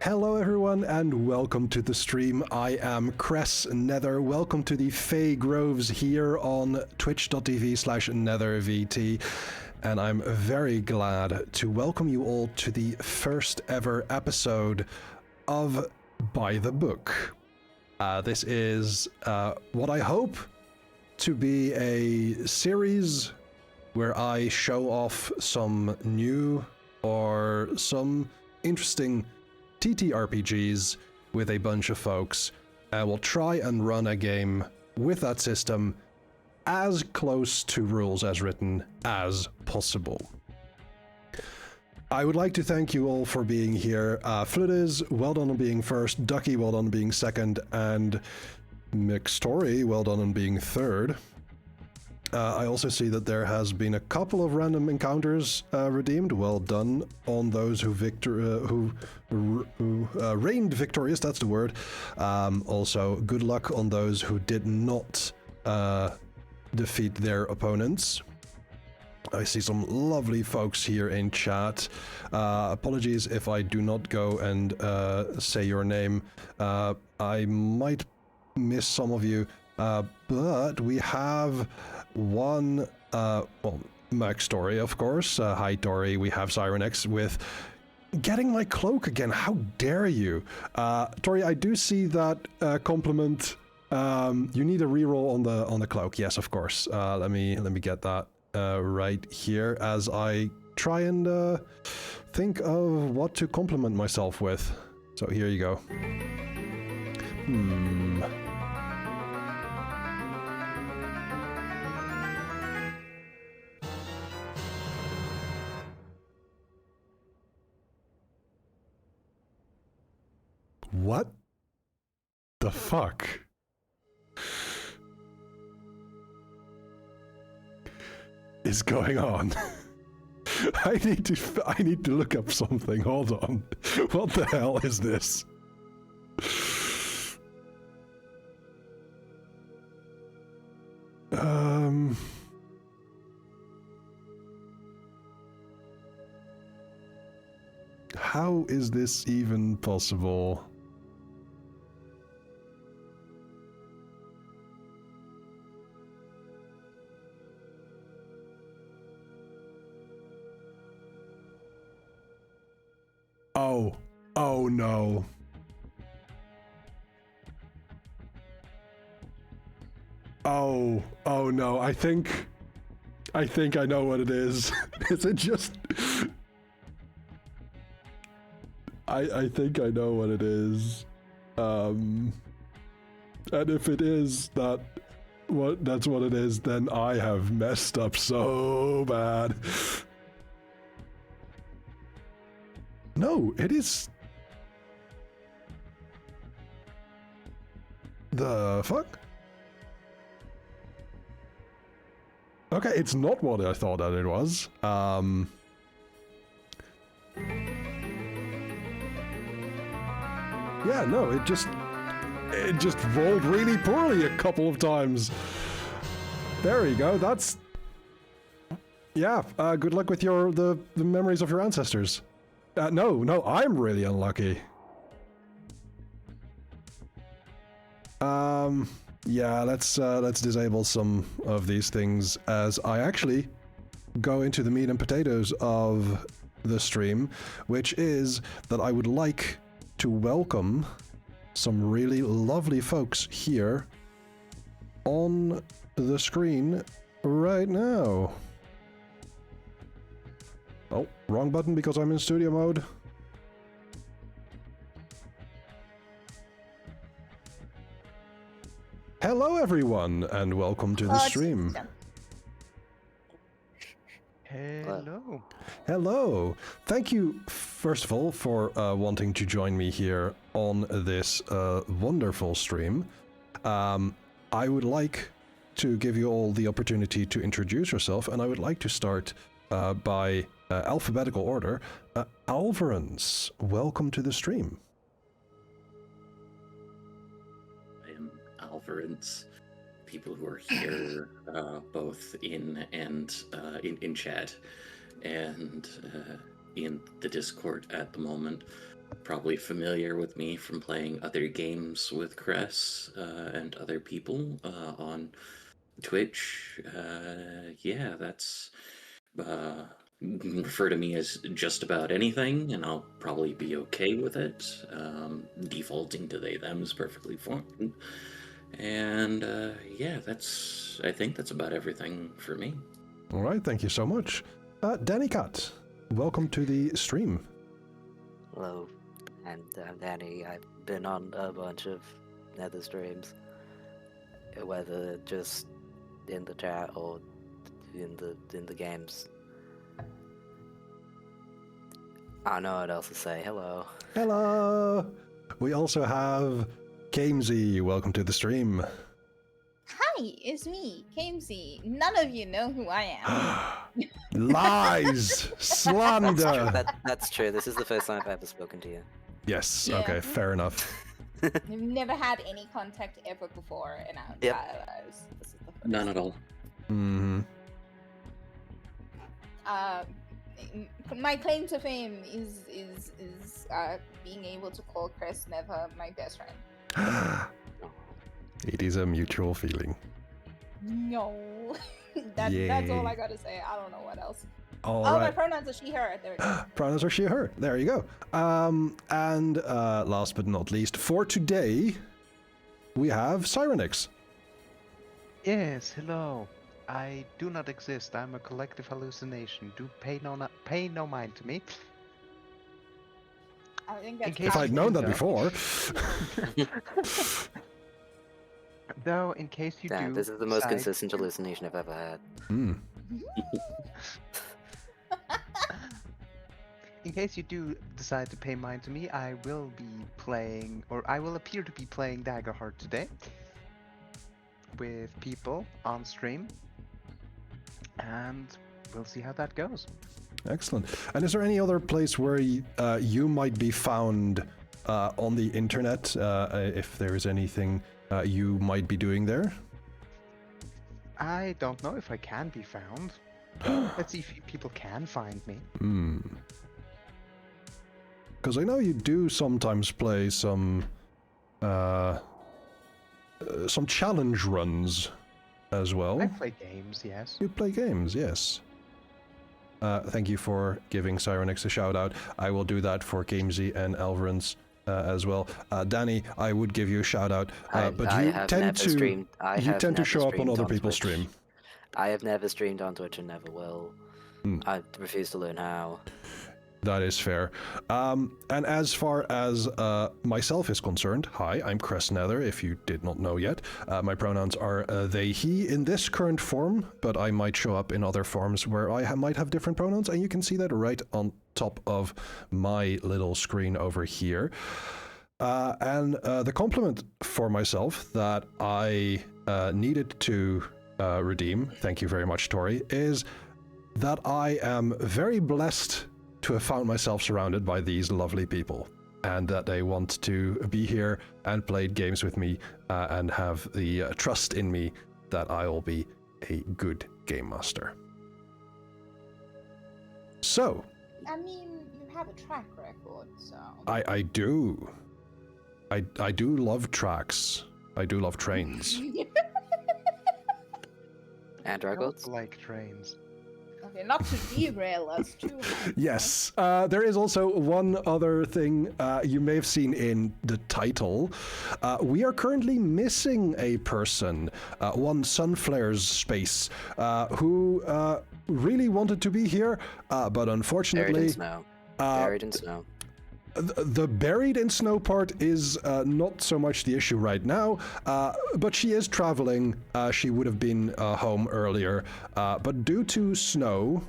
Hello everyone and welcome to the stream. I am Cress Nether. Welcome to the Fey Groves here on twitch.tv/nethervt. And I'm very glad to welcome you all to the first ever episode of By the Book. This is what I hope to be a series where I show off some new or some interesting TTRPGs with a bunch of folks. We'll try and run a game with that system as close to rules as written as possible. I would like to thank you all for being here. Fludiz, well done on being first. Ducky, well done on being second. And Mixtory, well done on being third. I also see that there has been a couple of random encounters redeemed. Well done on those who reigned victorious, that's the word. Also, good luck on those who did not defeat their opponents. I see some lovely folks here in chat. Apologies if I do not go and say your name. I might miss some of you, but we have one, Max Tori, of course. Hi, Tori. We have Syrenyx with getting my cloak again. How dare you? Tori, I do see that compliment. You need a reroll on the cloak. Yes, of course. Let me get that right here as I try and think of what to compliment myself with. So here you go. What the fuck? Is going on? I need to look up something. Hold on. What the hell is this? How is this even possible? Oh no. Oh no, I think I know what it is. Is it just... I think I know what it is. And if it is that's what it is, then I have messed up so bad. No, it is... The fuck? Okay, it's not what I thought that it was. Yeah, no, it just rolled really poorly a couple of times. There you go, that's... Yeah, good luck with the memories of your ancestors. No, I'm really unlucky. Yeah, let's disable some of these things as I actually go into the meat and potatoes of the stream, which is that I would like to welcome some really lovely folks here on the screen right now. Oh, wrong button because I'm in studio mode. Hello everyone, and welcome to the stream. Hello. Hello. Thank you, first of all, for wanting to join me here on this wonderful stream. I would like to give you all the opportunity to introduce yourself, and I would like to start by alphabetical order. Alvarance, welcome to the stream. I am Alvarance. People who are here, both in and in chat, and in the Discord at the moment. probably familiar with me from playing other games with Cress and other people on Twitch. Yeah, that's you can refer to me as just about anything, and I'll probably be okay with it. Defaulting to they them is perfectly fine. And yeah, I think that's about everything for me. All right, thank you so much. DanniKatt, welcome to the stream. Hello, and I'm Danny. I've been on a bunch of Nether streams, whether just in the chat or in the games. I don't know what else to say. Hello. Hello! We also have Kaemsi, welcome to the stream. Hi, it's me, Kaemsi. None of you know who I am. Lies! Slander! That's true. This is the first time I've ever spoken to you. Yes, Yeah. okay, fair enough. We've never had any contact ever before in our entire lives. This is the first. None at all. Mm-hmm. My claim to fame is being able to call Chris Never my best friend. It is a mutual feeling. No, that's all I gotta say. I don't know what else. All My right. pronouns are she/her. There we go. Pronouns are she, her. There you go. And last but not least, for today, we have Syrenyx. Yes, hello. I do not exist. I'm a collective hallucination. Do pay no mind to me. I think that's If I'd known that Yeah. before. Though, in case you Damn, do, this is the most decide- consistent hallucination I've ever had. Hmm. In case you do decide to pay mind to me, I will be playing, or I will appear to be playing Daggerheart today with people on stream, and we'll see how that goes. Excellent. And is there any other place where you might be found on the internet, if there is anything you might be doing there? I don't know if I can be found. Let's see if people can find me. Hmm. Because I know you do sometimes play some challenge runs as well. I play games, yes. You play games, yes. Thank you for giving Syrenyx a shout out. I will do that for Kaemsi and Alvarance as well. Danny, I would give you a shout out, but I you have tend never to streamed- I you have tend to never show up on streamed other on people's Twitch. stream. I have never streamed on Twitch and never will. Hmm. I refuse to learn how. That is fair. And as far as myself is concerned, hi, I'm Cress Nether, if you did not know yet. My pronouns are they, he in this current form, but I might show up in other forms where I might have different pronouns, and you can see that right on top of my little screen over here. And the compliment for myself that I needed to redeem, thank you very much, Tori, is that I am very blessed to have found myself surrounded by these lovely people, and that they want to be here and play games with me and have the trust in me that I will be a good game master. So, I mean, you have a track record, so. I do. I do love tracks. I do love trains. And I records? also like trains. Okay, not to derail us too much. Yes, there is also one other thing you may have seen in the title. We are currently missing a person, one SunflaresSpace, who really wanted to be here, but Buried unfortunately... in snow. Buried in snow. The buried in snow part is not so much the issue right now, but she is traveling. She would have been home earlier, but due to snow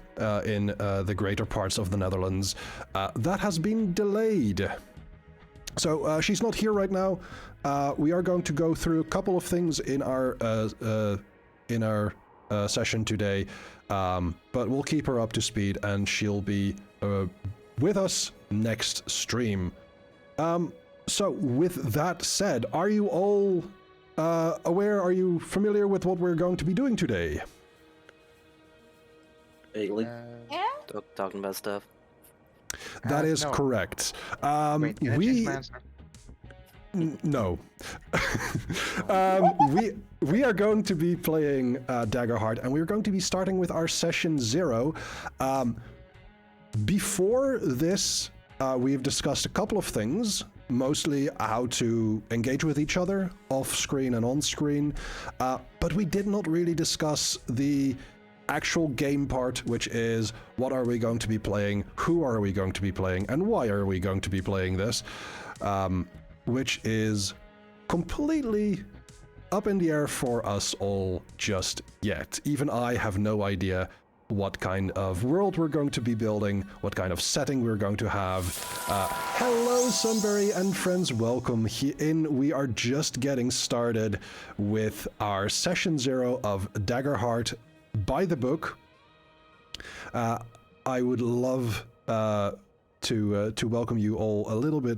in the greater parts of the Netherlands, that has been delayed. So she's not here right now. We are going to go through a couple of things in our session today, but we'll keep her up to speed, and she'll be with us next stream. So with that said, are you all aware, are you familiar with what we're going to be doing today? Vaguely. Yeah? Talking about stuff. That is no. correct. Wait, can I change my answer? No. We are going to be playing Daggerheart, and we're going to be starting with our session 0. Before this, we've discussed a couple of things, mostly how to engage with each other off-screen and on-screen, but we did not really discuss the actual game part, which is what are we going to be playing, who are we going to be playing, and why are we going to be playing this, which is completely up in the air for us all just yet. Even I have no idea what kind of world we're going to be building, what kind of setting we're going to have. Hello, Sunbury and friends, welcome in. We are just getting started with our session 0 of Daggerheart by the book. I would love to welcome you all a little bit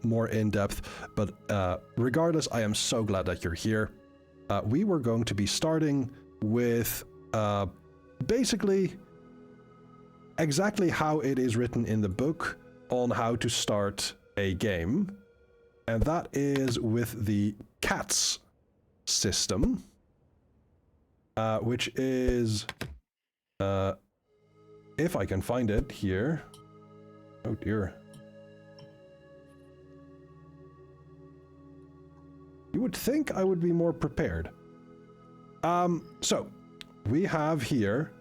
more in depth, but regardless, I am so glad that you're here. We were going to be starting with basically exactly how it is written in the book on how to start a game, and that is with the CATS system, which is, if I can find it here, oh dear. You would think I would be more prepared. So, we have here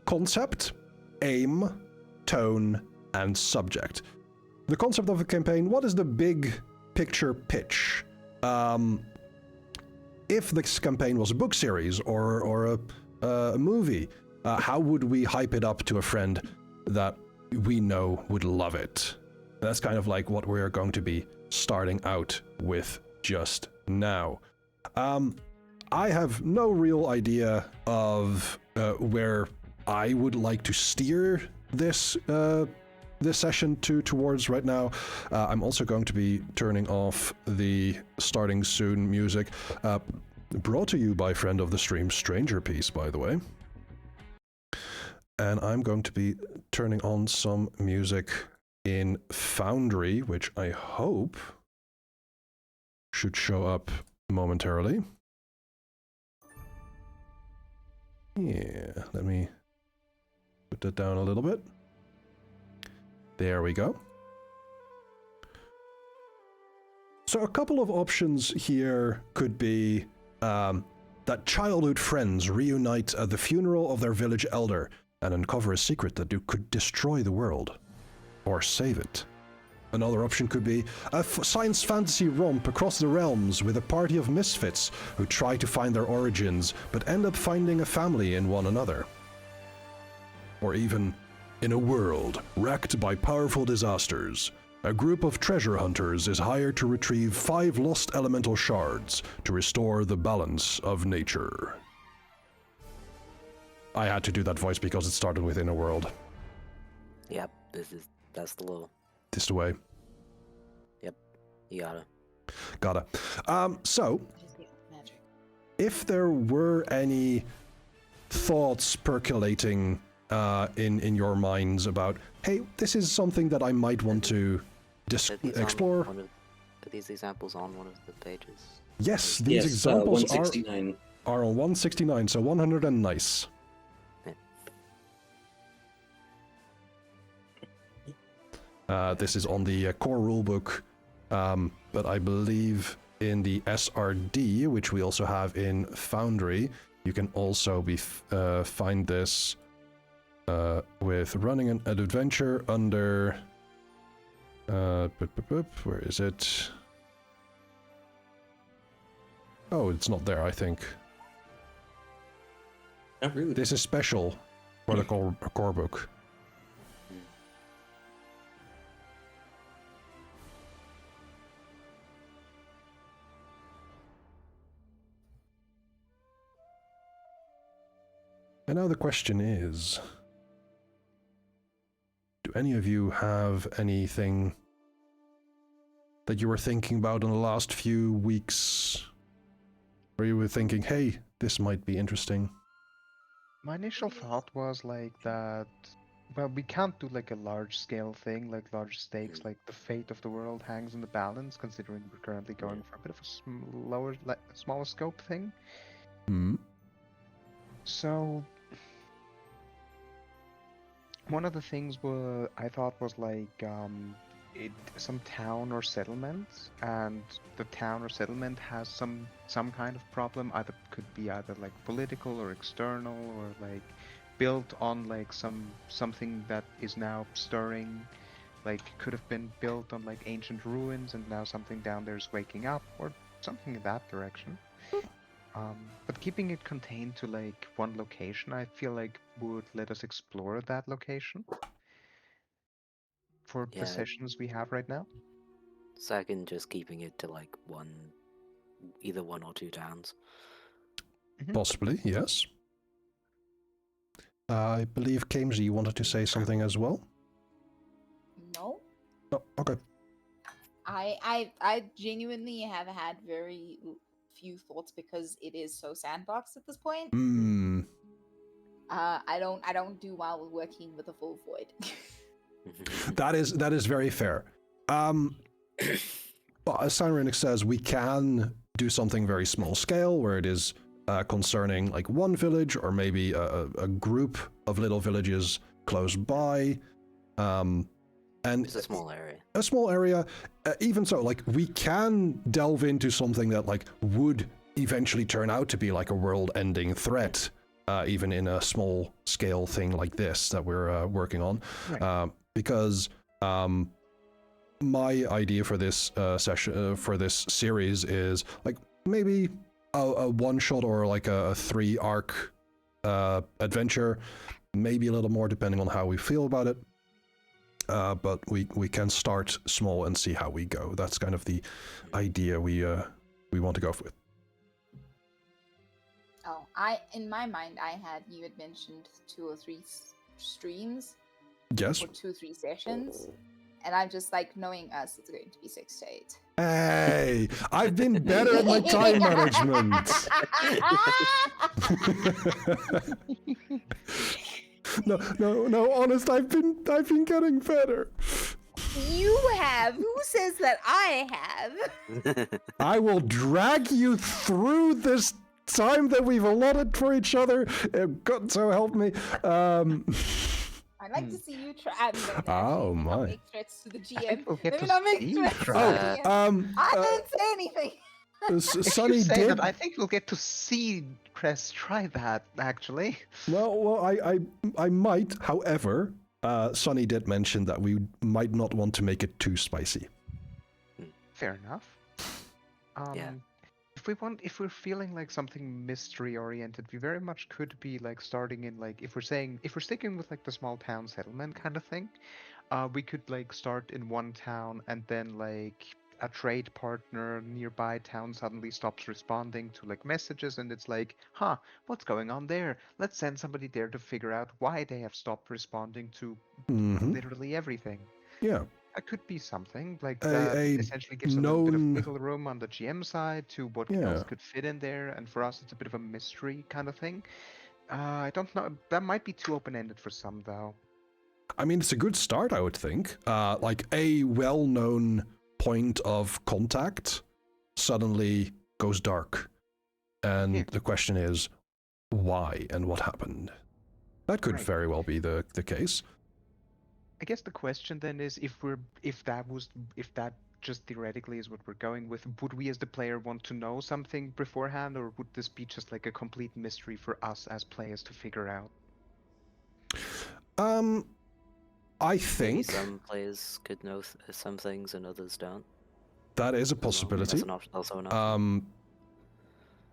concept, aim, tone, and subject. The concept of a campaign, what is the big picture pitch? If this campaign was a book series or a movie, how would we hype it up to a friend that we know would love it? That's kind of like what we're going to be starting out with just now. I have no real idea of where I would like to steer this this session towards right now. I'm also going to be turning off the starting soon music, brought to you by friend of the stream, Stranger Piece, by the way. And I'm going to be turning on some music in Foundry, which I hope should show up momentarily. Yeah, let me put that down a little bit. There we go. So a couple of options here could be that childhood friends reunite at the funeral of their village elder and uncover a secret that could destroy the world, or save it. Another option could be a science fantasy romp across the realms with a party of misfits who try to find their origins but end up finding a family in one another. Or even, in a world wrecked by powerful disasters, a group of treasure hunters is hired to retrieve 5 lost elemental shards to restore the balance of nature. I had to do that voice because it started with In a World. Yep, that's the law. This the way. Yep, you Gotta. So, if there were any thoughts percolating in your minds about, hey, this is something that I might want to explore. Are these examples on one of the pages? Yes, these examples 169. are on 169, so 100 and nice. This is on the core rulebook, but I believe in the SRD, which we also have in Foundry, you can also find this with running an adventure under... where is it? Oh, it's not there, I think. Not really. This is special for the core book. And now the question is, do any of you have anything that you were thinking about in the last few weeks, where you were thinking, hey, this might be interesting? My initial thought was like that well, we can't do like a large scale thing, like large stakes, Mm. like the fate of the world hangs in the balance, considering we're currently going for a bit of a lower, like, smaller scope thing. Hmm. So, one of the things I thought was like some town or settlement, and the town or settlement has some kind of problem. Either could be either like political or external, or like built on like something that is now stirring. Like could have been built on like ancient ruins, and now something down there is waking up, or something in that direction. But keeping it contained to like one location, I feel like would let us explore that location for the Yeah, sessions we have right now. second, just keeping it to like either one or two towns. Possibly, yes. I believe Kaemsi wanted to say something as well. No, Oh, okay. I genuinely have had very few thoughts because it is so sandbox at this point. Hmm. I don't do well with working with a full void. That is very fair. But as Syrenyx says, we can do something very small scale where it is concerning like one village or maybe a group of little villages close by. And It's a small area. A small area. Even so, like we can delve into something that like would eventually turn out to be like a world-ending threat, even in a small scale thing like this that we're working on, Right. because my idea for this session, for this series, is like maybe a one-shot or like a 3-arc adventure, maybe a little more depending on how we feel about it. But we can start small and see how we go. That's kind of the idea we want to go with. Oh, in my mind, you had mentioned 2 or 3 streams Yes. or 2 or 3 sessions, and I'm just like, knowing us, it's going to be 6 to 8. Hey, I've been better at my time management. No, honest, I've been getting better. You have. Who says that I have? I will drag you through this time that we've allotted for each other. God, so help me. I'd like to see you try. I'm gonna Oh, maybe not my. make threats to the I GM. think we'll get Maybe to not make see threats to the try. GM. I didn't say anything. If Sunny you say did. that, I think we'll get to see Cress try that, actually. Well, I might. However, Sunny did mention that we might not want to make it too spicy. Fair enough. Yeah. If we're feeling like something mystery oriented, we very much could be like starting in like if we're sticking with like the small town settlement kind of thing, we could like start in one town and then like a trade partner nearby town suddenly stops responding to like messages, and it's like, huh, what's going on there? Let's send somebody there to figure out why they have stopped responding to literally everything. Yeah. That could be something like A- that. a Essentially gives a little bit of known- wiggle room on the GM side to what Yeah. else could fit in there, and for us, it's a bit of a mystery kind of thing. I don't know. That might be too open-ended for some, though. I mean, it's a good start, I would think. Like a well-known point of contact suddenly goes dark, and Yeah. the question is, why and what happened? That could Right. very well be the case. I guess the question then is, if that just theoretically is what we're going with, would we as the player want to know something beforehand, or would this be just like a complete mystery for us as players to figure out? I Maybe think some players could know some things and others don't. that is a That's possibility. also an option.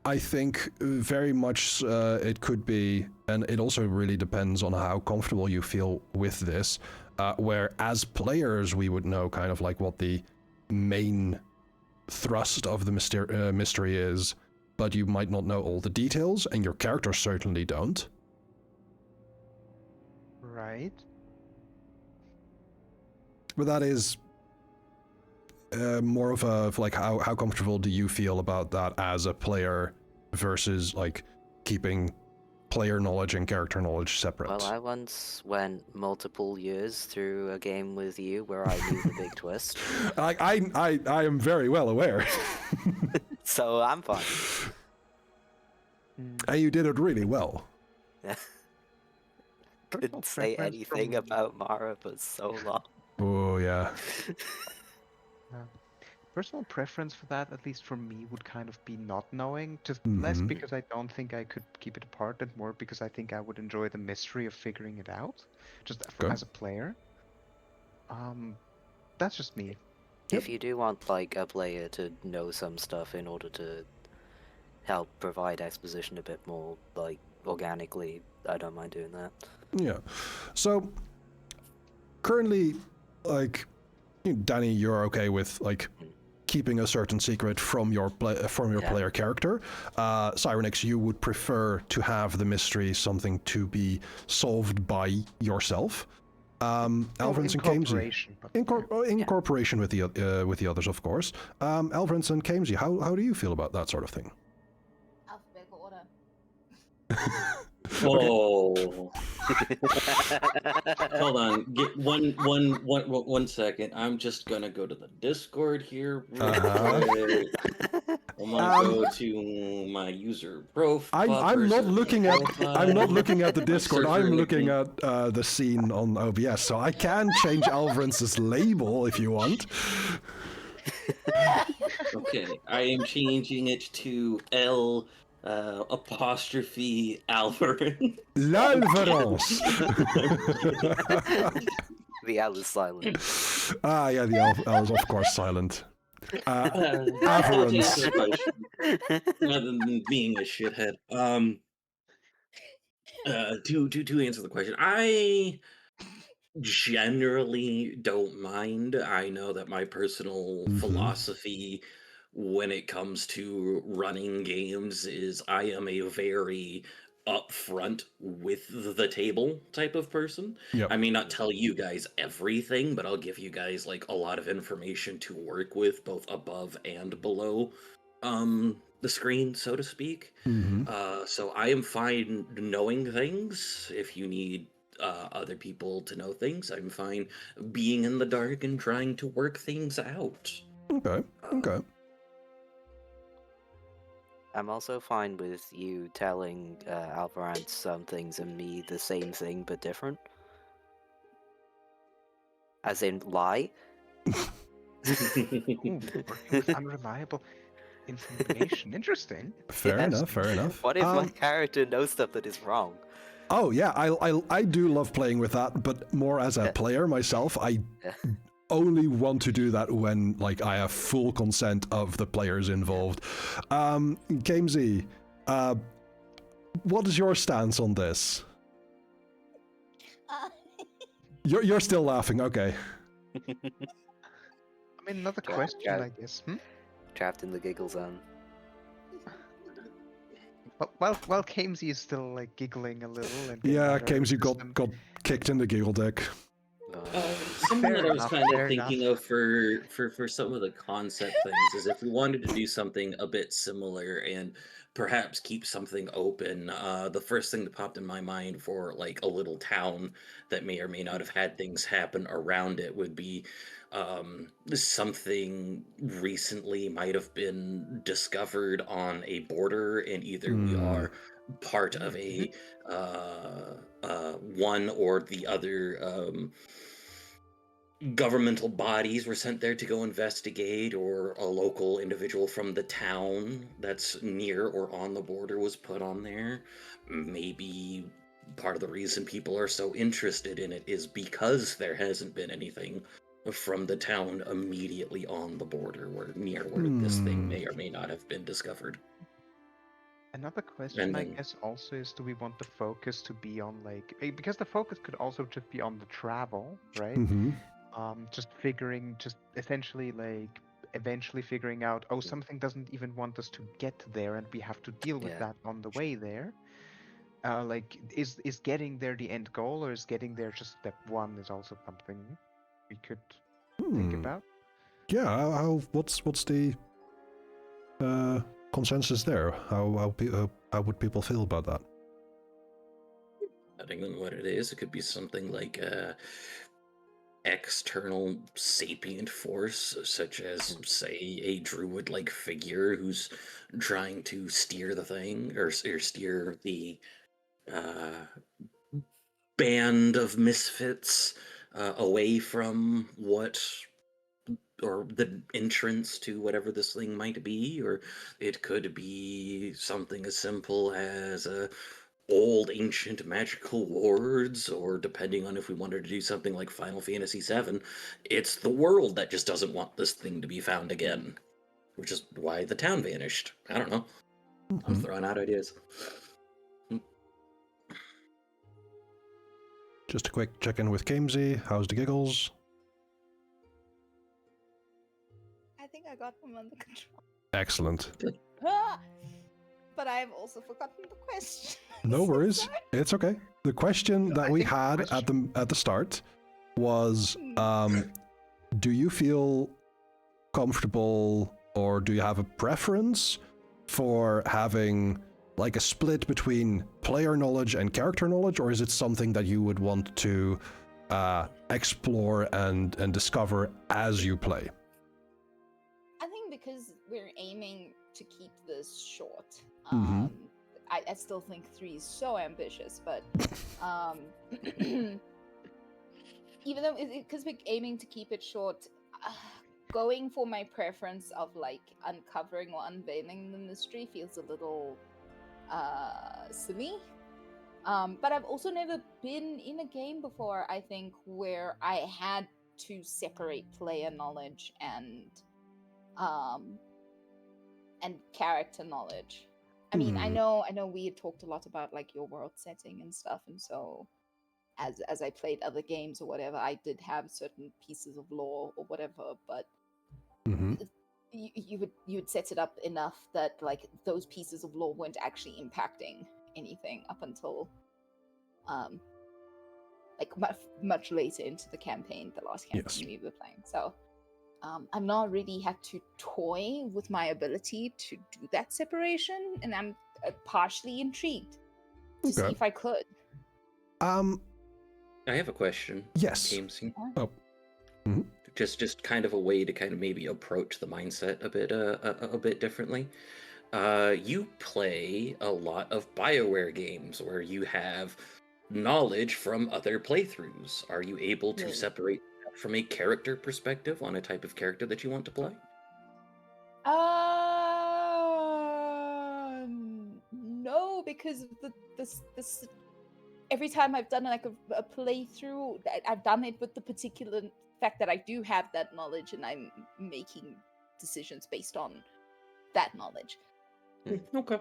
I think very much it could be, and it also really depends on how comfortable you feel with this, where as players we would know kind of like what the main thrust of the mystery is, but you might not know all the details, and your characters certainly don't. Right. But that is more of a like how comfortable do you feel about that as a player versus like keeping player knowledge and character knowledge separate. Well, I once went multiple years through a game with you where I knew the big twist, I am very well aware. so I'm fine. And you did it really well. Didn't say preference anything from- about Mara for so long. Oh, yeah. Personal preference for that, at least for me, would kind of be not knowing. Just less Mhm. because I don't think I could keep it apart, and more because I think I would enjoy the mystery of figuring it out, just Okay. as a player. That's just me. If you do want like a player to know some stuff in order to help provide exposition a bit more like organically, I don't mind doing that. Yeah. So, currently, like, Danny, you're okay with, like, keeping a certain secret from your player character. Syrenyx, you would prefer to have the mystery something to be solved by yourself. Alvarance and Kaemsi. Cooperation, but In cooperation with the others, of course. Alvarance and Kaemsi, how do you feel about that sort of thing? Alphabetical order. Oh. Hold on. Get one second. I'm just gonna go to the Discord here. Real quick. I'm gonna go to my user profile. I'm not looking at the My Discord. I'm server looking link. at the scene on OBS, so I can change Alvarance's label if you want. Okay, I am changing it to L apostrophe Alvarance. L'Alvarance. The L is silent. Yeah, the L is of course silent. Alvarance. Rather than being a shithead. To answer the question, I generally don't mind. I know that my personal philosophy when it comes to running games is I am a very upfront with the table type of person. Yep. I may not tell you guys everything, but I'll give you guys like a lot of information to work with, both above and below the screen, so to speak. So I am fine knowing things. If you need other people to know things, I'm fine being in the dark and trying to work things out. Okay. I'm also fine with you telling Alvarance some things and me the same thing but different. As in lie. Ooh, working with unreliable information. Interesting. Fair enough. What if my character knows stuff that is wrong? Oh yeah, I do love playing with that, but more as a player myself, I only want to do that when like I have full consent of the players involved. Kaemsi, what is your stance on this? You're still laughing, okay. I mean, another question, I guess. Trapped in the giggle zone. While Kaemsi is still like giggling a little. And Yeah, Kaemsi got kicked in the giggle deck. Something that I was enough, kind fair of thinking enough. of for some of the concept things is if we wanted to do something a bit similar and perhaps keep something open. The first thing that popped in my mind for like a little town that may or may not have had things happen around it would be something recently might have been discovered on a border, and either we are part of a one or the other governmental bodies were sent there to go investigate, or a local individual from the town that's near or on the border was put on there. Maybe part of the reason people are so interested in it is because there hasn't been anything from the town immediately on the border where this thing may or may not have been discovered. Another question, I then- guess, also is: do we want the focus to be on like because the focus could also just be on the travel, right? Just essentially like eventually figuring out, oh, something doesn't even want us to get there, and we have to deal with that on the way there. Like, is getting there the end goal, or is getting there just step one? Is also something we could think about. Yeah, what's the consensus there? How would people feel about that? depending on what it is, it could be something like a external sapient force, such as, say, a druid-like figure who's trying to steer the thing, or steer the uh, band of misfits away from what, or the entrance to whatever this thing might be, or it could be something as simple as old ancient magical wards, or depending on if we wanted to do something like Final Fantasy VII, it's the world that just doesn't want this thing to be found again, which is why the town vanished. I don't know. I'm Mhm. throwing out ideas. Just a quick check-in with Kaemsi. How's the giggles? I think I got them under control. Excellent. Ah! But I've also forgotten the question. No worries. Sorry. It's okay. The question No, that I we think the had at the start was, do you feel comfortable, or do you have a preference for having like a split between player knowledge and character knowledge, or is it something that you would want to explore and discover as you play? I think because we're aiming to keep this short, Mhm. I still think 3 is so ambitious, but even though because we're aiming to keep it short, going for my preference of like uncovering or unveiling the mystery feels a little silly. But I've also never been in a game before, I think, where I had to separate player knowledge and character knowledge. I mean, I know we had talked a lot about like your world setting and stuff, and so as I played other games or whatever, I did have certain pieces of lore or whatever, but you would set it up enough that like those pieces of lore weren't actually impacting anything up until like much later into the campaign, the last campaign Yes. we were playing. So I've not really had to toy with my ability to do that separation, and I'm partially intrigued to see Okay. if I could. I have a question. Yes. Kaemsi. Oh. Just kind of a way to kind of maybe approach the mindset a bit differently. You play a lot of BioWare games where you have knowledge from other playthroughs. Are you able to Yes. separate that from a character perspective on a type of character that you want to play? No, because this every time I've done like a playthrough, I've done it with the particular fact that I do have that knowledge, and I'm making decisions based on that knowledge. Okay.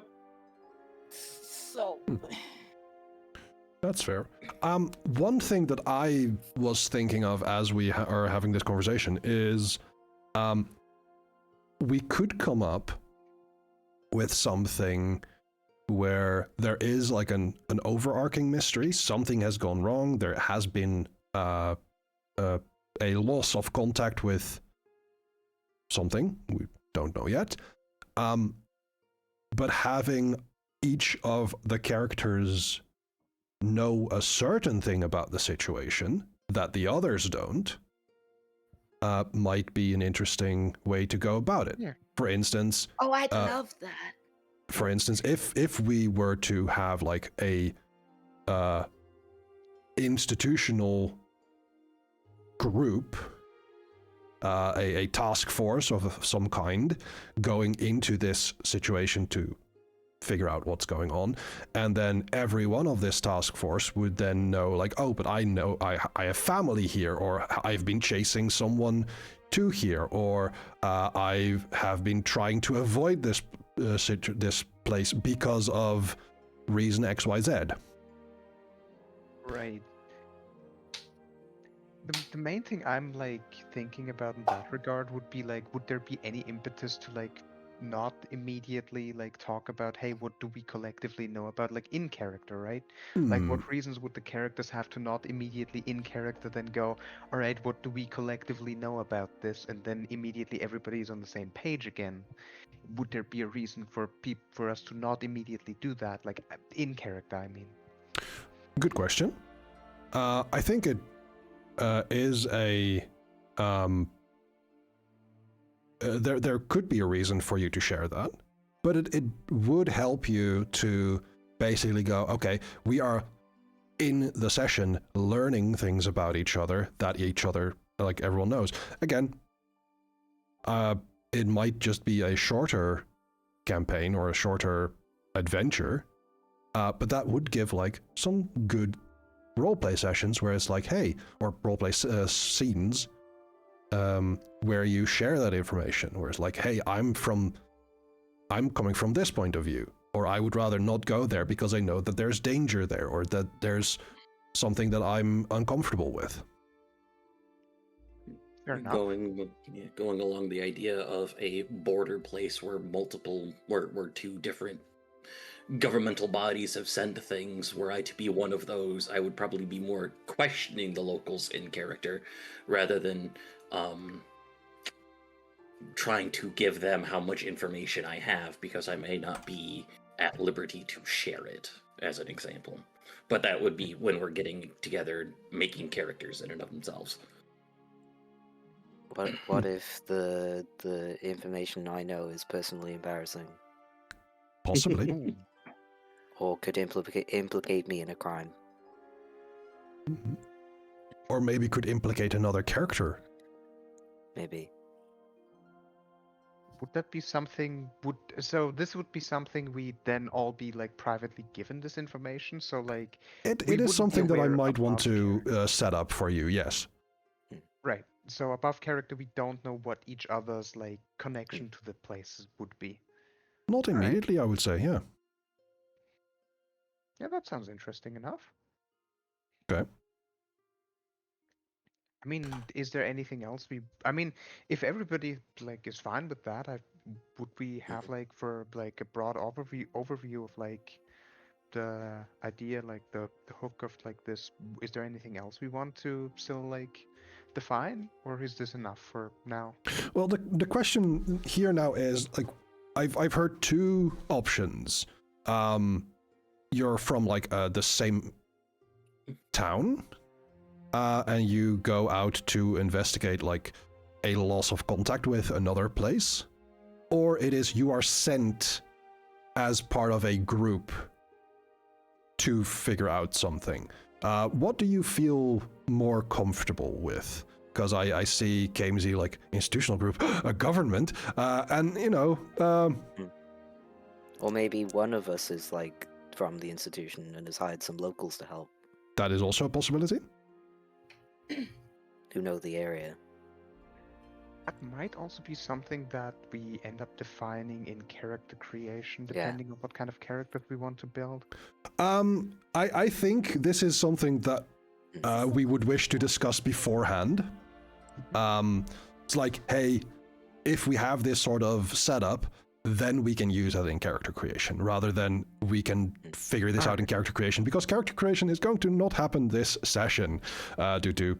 So. That's fair. One thing that I was thinking of as we are having this conversation is, we could come up with something where there is like an overarching mystery. Something has gone wrong. There has been a loss of contact with something. We don't know yet. But having each of the characters know a certain thing about the situation that the others don't might be an interesting way to go about it. Yeah. For instance, I'd love that. for instance, if we were to have like a institutional group, a task force of some kind, going into this situation to figure out what's going on, and then every one of this task force would then know, like, oh, but I know I have family here, or I've been chasing someone to here, or I have been trying to avoid this this place because of reason XYZ. Right. The main thing I'm like thinking about in that regard would be like, would there be any impetus to like not immediately like talk about, hey, what do we collectively know about, like in character, right? Like what reasons would the characters have to not immediately in character then go, all right, what do we collectively know about this, and then immediately everybody is on the same page again? Would there be a reason for us to not immediately do that, like in character, I mean? Good question. I think it is a... there could be a reason for you to share that, but it would help you to basically go, okay, we are in the session learning things about each other that each other, like everyone knows. Again, it might just be a shorter campaign or a shorter adventure, but that would give like some good roleplay sessions where it's like, hey, or roleplay scenes where you share that information, where it's like, hey, I'm coming from this point of view, or I would rather not go there because I know that there's danger there, or that there's something that I'm uncomfortable with. Fair enough. Going along the idea of a border place where where two different governmental bodies have sent things, were I to be one of those, I would probably be more questioning the locals in character rather than trying to give them how much information I have, because I may not be at liberty to share it, as an example. But that would be when we're getting together making characters in and of themselves. What if the information I know is personally embarrassing? Possibly. Or could implicate me in a crime? Mm-hmm. Or maybe could implicate another character. Maybe. Would that be something? So this would be something we then all be like privately given this information. So like It we is wouldn't something be that I aware might want above to set up for you. Yes. Right. So above character, we don't know what each other's like connection to the places would be. Not All right. immediately, I would say. Yeah. Yeah, that sounds interesting enough. Okay. I mean, is there anything else I mean, if everybody like is fine with that, would we have like for like a broad overview of like the idea, like the hook of like this? Is there anything else we want to still like define, or is this enough for now? Well, the question here now is like, I've heard two options. You're from like the same town, and you go out to investigate like a loss of contact with another place, or it is you are sent as part of a group to figure out something. What do you feel more comfortable with? Because I see Kaemsi like institutional group, a government, and you know. Or maybe one of us is like from the institution and has hired some locals to help. That is also a possibility. Who know the area. That might also be something that we end up defining in character creation, depending on what kind of character we want to build. I think this is something that we would wish to discuss beforehand. It's like, hey, if we have this sort of setup, then we can use that in character creation, rather than we can figure this out in character creation, because character creation is going to not happen this session due to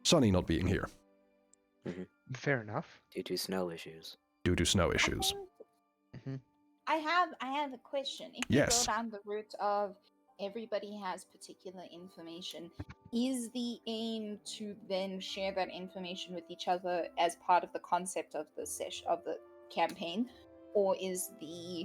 Sunny not being here. Mm-hmm. Fair enough. Due to snow issues. Due to snow issues. I have a question. If Yes. you go down the route of everybody has particular information, is the aim to then share that information with each other as part of the concept of the campaign, or is the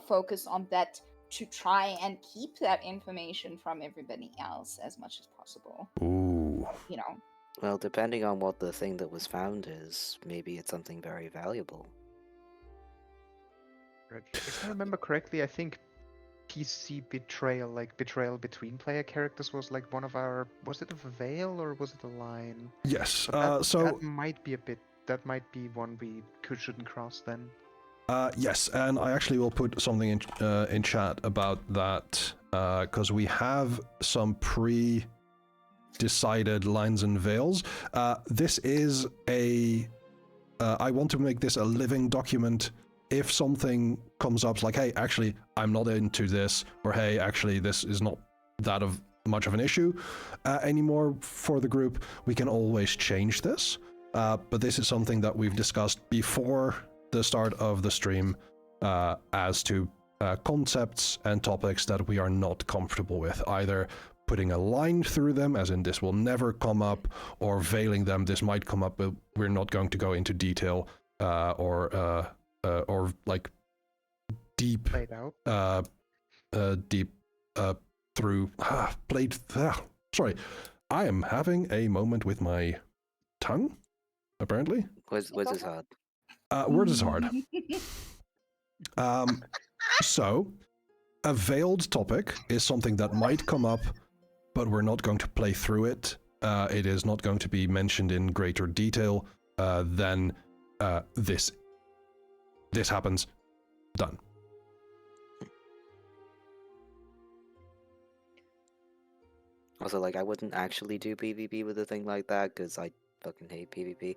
focus on that to try and keep that information from everybody else as much as possible? Ooh. You know. Well, depending on what the thing that was found is, maybe it's something very valuable. If I remember correctly, I think PC betrayal, like betrayal between player characters, was like one of our. Was it a veil or was it a line? Yes. That might be a bit. That might be one we shouldn't cross then. Yes, and I actually will put something in chat about that, because we have some pre-decided lines and veils. This is I want to make this a living document. If something comes up like, hey, actually, I'm not into this, or hey, actually, this is not that much of an issue anymore for the group, we can always change this. But this is something that we've discussed before the start of the stream as to concepts and topics that we are not comfortable with, either putting a line through them, as in this will never come up, or veiling them, this might come up, but we're not going to go into detail, or like deep, Played out. deep through played. Sorry, I am having a moment with my tongue. Apparently, Where's his hard? word is hard. So, a veiled topic is something that might come up, but we're not going to play through it. It is not going to be mentioned in greater detail. Then this happens. Done. Also, like, I wouldn't actually do PvP with a thing like that, because I fucking hate PvP.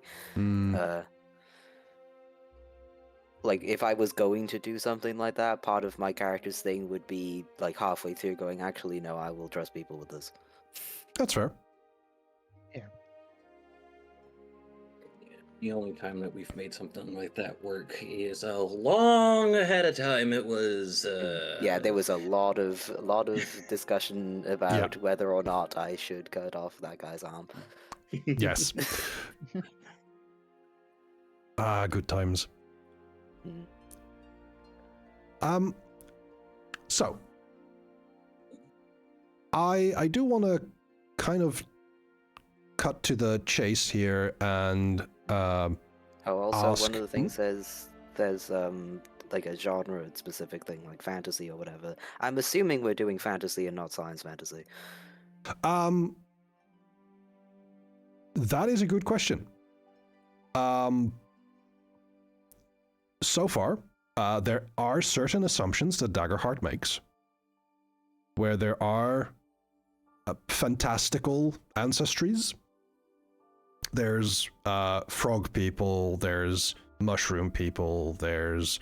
Like, if I was going to do something like that, part of my character's thing would be, like, halfway through going, actually, no, I will trust people with this. That's fair. The only time that we've made something like that work is a long ahead of time. It was Yeah, there was a lot of discussion about whether or not I should cut off that guy's arm. Yes. Good times. So I do want to kind of cut to the chase here and also, ask, one of the things there's like a genre specific thing, like fantasy or whatever. I'm assuming we're doing fantasy and not science fantasy. That is a good question. So far, there are certain assumptions that Daggerheart makes, where there are fantastical ancestries. There's frog people, there's mushroom people, there's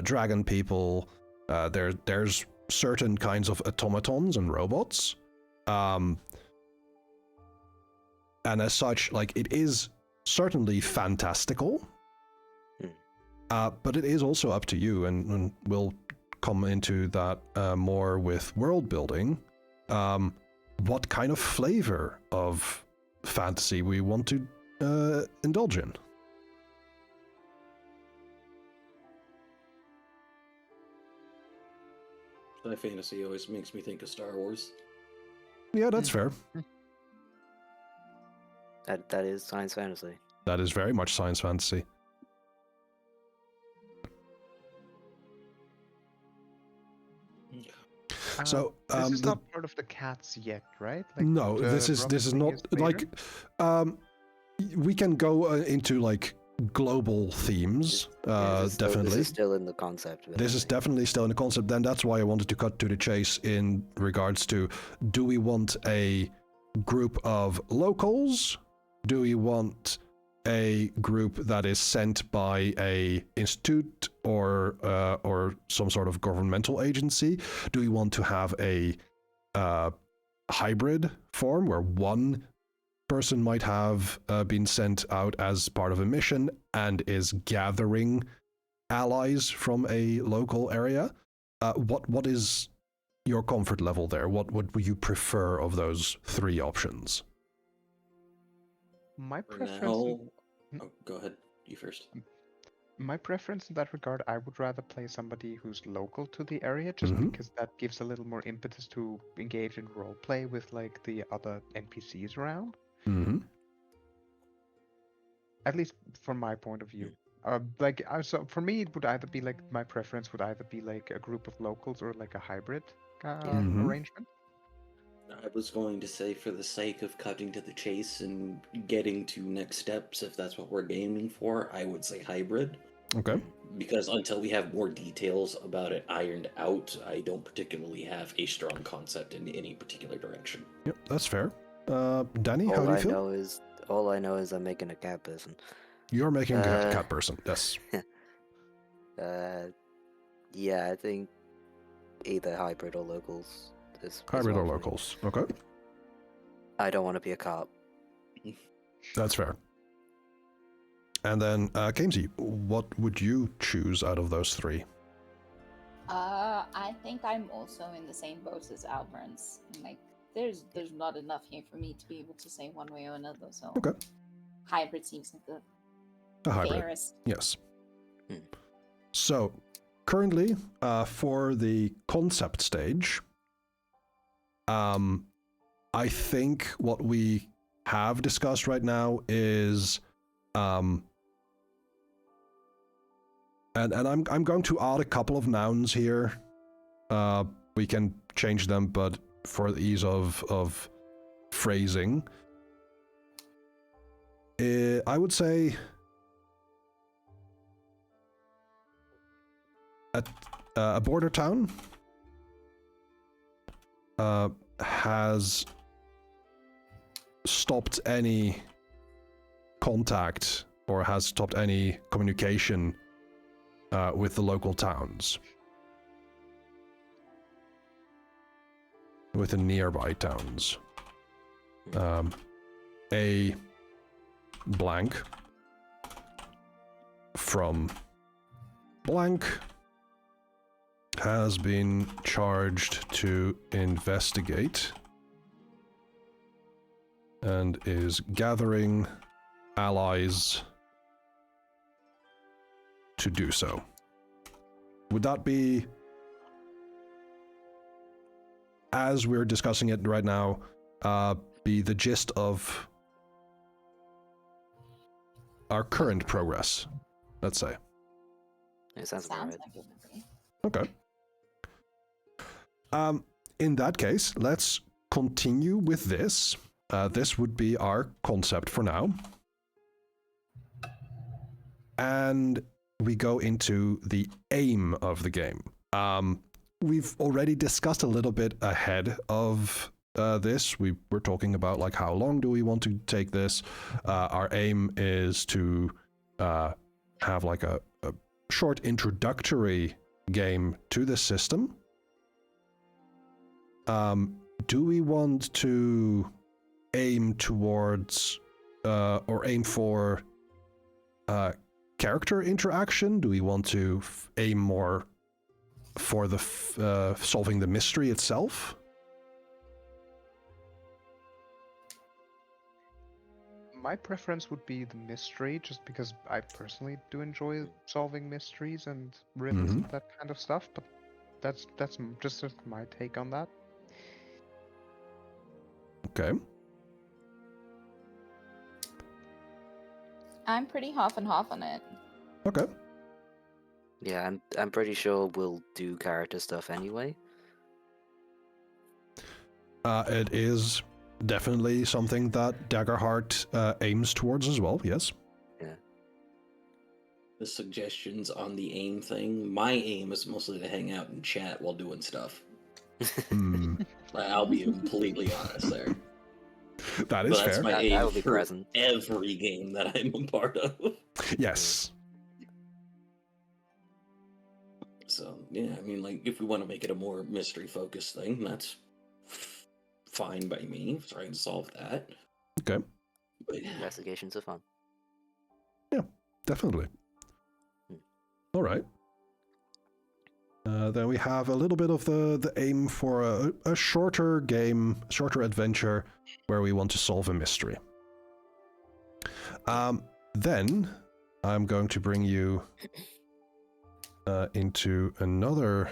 dragon people, there's certain kinds of automatons and robots. And as such, like, it is certainly fantastical, but it is also up to you, and we'll come into that more with world building. What kind of flavor of fantasy we want to indulge in. Sci fantasy always makes me think of Star Wars. Yeah, that's fair. That is science fantasy. That is very much science fantasy. So this is not part of the cats yet, right? Like, no, this is not like we can go into like global themes. Definitely, this is still in the concept. This is definitely still in the concept. Then that's why I wanted to cut to the chase in regards to: do we want a group of locals? Do we want a group that is sent by a institute or some sort of governmental agency? Do we want to have a hybrid form where one person might have been sent out as part of a mission and is gathering allies from a local area? What is your comfort level there? What would you prefer of those three options? My For preference. now, go ahead. You first. My preference in that regard, I would rather play somebody who's local to the area, just because that gives a little more impetus to engage in roleplay with like the other NPCs around. At least from my point of view. So for me, it would either be like my preference would either be like a group of locals or like a hybrid arrangement. I was going to say, for the sake of cutting to the chase and getting to next steps, if that's what we're aiming for, I would say hybrid. Okay. Because until we have more details about it ironed out, I don't particularly have a strong concept in any particular direction. Yep, that's fair. Danny, how do you feel? All I know is I'm making a cat person. You're making a cat person, yes. Yeah, I think either hybrid or locals. Hybrid or locals, okay. I don't want to be a cop. That's fair. And then, Kaemsi, what would you choose out of those three? I think I'm also in the same boat as Alvarance. Like, there's not enough here for me to be able to say one way or another. So Okay. hybrid seems like the A hybrid. fairest. Yes. Hmm. So, currently, for the concept stage, I think what we have discussed right now is, and I'm going to add a couple of nouns here. We can change them, but for the ease of phrasing, I would say a border town has stopped any contact or has stopped any communication with the local towns, with the nearby towns. A blank from blank has been charged to investigate and is gathering allies to do so. Would that be, as we're discussing it right now, be the gist of our current progress, let's say? It sounds about Sounds right. like it would be. Okay. In that case, let's continue with this. This would be our concept for now. And we go into the aim of the game. We've already discussed a little bit ahead of this. We were talking about like how long do we want to take this. Our aim is to have like a short introductory game to the system. Do we want to aim towards or aim for character interaction? Do we want to aim more for the solving the mystery itself? My preference would be the mystery, just because I personally do enjoy solving mysteries and riddles and that kind of stuff. But that's just my take on that. Okay. I'm pretty half and half on it. Okay. Yeah, I'm pretty sure we'll do character stuff anyway. It is definitely something that Daggerheart aims towards as well, yes. Yeah. The suggestions on the aim thing, my aim is mostly to hang out and chat while doing stuff. I'll be completely honest there. That is But that's fair. my I aim will be for present. every game that I'm a part of. Yes. So, yeah, I mean, like, if we want to make it a more mystery-focused thing, that's fine by me, trying to solve that. Okay. But, yeah. Investigations are fun. Definitely. All right. Then we have a little bit of the aim for a shorter game, shorter adventure, where we want to solve a mystery. Then I'm going to bring you into another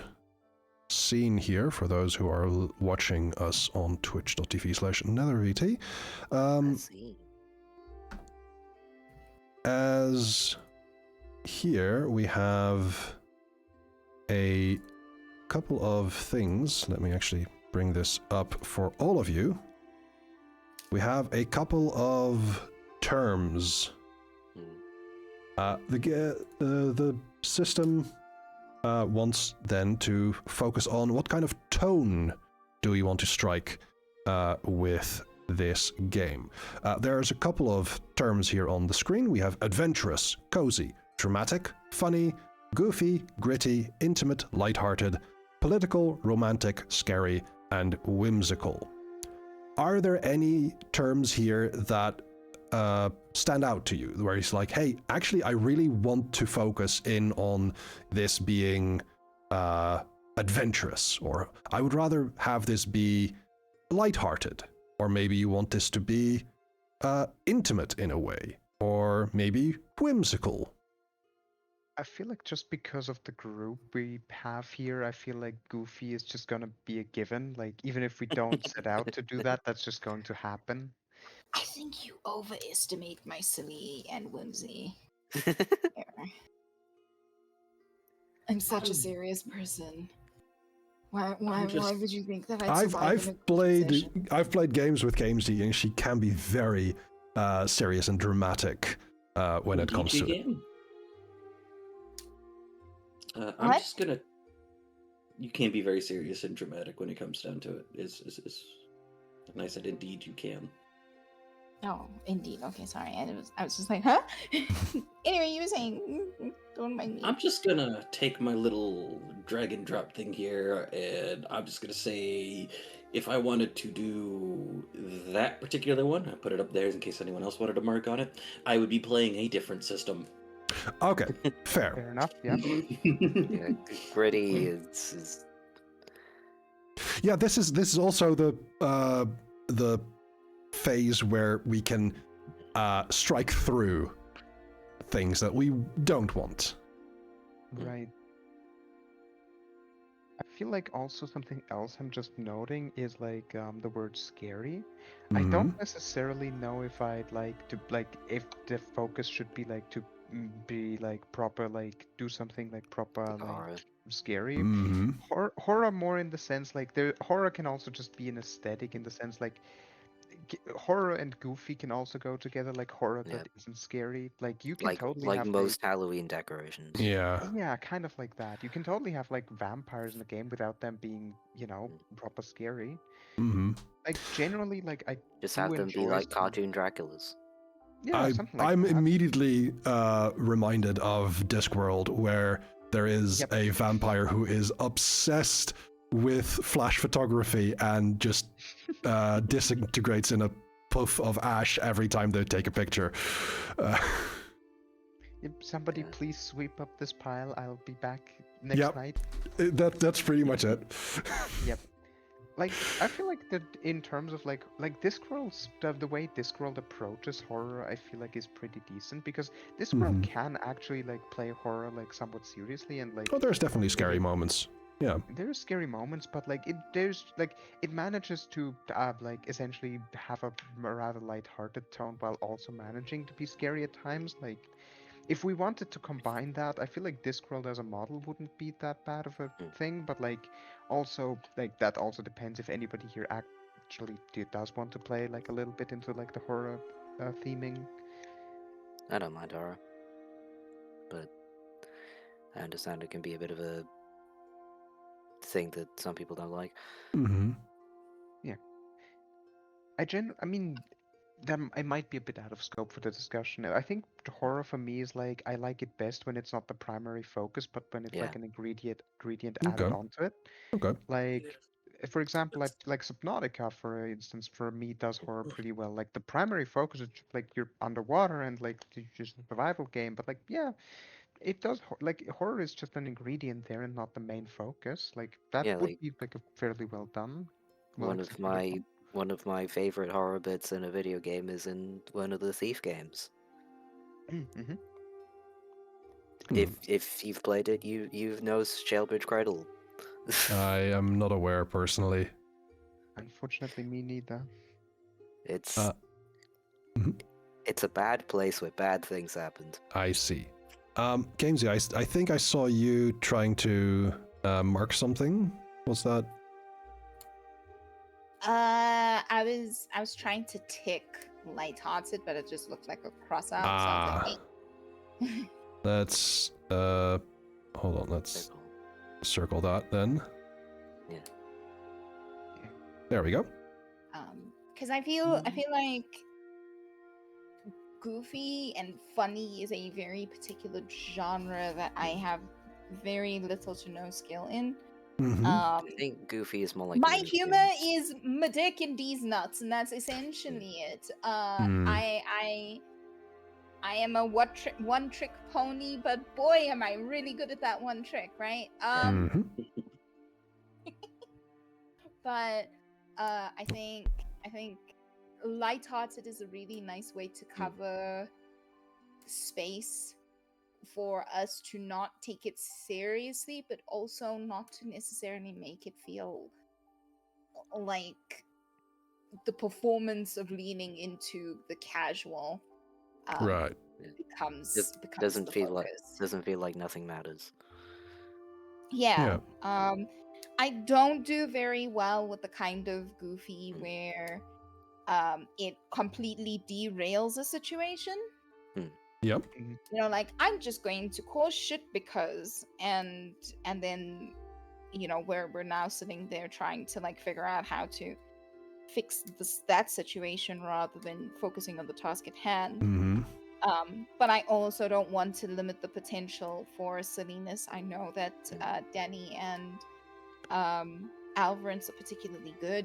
scene here for those who are watching us on twitch.tv/nethervt. I see. As here we have a couple of things. Let me actually bring this up for all of you. We have a couple of terms. The system wants then to focus on what kind of tone do we want to strike with this game. There's a couple of terms here on the screen. We have adventurous, cozy, dramatic, funny, goofy, gritty, intimate, lighthearted, political, romantic, scary, and whimsical. Are there any terms here that stand out to you, where it's like, hey, actually, I really want to focus in on this being adventurous, or I would rather have this be lighthearted, or maybe you want this to be intimate in a way, or maybe whimsical. I feel like just because of the group we have here, I feel like Goofy is just gonna be a given. Like, even if we don't set out to do that, that's just going to happen. I think you overestimate my silly and whimsy. I'm such a serious person. Why would you think that I'd survive in a position? I've played games with Kaemsi, and she can be very serious and dramatic when it comes to it. I'm just gonna. You can be very serious and dramatic when it comes down to it. And I said, indeed, you can. Oh, indeed. Okay, sorry. I was just like, huh? Anyway, you were saying, don't mind me. I'm just gonna take my little drag and drop thing here, and I'm just gonna say, if I wanted to do that particular one, I put it up there in case anyone else wanted to mark on it. I would be playing a different system. Okay, fair. Fair enough, yeah. Yeah, gritty is Yeah, this is also the phase where we can strike through things that we don't want. Right. I feel like also something else I'm just noting is like the word scary. I don't necessarily know if I'd like to if the focus should be like to be like proper, like do something like proper horror. like scary. Mm-hmm. Horror more in the sense like horror can also just be an aesthetic in the sense like horror and goofy can also go together, like horror that isn't scary. Like you can totally have most Halloween decorations. Yeah, kind of like that. You can totally have like vampires in the game without them being, you know, proper scary. Mm-hmm. Like generally, like I Just do have them be enjoy like some- cartoon Draculas. Yeah, something like I'm that. immediately reminded of Discworld, where there is a vampire who is obsessed with flash photography and just disintegrates in a puff of ash every time they take a picture. Somebody please sweep up this pile. I'll be back next night. That's pretty much it. Yep. Like I feel like that in terms of like Discworld's the way Discworld approaches horror, I feel like is pretty decent because Discworld can actually like play horror like somewhat seriously and like. Oh, there's definitely scary moments. Yeah. There's scary moments, but like it manages to like essentially have a rather light-hearted tone while also managing to be scary at times. Like if we wanted to combine that, I feel like Discworld as a model wouldn't be that bad of a thing, but like also like that also depends if anybody here actually does want to play like a little bit into like the horror theming. I don't mind horror, but I understand it can be a bit of a thing that some people don't like. Mm-hmm. Yeah. I mean, it might be a bit out of scope for the discussion. I think horror for me is like I like it best when it's not the primary focus, but when it's like an ingredient added onto it. Okay. Like, for example, like Subnautica, for instance, for me does horror pretty well. Like the primary focus is like you're underwater and like just a survival game, but like it does like horror is just an ingredient there and not the main focus. Like that would be like a fairly well done. One of my favorite horror bits in a video game is in one of the Thief games. Mm-hmm. If you've played it, you know Shellbridge Cradle. I am not aware personally. Unfortunately, me neither. It's it's a bad place where bad things happened. I see. Kaemsi, I think I saw you trying to mark something. What's that? I was trying to tick lighthearted, but it just looked like a cross out. So I was like, hey. Let's hold on, let's circle that then. Yeah. There we go. Because I feel like goofy and funny is a very particular genre that I have very little to no skill in. Mm-hmm. I think Goofy is more like my humor is my dick and these nuts, and that's essentially it. I am a one trick pony, but boy, am I really good at that one trick, right? But I think lighthearted is a really nice way to cover space for us to not take it seriously, but also not to necessarily make it feel like the performance of leaning into the casual Right. becomes Doesn't the feel focus. like nothing matters. Yeah. I don't do very well with the kind of goofy where it completely derails a situation. Yep. You know, like I'm just going to cause shit because and then we're now sitting there trying to like figure out how to fix that situation rather than focusing on the task at hand. Mm-hmm. But I also don't want to limit the potential for silliness. I know that Danny and Alvarance are particularly good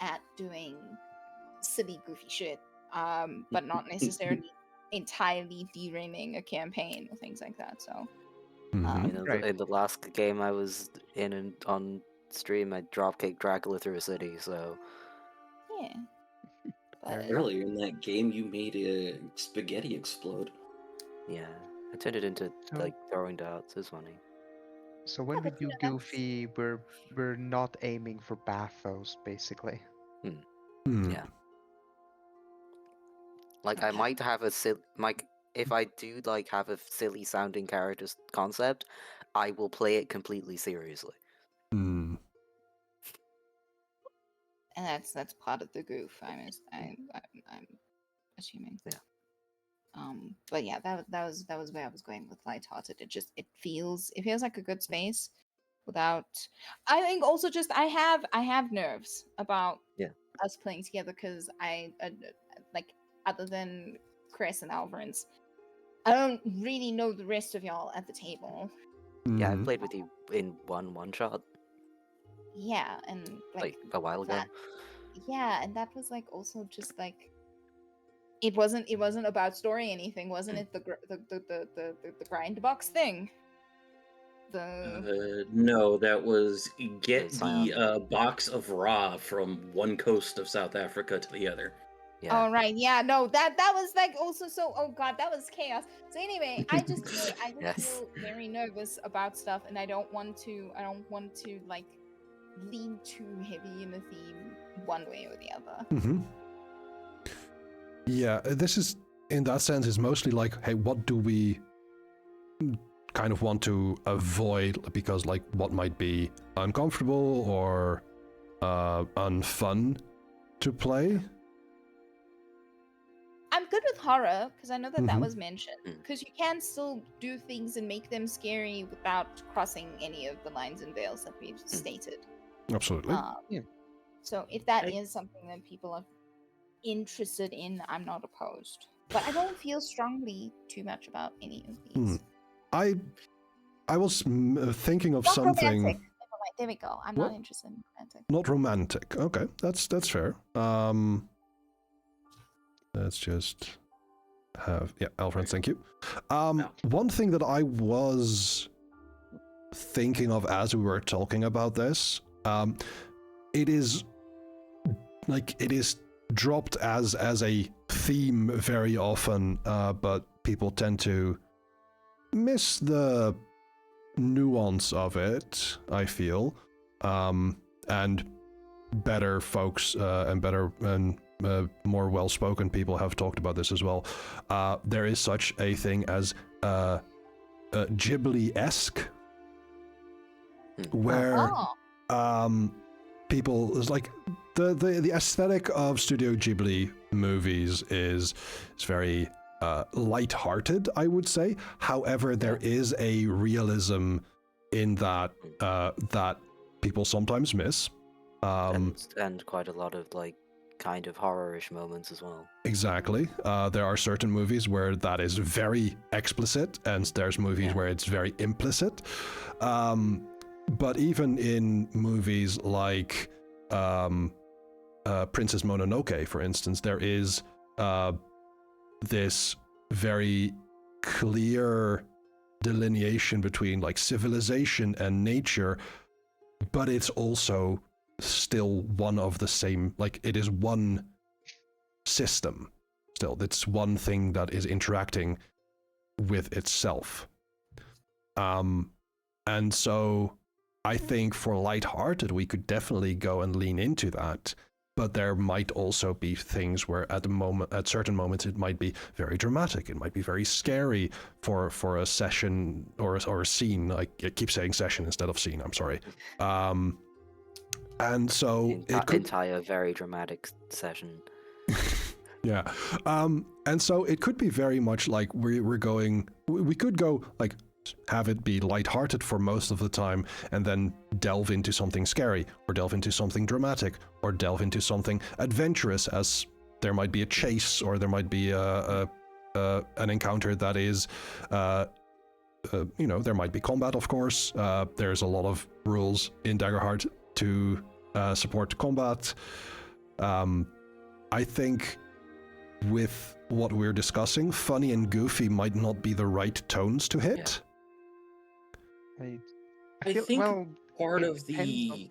at doing silly, goofy shit, but not necessarily entirely derailing a campaign or things like that. So, Right. In the last game I was in and on stream, I dropkicked Dracula through a city. So yeah. Fair But enough. Earlier in that game, you made a spaghetti explode. yeah, I turned it into So- like throwing darts. It was funny. So when Yeah, we but, do that's- goofy, we're not aiming for bathos, basically. Yeah. Like I might have a if I do like have a silly sounding character concept, I will play it completely seriously. Mm. and that's part of the goof. I'm assuming. Yeah. But yeah, that was where I was going with lighthearted. It feels like a good space without. I think also just I have nerves about us playing together because I like other than Chris and Alvarance, I don't really know the rest of y'all at the table. Yeah, I Mhm. played with you in one shot Yeah, and like a while ago. yeah, and that was like also just like it wasn't about story anything, wasn't it? The grind box thing. No, that was get Scion. the box of raw from one coast of South Africa to the other. Yeah. Oh right, yeah, no, that was like also so. Oh god, that was chaos. So anyway, I just Yes. feel very nervous about stuff, and I don't want to like lean too heavy in a theme one way or the other. Mm-hmm. Yeah, this is in that sense is mostly like, hey, what do we kind of want to avoid? Because like, what might be uncomfortable or unfun to play? I'm good with horror because I know that that Mhm. was mentioned. Because you can still do things and make them scary without crossing any of the lines and veils that we've stated. Absolutely. Yeah. So if that is something that people are interested in, I'm not opposed. But I don't feel strongly too much about any of these. I was thinking of Not something. romantic. Never mind, there we go. I'm What? not interested in romantic. Not romantic. Okay, that's fair. Let's just have Alvarance, thank you. One thing that I was thinking of as we were talking about this, it is dropped as a theme very often, but people tend to miss the nuance of it, I feel. And better folks and more well-spoken people have talked about this as well. There is such a thing as Ghibli-esque, where people like the aesthetic of Studio Ghibli movies is very light-hearted, I would say. However, there is a realism in that that people sometimes miss. And quite a lot of like kind of horror-ish moments as well. Exactly. There are certain movies where that is very explicit, and there's movies where it's very implicit. But even in movies like Princess Mononoke, for instance, there is this very clear delineation between like civilization and nature, but it's also still one of the same, like it is one system still. It's one thing that is interacting with itself. And so I think for lighthearted, we could definitely go and lean into that. But there might also be things where at certain moments, it might be very dramatic. It might be very scary for a session or a scene. I keep saying session instead of scene. I'm sorry. And so it could entire very dramatic session. Yeah. And so it could be very much like we could go like have it be lighthearted for most of the time and then delve into something scary or delve into something dramatic or delve into something adventurous, as there might be a chase or there might be an encounter that is there might be combat, of course. There's a lot of rules in Daggerheart to support combat. I think with what we're discussing, funny and goofy might not be the right tones to hit. I think part it of depends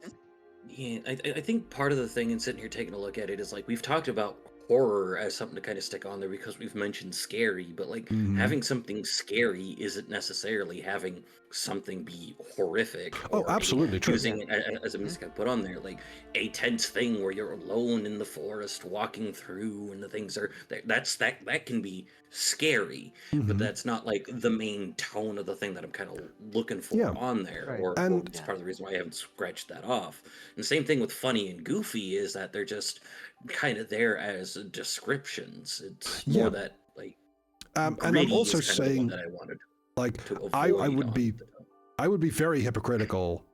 I think part of the thing in sitting here taking a look at it is like we've talked about horror as something to kind of stick on there because we've mentioned scary, but like having something scary isn't necessarily having something be horrific. Oh, absolutely true. Using it as a music I put on there, like a tense thing where you're alone in the forest walking through and the things are that can be scary, but that's not like the main tone of the thing that I'm kind of looking for on there. Right. Or it's part of the reason why I haven't scratched that off. And the same thing with funny and goofy is that they're just kind of there as descriptions. It's more that like and I'm also is kind of the saying one that I wanted like to I avoid would be very hypocritical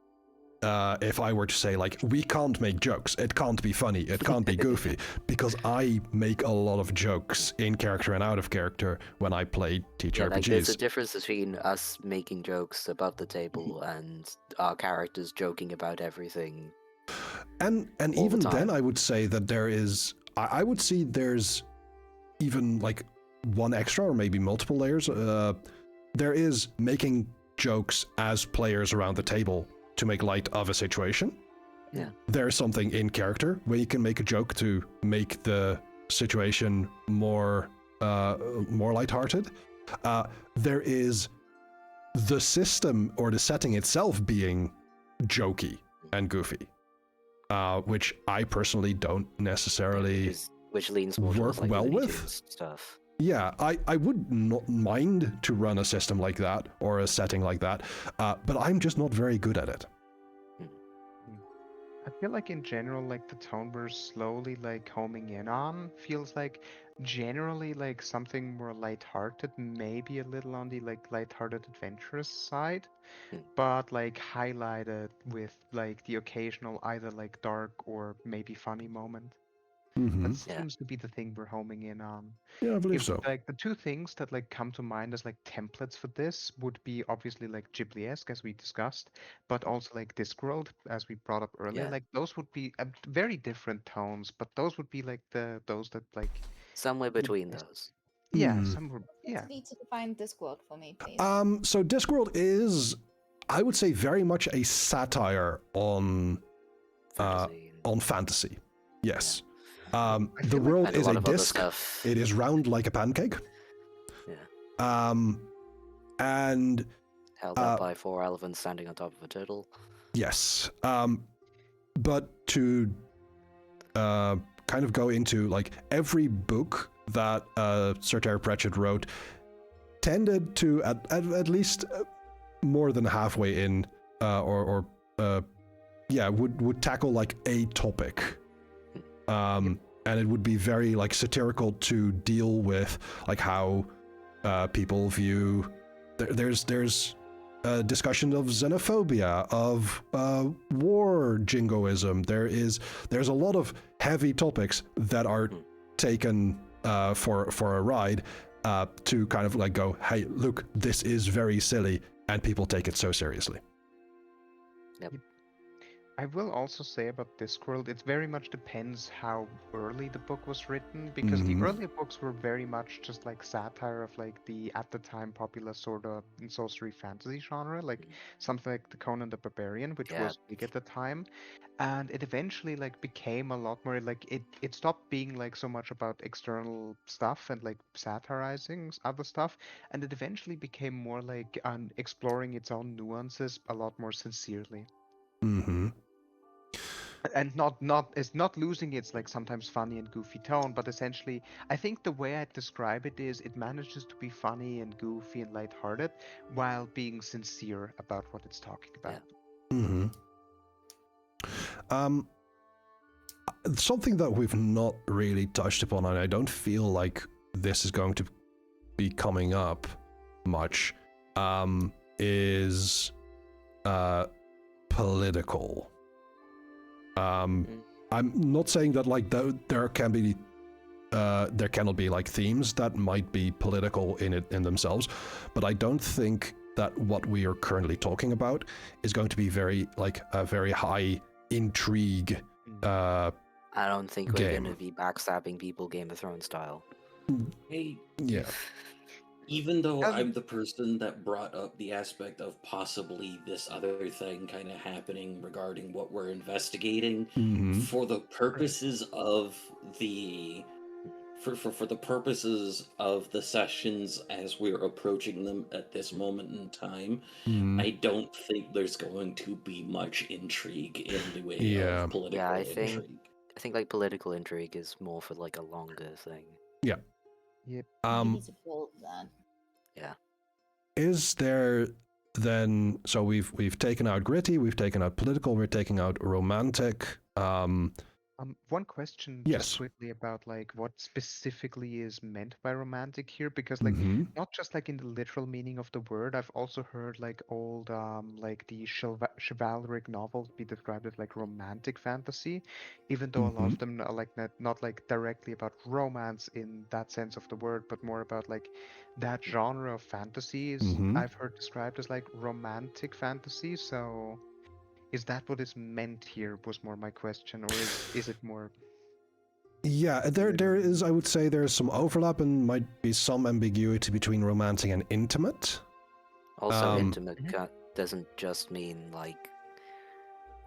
if I were to say like we can't make jokes, it can't be funny, it can't be goofy, because I make a lot of jokes in character and out of character when I play TTRPGs. Like there's a difference between us making jokes above the table and our characters joking about everything. And even then, I would say that there is, I would see there's even like one extra or maybe multiple layers. There is making jokes as players around the table to make light of a situation. Yeah. There's something in character where you can make a joke to make the situation more lighthearted. There is the system or the setting itself being jokey and goofy. Which I personally don't necessarily which leans more work like well Looney with. Tunes stuff. Yeah, I would not mind to run a system like that or a setting like that, but I'm just not very good at it. I feel like in general, like the tone we're slowly like homing in on feels like generally like something more lighthearted, maybe a little on the like lighthearted adventurous side, but like highlighted with like the occasional either like dark or maybe funny moment. That seems to be the thing we're homing in on. Yeah, I believe so. Like the two things that like come to mind as like templates for this would be obviously like Ghibli-esque as we discussed, but also like Discworld as we brought up earlier. Like those would be very different tones, but those would be like those that like somewhere between those. Yeah, somewhere. Yeah. Need to define Discworld for me, please. So Discworld is, I would say, very much a satire on fantasy. Yes. The world is a disc. It is round like a pancake. Yeah. And held up by 4 elephants standing on top of a turtle. Yes. But to kind of go into like every book that Sir Terry Pratchett wrote tended to at least more than halfway in would tackle like a topic. And it would be very like satirical to deal with like how people view there's a discussion of xenophobia, of war jingoism. There's a lot of heavy topics that are taken for a ride to kind of like go, hey, look, this is very silly, and people take it so seriously. Yep. I will also say about Discworld, it very much depends how early the book was written, because the Mhm. earlier books were very much just like satire of like the at the time popular sort of sorcery fantasy genre, like something like the Conan the Barbarian, which Yeah. was big at the time, and it eventually like became a lot more like it stopped being like so much about external stuff and like satirizing other stuff, and it eventually became more like exploring its own nuances a lot more sincerely. Mm-hmm. And not it's not losing its like sometimes funny and goofy tone, but essentially I think the way I describe it is it manages to be funny and goofy and lighthearted while being sincere about what it's talking Yeah. about. Mm-hmm. Something that we've not really touched upon, and I don't feel like this is going to be coming up much, is political. I'm not saying that like there can be there cannot be like themes that might be political in themselves, but I don't think that what we are currently talking about is going to be very like a very high intrigue I don't think we're game. going to be backstabbing people Game of Thrones style. Hey, Yeah. even though Doesn't- I'm the person that brought up the aspect of possibly this other thing kind of happening regarding what we're investigating, Mm-hmm. for the purposes of the for the purposes of the sessions as we're approaching them at this moment in time, Mm-hmm. I don't think there's going to be much intrigue in the way Yeah. of political Yeah, I intrigue. think like political intrigue is more for like a longer thing. Yeah. Yep. Maybe to build that. Yeah. Is there then? So we've taken out gritty, we've taken out political, we're taking out romantic. One question Yes. just quickly about like what specifically is meant by romantic here, because like Mm-hmm. not just like in the literal meaning of the word, I've also heard like old like the chivalric novels be described as like romantic fantasy, even though a lot of them are like not like directly about romance in that sense of the word, but more about like that genre of fantasies Mm-hmm. I've heard described as like romantic fantasy. So is that what is meant here was more my question, or is it more Yeah, there is. I would say there's some overlap and might be some ambiguity between romantic and intimate. Also, Um, intimate doesn't just mean like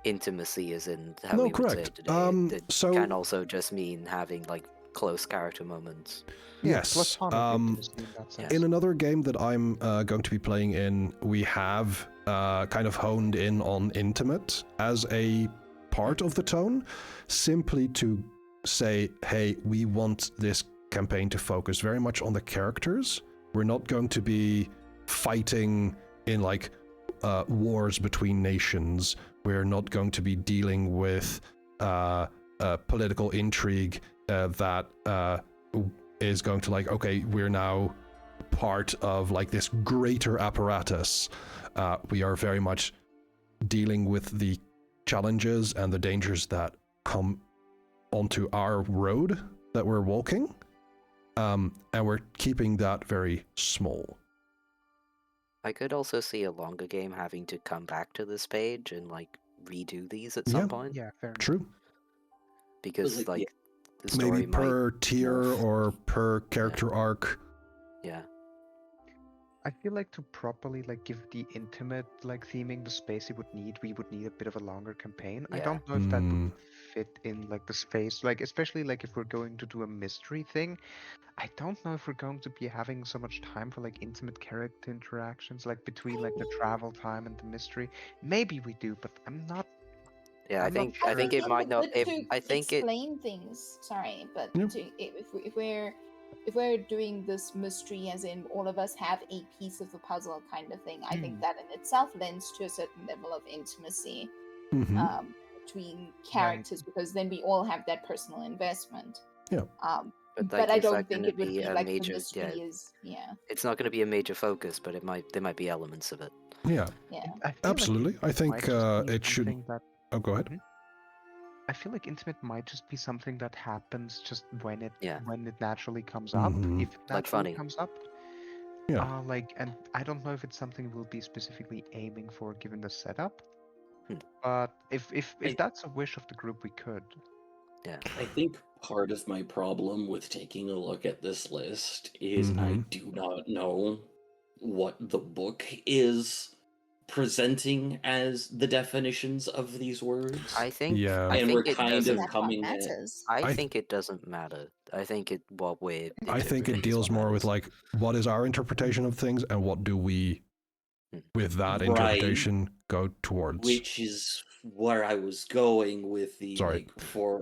intimacy as in how No, we would say correct. it today. It So can also just mean having like close character moments. yes, platonic intimacy in that sense? in another game that I'm going to be playing in, we have kind of honed in on intimate as a part of the tone, simply to say, hey, we want this campaign to focus very much on the characters. We're not going to be fighting in like wars between nations. We're not going to be dealing with political intrigue that is going to like, okay, we're now part of like this greater apparatus. We are very much dealing with the challenges and the dangers that come onto our road that we're walking, and we're keeping that very small. I could also see a longer game having to come back to this page and like redo these at some point. Yeah, fair enough. True. Because Like, like the story Maybe per might tier morph. or per character arc. Yeah. I feel like to properly like give the intimate like theming the space it would need, we would need a bit of a longer campaign. I Yeah. don't know if that would fit in like the space, like especially like if we're going to do a mystery thing. I don't know if we're going to be having so much time for like intimate character interactions, like between like the travel time and the mystery. Maybe we do, but I'm not. Yeah, I I'm not think sure. I think it it'd might be not. good If to I think it. explain things. Sorry, but Yeah. if we're doing this mystery, as in all of us have a piece of the puzzle kind of thing, I think that in itself lends to a certain level of intimacy Mm-hmm. between characters, because then we all have that personal investment. Yeah. But, But like, I is don't that think gonna it would be be a like major- the mystery yeah. is. Yeah. It's not going to be a major focus, but there might be elements of it. Yeah. Yeah. I feel Absolutely. Like I think might just be it should. something that- Oh, go ahead. I feel like intimate might just be something that happens just when it Yeah. naturally comes up. Mhm. If it Like naturally funny. comes up. Yeah. Like, and I don't know if it's something we'll be specifically aiming for given the setup. But if I- that's a wish of the group, we could. Yeah. I think part of my problem with taking a look at this list is I Mhm. do not know what the book is presenting as the definitions of these words. I think Yeah. I And think we're it kind Isn't of doesn't. that what coming at matters? I I think it doesn't matter. I think what we're I think it interpreting is deals what more with matters. like what is our interpretation of things and what do we, Hmm. with that Right. interpretation, go towards. which is where I was going with the Sorry.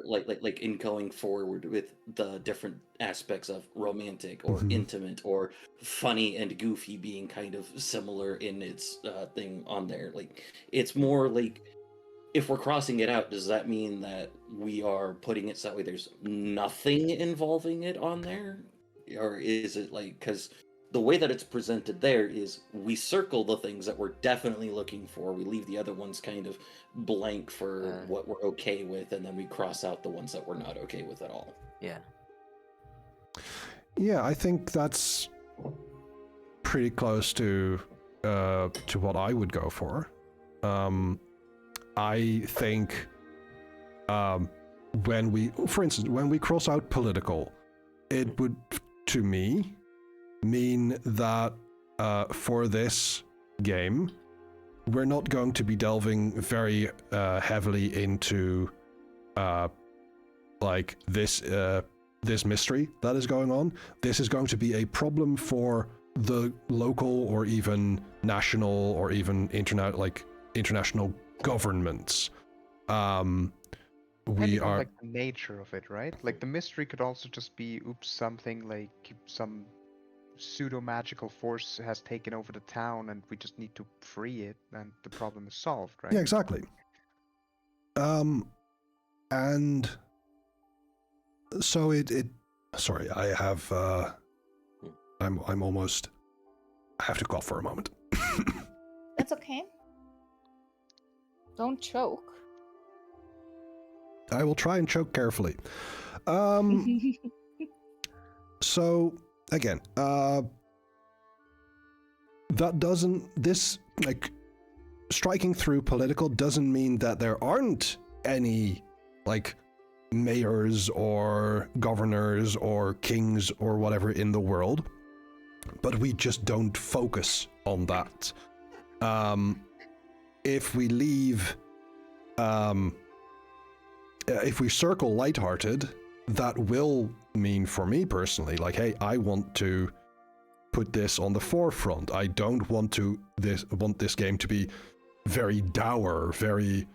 like in going forward with the different aspects of romantic or Mhm. intimate or funny and goofy being kind of similar in its thing on there. Like it's more like if we're crossing it out, does that mean that we are putting it so that way there's nothing involving it on there? Or is it like, because the way that it's presented there is we circle the things that we're definitely looking for, we leave the other ones kind of blank for what we're okay with, and then we cross out the ones that we're not okay with at all. Yeah. Yeah, I think that's pretty close to what I would go for. I think for instance, when we cross out political, it would, to me, mean that for this game, we're not going to be delving very heavily into like this mystery that is going on. This is going to be a problem for the local or even national or even international governments. Depending on like the nature of it, right? Like the mystery could also just be, oops, something like some pseudo magical force has taken over the town, and we just need to free it, and the problem is solved, right? Yeah, exactly. And so it sorry, I have I'm almost, I have to cough for a moment. That's okay. Don't choke. I will try and choke carefully. So again, this like striking through political doesn't mean that there aren't any like mayors or governors or kings or whatever in the world, but we just don't focus on that. If we leave, if we circle lighthearted, that will mean for me personally, like, hey, I want to put this on the forefront. I don't want this game to be very dour, very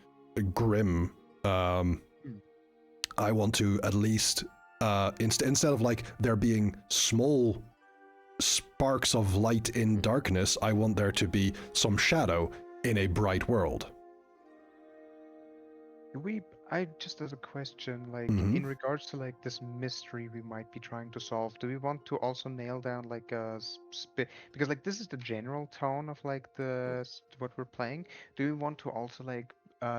grim. I want to at least, instead of like there being small sparks of light in darkness, I want there to be some shadow in a bright world. I just as a question, like in regards to like this mystery we might be trying to solve, do we want to also nail down like a because like this is the general tone of like what we're playing. Do we want to also like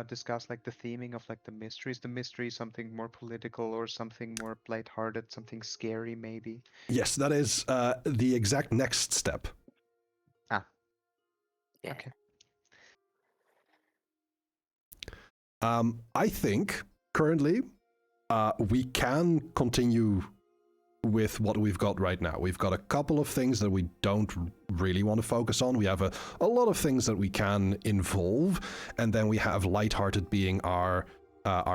discuss like the theming of like the mystery? Is the mystery something more political or something more lighthearted, something scary maybe? Yes, that is the exact next step. Ah. Yeah. Okay. I think currently we can continue with what we've got right now. We've got a couple of things that we don't really want to focus on. We have a lot of things that we can involve, and then we have lighthearted being our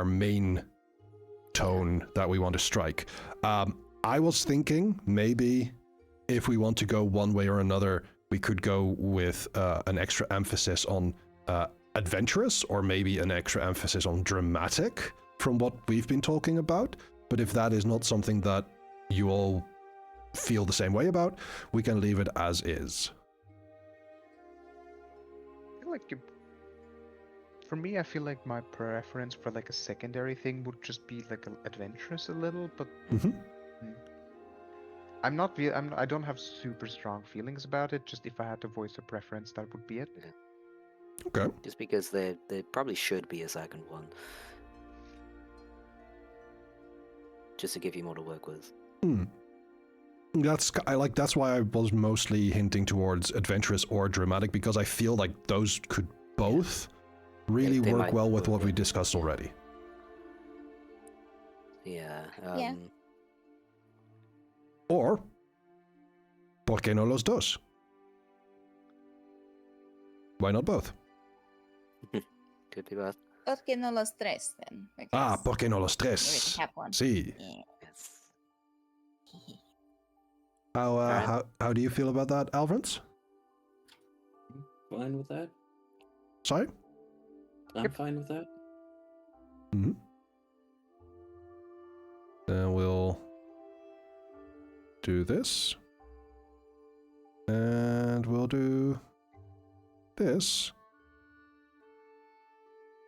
main tone that we want to strike. I was thinking maybe if we want to go one way or another, we could go with an extra emphasis on adventurous, or maybe an extra emphasis on dramatic from what we've been talking about. But if that is not something that you all feel the same way about, we can leave it as is. I feel like for me, I feel like my preference for like a secondary thing would just be like adventurous a little, but I don't have super strong feelings about it. Just if I had to voice a preference, that would be it. Okay. Just because there probably should be a second one. Just to give you more to work with. That's why I was mostly hinting towards adventurous or dramatic, because I feel like those could both really They work might well with work what we in, discussed yeah. already. Yeah. Yeah. Or, ¿por qué no los dos? Why not both? Could be both. ¿Por qué no los tres then? Ah, Because ¿por qué no los we already tres? have one. Sí. Yeah. Yes. How do you feel about that, Alvarance? Fine with that. Sorry? I'm fine with that. Mm-hmm. Then we'll do this. And we'll do this.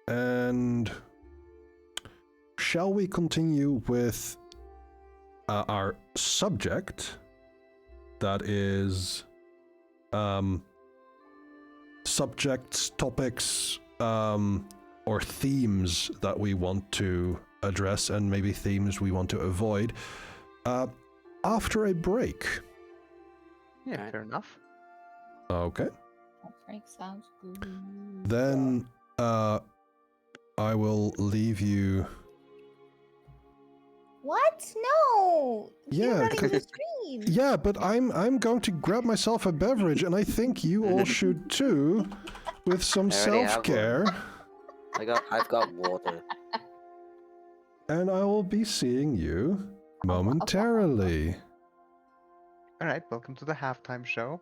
And shall we continue with our subject? That is subjects, topics, or themes that we want to address, and maybe themes we want to avoid after a break. Yeah, Alright. fair enough. Okay. That break sounds good. Then I will leave you. What? No. Yeah, You're running 'cause- the stream. Yeah, but I'm going to grab myself a beverage, and I think you all should too, with some I already have self-care. I've got water. And I will be seeing you momentarily. All right, welcome to the halftime show.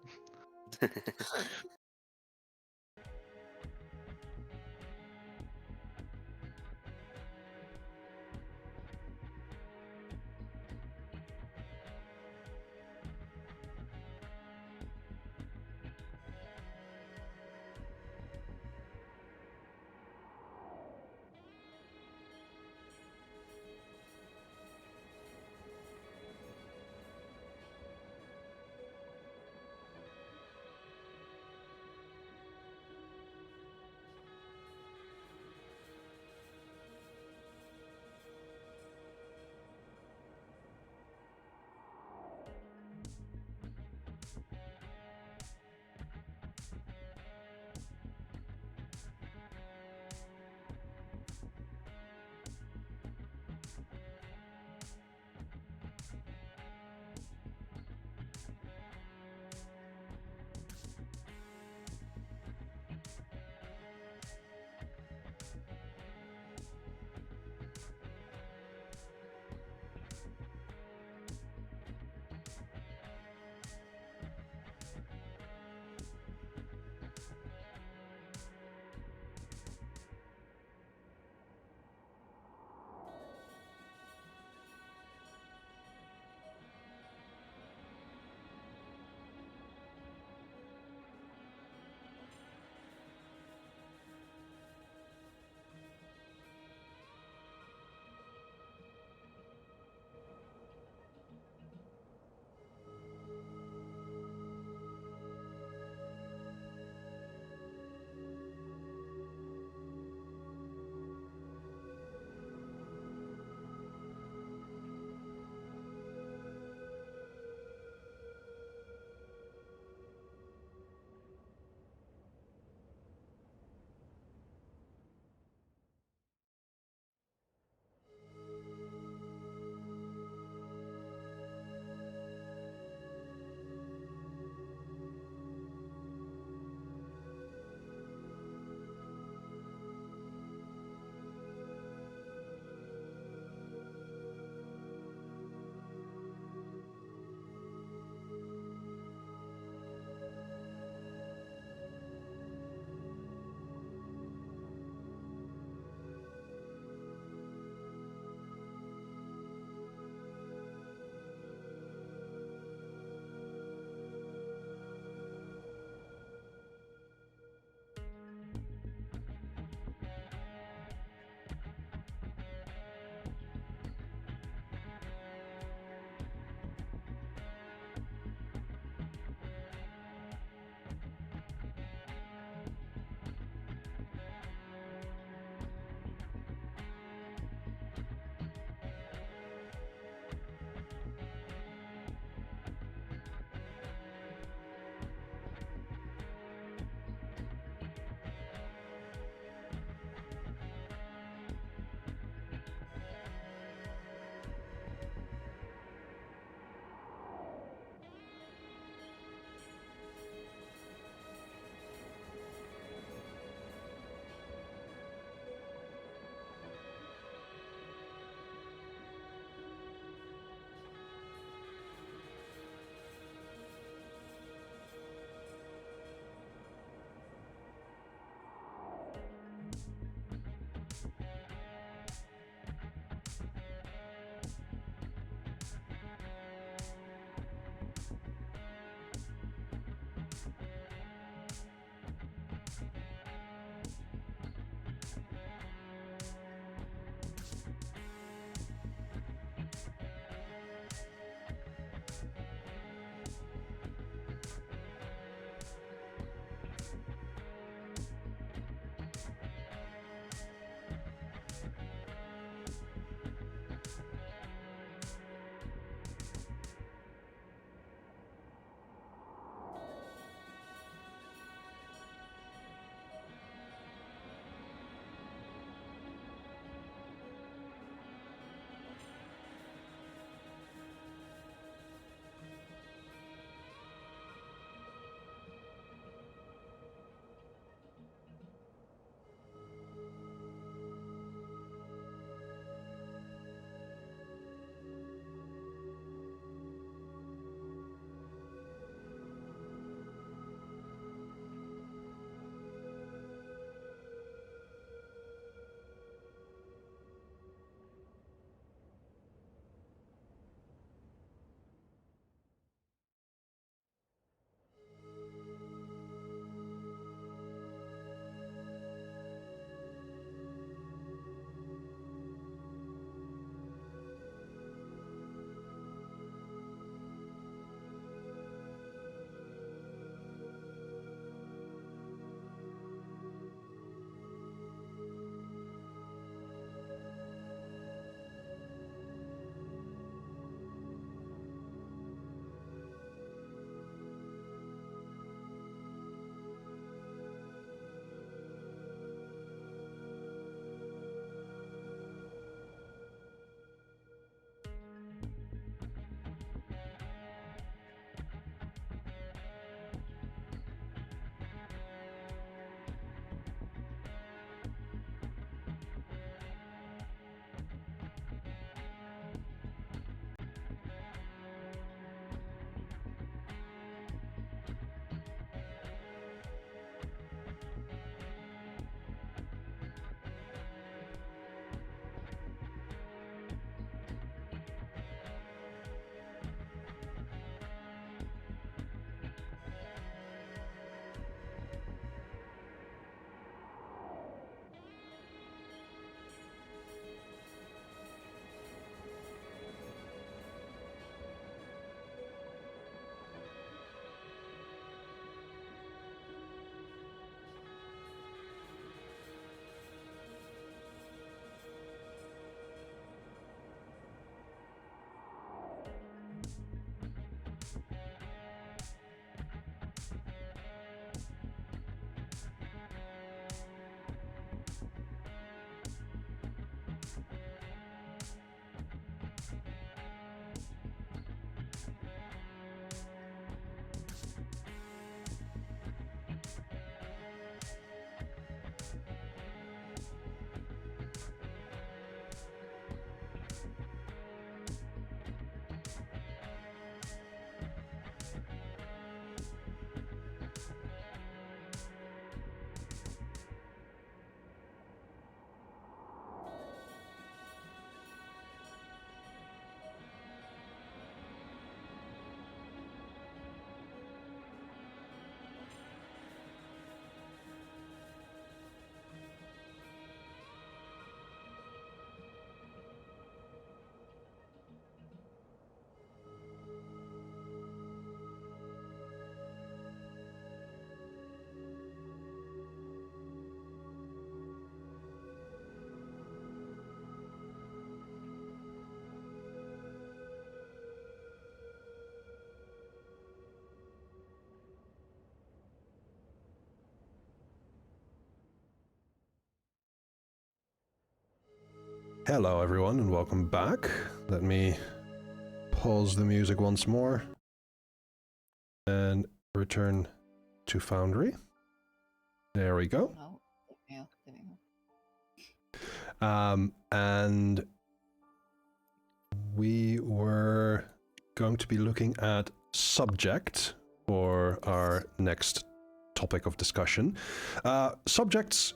Hello, everyone, and welcome back. Let me pause the music once more and return to Foundry. There we go. No. Yeah, there we go. And we were going to be looking at subject for our next topic of discussion. Subjects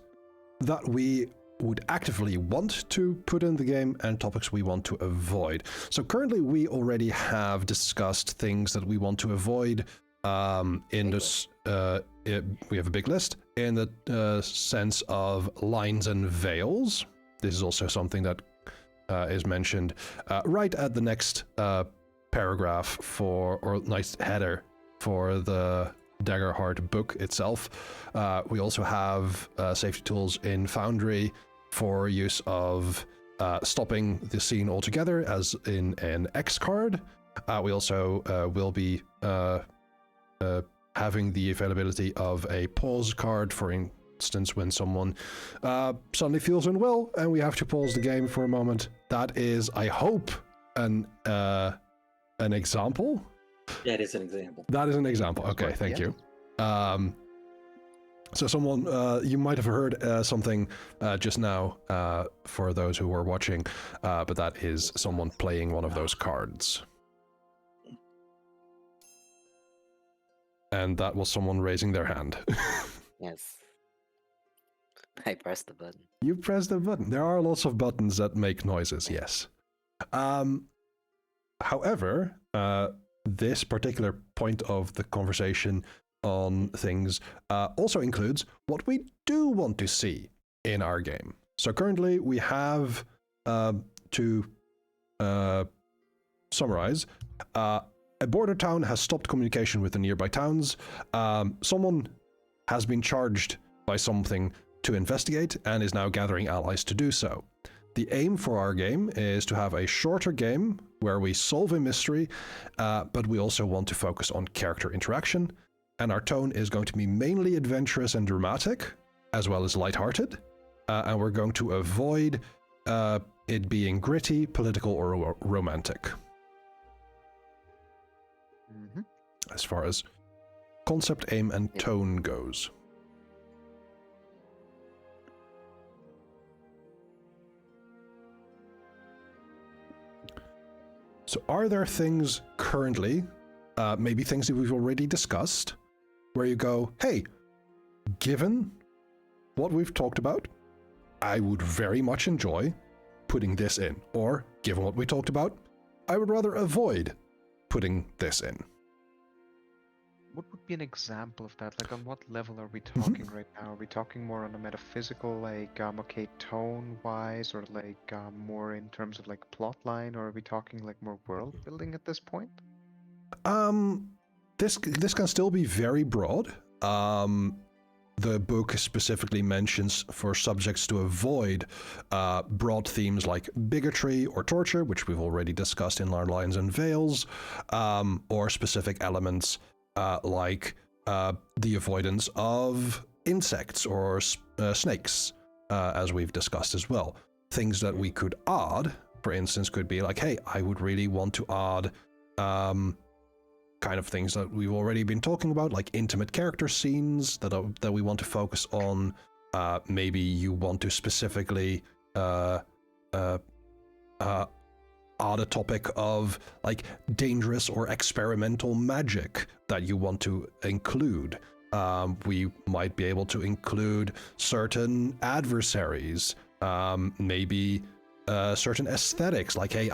that we would actively want to put in the game and topics we want to avoid. So currently we already have discussed things that we want to avoid in this, we have a big list in the sense of lines and veils. This is also something that is mentioned right at the next paragraph or nice header for the Daggerheart book itself. We also have safety tools in Foundry for use of stopping the scene altogether, as in an X card. We also will be having the availability of a pause card, for instance, when someone suddenly feels unwell and we have to pause the game for a moment. That is, I hope, an example. That is an example. That is an example. Okay, thank you. So someone, you might have heard something just now for those who were watching, but that is someone playing one of those cards. And that was someone raising their hand. Yes. I pressed the button. You pressed the button. There are lots of buttons that make noises, yes. However, this particular point of the conversation on things also includes what we do want to see in our game. So currently we have, to summarize, a border town has stopped communication with the nearby towns. Someone has been charged by something to investigate and is now gathering allies to do so. The aim for our game is to have a shorter game where we solve a mystery, but we also want to focus on character interaction. And our tone is going to be mainly adventurous and dramatic, as well as lighthearted. And we're going to avoid it being gritty, political, or romantic. Mm-hmm. As far as concept, aim, and tone goes. So are there things currently, maybe things that we've already discussed, where you go, hey, given what we've talked about, I would very much enjoy putting this in. Or, given what we talked about, I would rather avoid putting this in. What would be an example of that? Like, on what level are we talking right now? Are we talking more on a metaphysical, like, okay, tone-wise, or like more in terms of like plot line, or are we talking like more world building at this point? This can still be very broad. The book specifically mentions for subjects to avoid broad themes like bigotry or torture, which we've already discussed in our Lines and Veils, or specific elements like the avoidance of insects or snakes, as we've discussed as well. Things that we could add, for instance, could be like, hey, I would really want to add kind of things that we've already been talking about, like intimate character scenes that we want to focus on. Maybe you want to specifically add a topic of like dangerous or experimental magic that you want to include. We might be able to include certain adversaries, maybe certain aesthetics, like, hey,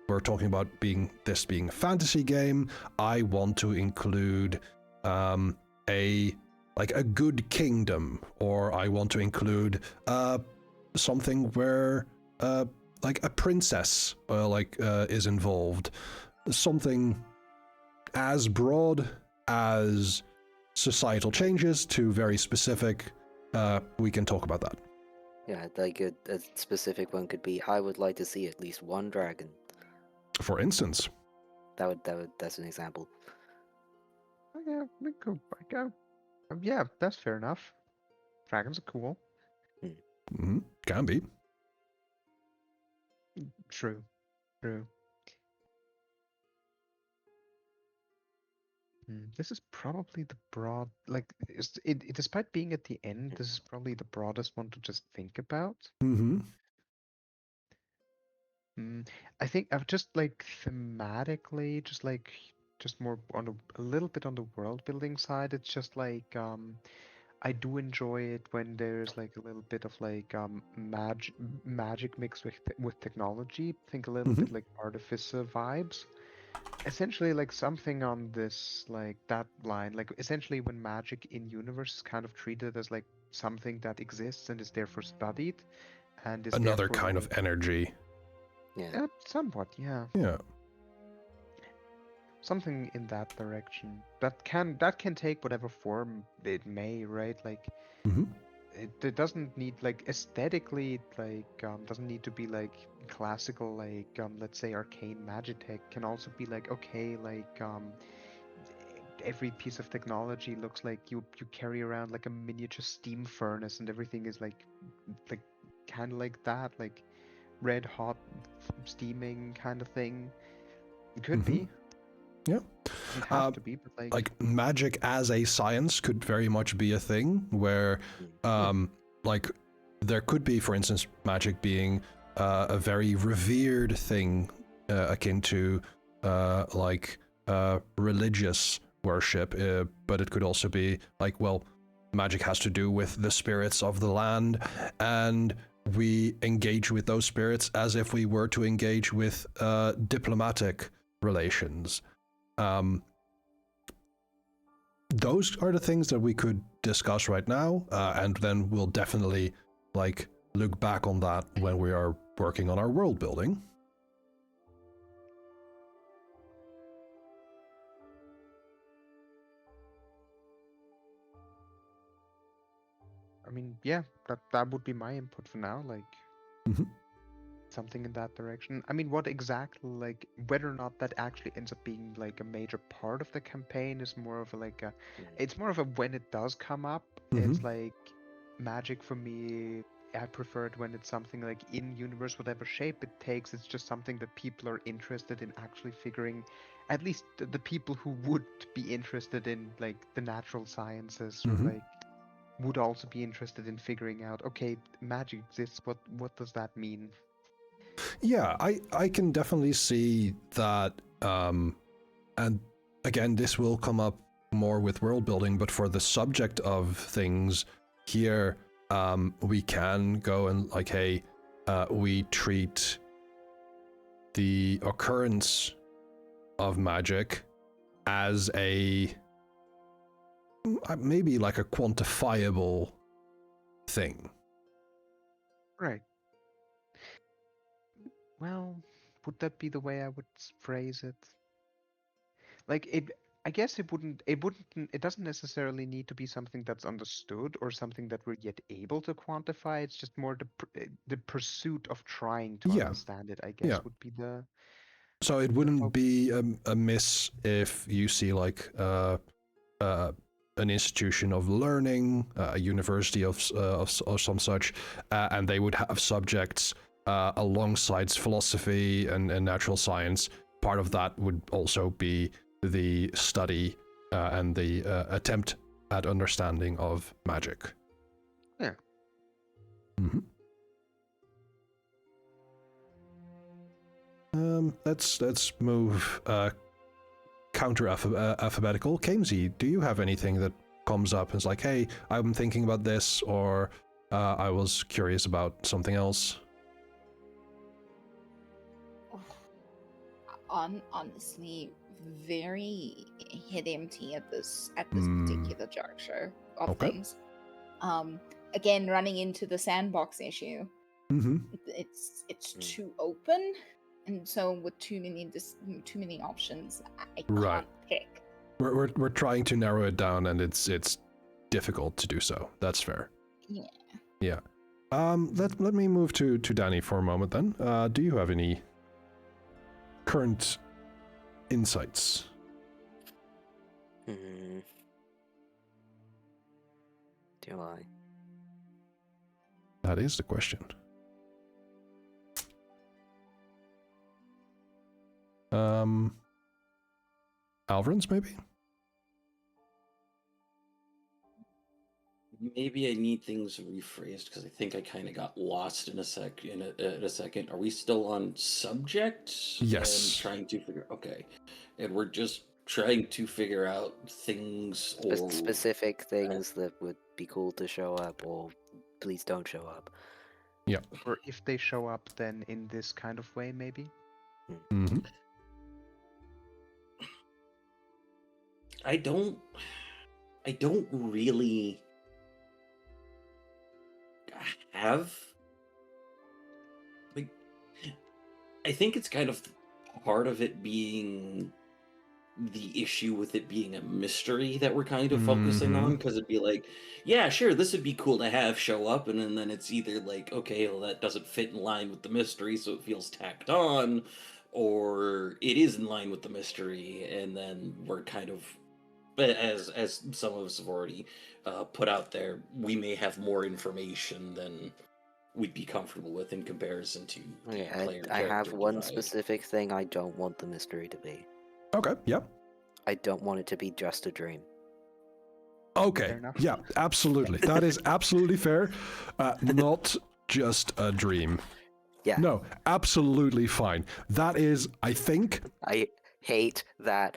we're talking about being a fantasy game. I want to include a good kingdom, or I want to include something where like a princess is involved. Something as broad as societal changes to very specific. We can talk about that. Yeah, like a specific one could be, I would like to see at least one dragon. For instance. That's an example. Yeah, we go. Yeah, that's fair enough. Dragons are cool. Can be. True. True. This is probably the broad, like, despite being at the end, this is probably the broadest one to just think about. Mm-hmm. I think I've just like thematically, just more on a little bit on the world building side. It's just like I do enjoy it when there's like a little bit of like magic mixed with technology. Think a little Mm-hmm. bit like artificer vibes. Essentially like something on this like that line, like essentially when magic in universe is kind of treated as like something that exists and is therefore studied and is Another therefore kind like, of energy. Yeah. somewhat, yeah. Yeah. Something in that direction that can take whatever form it may, right? Like Mm-hmm. it doesn't need like aesthetically like doesn't need to be like classical like let's say arcane magitech. Can also be like okay like every piece of technology looks like you carry around like a miniature steam furnace and everything is like kind of like that, like red hot steaming kind of thing. It could Mm-hmm. be. Yeah. Doesn't have to be, but Like magic as a science could very much be a thing where like there could be, for instance, magic being a very revered thing akin to religious worship, but it could also be like, well, magic has to do with the spirits of the land, and we engage with those spirits as if we were to engage with diplomatic relations. Those are the things that we could discuss right now, and then we'll definitely like look back on that when we are working on our world building. I mean, yeah, that would be my input for now, like Mm-hmm. something in that direction. I mean, what exactly, like whether or not that actually ends up being like a major part of the campaign is more of a like a, it's more of a when it does come up, Mm-hmm. it's like magic for me. I prefer it when it's something like in universe, whatever shape it takes. It's just something that people are interested in actually figuring. At least the people who would be interested in like the natural sciences or Mm-hmm. like would also be interested in figuring out, okay, magic exists, what does that mean? Yeah, I can definitely see that, and again, this will come up more with world building, but for the subject of things here, we can go and like, hey, we treat the occurrence of magic as a maybe like a quantifiable thing. Right. Well, would that be the way I would phrase it? Like I guess it doesn't necessarily need to be something that's understood or something that we're yet able to quantify. It's just more the pursuit of trying to Yeah. understand it, I Yeah. guess, would be the So it the wouldn't focus. be a miss if you see like an institution of learning, a university of some such, and they would have subjects alongside philosophy and natural science. Part of that would also be the study and the attempt at understanding of magic. Yeah. Mm-hmm. Let's move counter alphabetical. Kaemsi, do you have anything that comes up and is like, hey, I'm thinking about this, or I was curious about something else? Honestly, very hit empty at this particular juncture of things. Again, running into the sandbox issue. Mm-hmm. It's too open, and so with too many options, I Right. can't pick. We're trying to narrow it down, and it's difficult to do so. That's fair. Yeah. Yeah. Let me move to Danny for a moment then. Do you have any current insights? Do I? That is the question. Alvarance, maybe? Maybe I need things rephrased because I think I kind of got lost in a second. Are we still on subject? Yes. And trying to figure. Okay, and we're just trying to figure out things or Specific things that would be cool to show up, or please don't show up. Or if they show up, then in this kind of way, maybe. Mm-hmm. I don't really have like. I think it's kind of part of it being the issue with it being a mystery that we're kind of focusing on, because it'd be like, yeah, sure, this would be cool to have show up, and then it's either like, okay, well, that doesn't fit in line with the mystery, so it feels tacked on, or it is in line with the mystery, and then we're kind of, as some of us have already put out there, we may have more information than we'd be comfortable with in comparison to Okay, player I have character one divide. specific thing I don't want the mystery to be. Okay, yep. I don't want it to be just a dream. Okay, Fair enough. yeah, absolutely. That is absolutely fair. Not just a dream. Yeah. No, absolutely fine. That is, I think, I hate that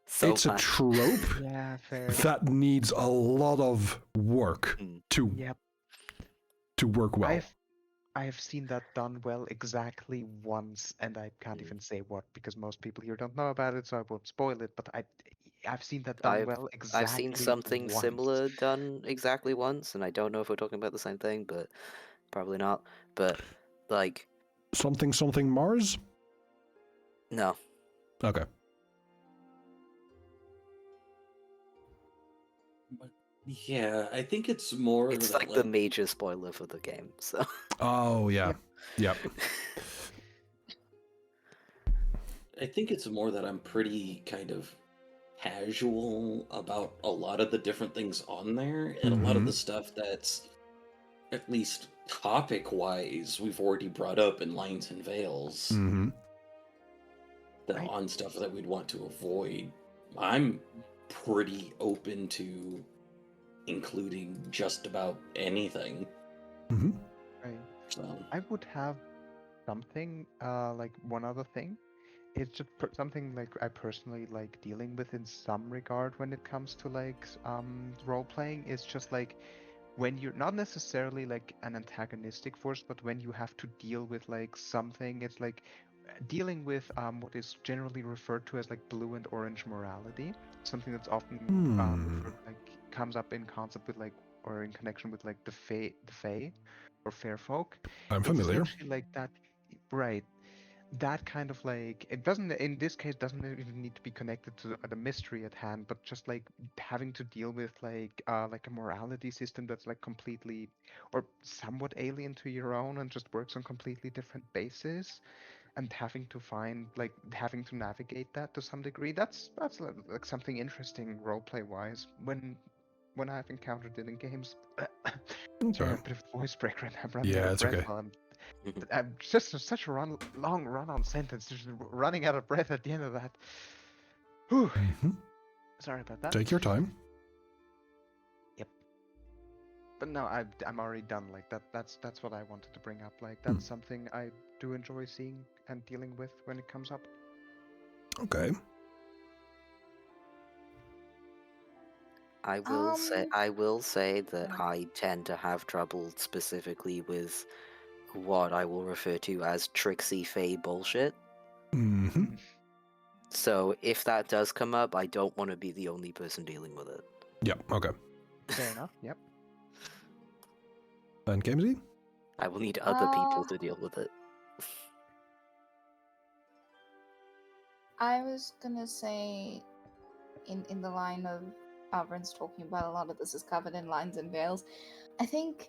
so it's a much. trope Yeah, fair. that needs a lot of work to Yep. work well. I have seen that done well exactly once, and I can't even say what because most people here don't know about it, so I won't spoil it. But I've seen that done well exactly. I've seen something once. similar done exactly once, and I don't know if we're talking about the same thing, but probably not. But like, Something Mars? no. Okay. Yeah, I think it's more It's that, like the major spoiler for the game. So. Oh yeah. Yep. I think it's more that I'm pretty kind of casual about a lot of the different things on there, and a lot of the stuff that's, at least topic-wise, we've already brought up in Lines and Veils. Mm-hmm. On stuff that we'd want to avoid. I'm pretty open to including just about anything. Mm-hmm. Right. So I would have something like one other thing. It's just something like I personally like dealing with in some regard when it comes to like role playing. Is just like when you're not necessarily like an antagonistic force, but when you have to deal with like something, it's like dealing with what is generally referred to as like blue and orange morality. Something that's often like comes up in concept with like or in connection with like the fae or fair folk. I'm It's familiar. essentially like that, right? That kind of like it doesn't in this case doesn't even need to be connected to the mystery at hand, but just like having to deal with like a morality system that's like completely or somewhat alien to your own and just works on completely different bases, and having to find like having to navigate that to some degree. That's like something interesting roleplay wise when I've encountered it in games. Sorry, I have a bit of a voice break right now. I'm running out Yeah, of it's breath okay. while I'm just such a long run-on sentence. Just running out of breath at the end of that. Whew. Sorry about that. Take your time. Yep. But no, I'm already done. Like that's what I wanted to bring up. Like that's something I do enjoy seeing and dealing with when it comes up. Okay. I will say that I tend to have trouble specifically with what I will refer to as tricksy fae bullshit. Mm-hmm. So if that does come up, I don't want to be the only person dealing with it. Yep. Okay. Fair enough. Yep. And Kaemsi? I will need other people to deal with it. I was gonna say, in the line of Alvarance talking about a lot of this is covered in Lines and Veils. I think,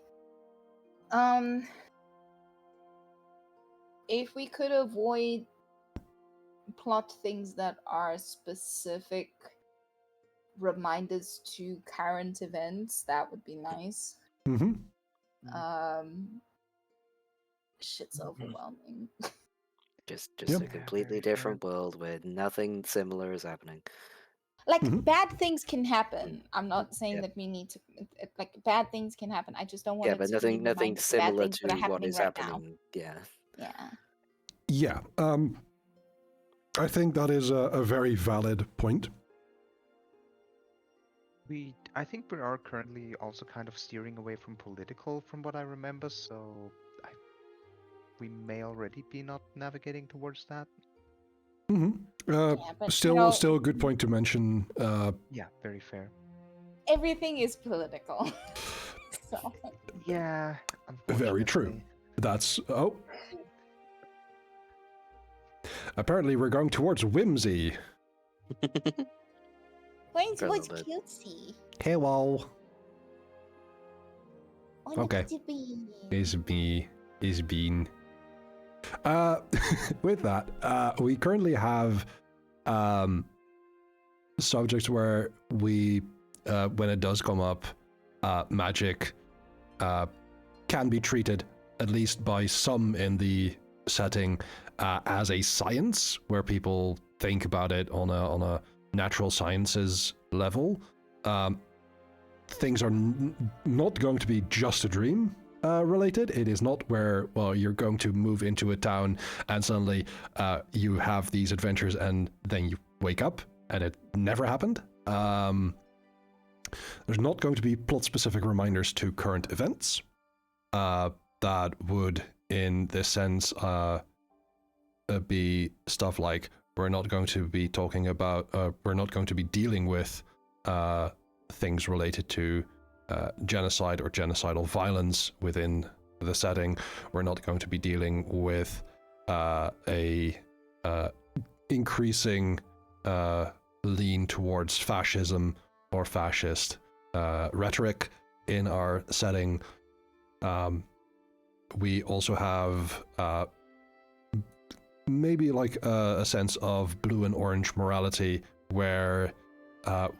if we could avoid plot things that are specific reminders to current events, that would be nice. Mm-hmm. Shit's overwhelming. Just Yep. a completely very fair. different world where nothing similar is happening. Like Mhm. bad things can happen. I'm not saying Yep. that we need to. Like bad things can happen. I just don't want Yeah, it but to be nothing reminded of the bad similar things that are to what happening is right now. happening. Yeah. Yeah. Yeah. I think that is a very valid point. I think we are currently also kind of steering away from political, from what I remember. So we may already be not navigating towards that. Hmm. Yeah, but, Still a good point to mention. Yeah, very fair. everything is political. So Yeah, Very true. unfortunately. That's apparently we're going towards whimsy. going For a towards little bit. cutesy. Hello. What Okay. to be? Is bean. With that, we currently have subjects where we, when it does come up, magic can be treated, at least by some in the setting, as a science, where people think about it on a natural sciences level. Things are not going to be just a dream related. It is not where, well, you're going to move into a town and suddenly you have these adventures and then you wake up and it never happened. There's not going to be plot-specific reminders to current events that would, in this sense, be stuff like we're not going to be talking about, we're not going to be dealing with things related to genocide or genocidal violence within the setting. We're not going to be dealing with a increasing lean towards fascism or fascist rhetoric in our setting. We also have maybe like a sense of blue and orange morality, where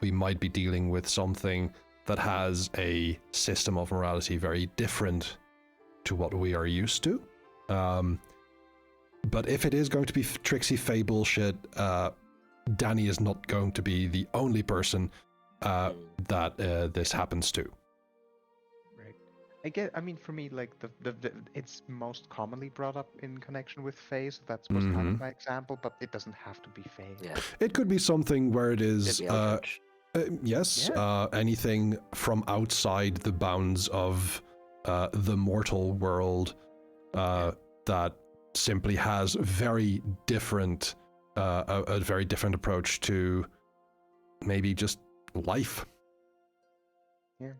we might be dealing with something that has a system of morality very different to what we are used to. But if it is going to be tricksy fey bullshit, Danny is not going to be the only person that this happens to. Right. I mean, for me, like the it's most commonly brought up in connection with Fae, so that was kind of my example. But it doesn't have to be Fae. Yeah. It could be something where it is Could be Eldritch. yes, Yeah. anything from outside the bounds of the mortal world that simply has very different a very different approach to maybe just life. Yeah.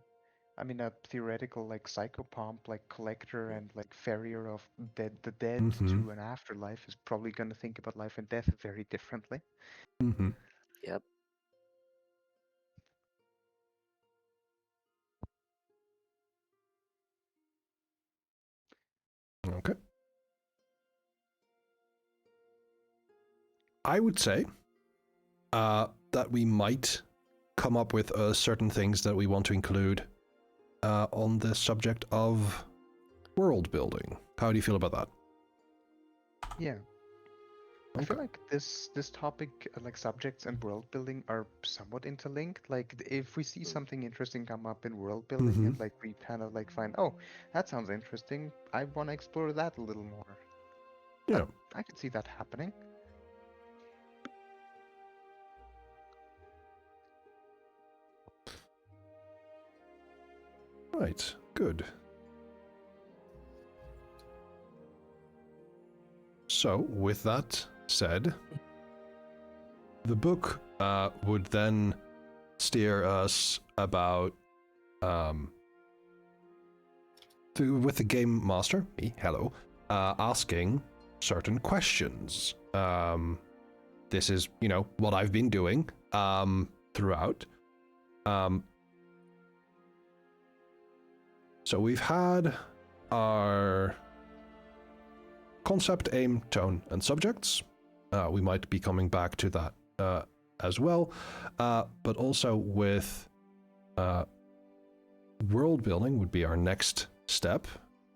I mean, a theoretical like psychopomp, like collector and like farrier of the dead to an afterlife is probably going to think about life and death very differently. Mm-hmm. Yep. Okay. I would say that we might come up with certain things that we want to include on the subject of world building. How do you feel about that? Yeah. I Okay. feel like this topic, like subjects and world building, are somewhat interlinked. Like if we see something interesting come up in world building, and like we kind of like find, oh, that sounds interesting. I want to explore that a little more. Yeah. I could see that happening. Right. Good. So, with that said, the book would then steer us about with the game master, me, hello, asking certain questions. This is, what I've been doing throughout. So we've had our concept, aim, tone, and subjects. We might be coming back to that as well, but also with world building would be our next step.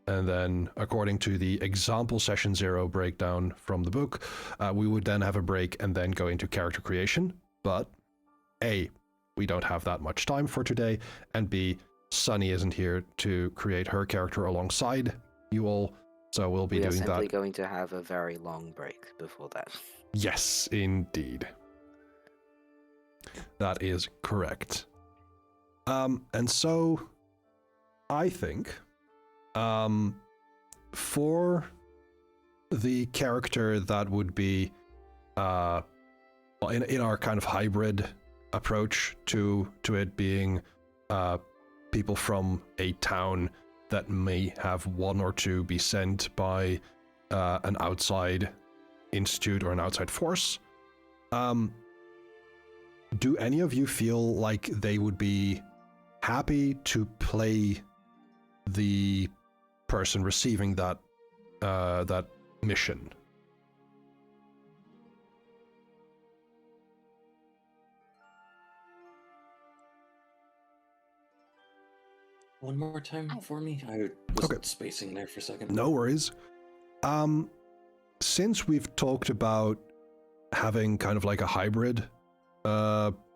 And then, according to the example session 0 breakdown from the book, we would then have a break and then go into character creation. But A, we don't have that much time for today, and B, Sunny isn't here to create her character alongside you all, so we'll be We are doing simply that. going to have a very long break before that. Yes, indeed. That is correct. And so, I think, for the character that would be, in our kind of hybrid approach to it being people from a town that may have one or two be sent by an outside institute or an outside force. Do any of you feel like they would be happy to play the person receiving that that mission? One more time for me? I was spacing there for a second. No worries. Since we've talked about having kind of like a hybrid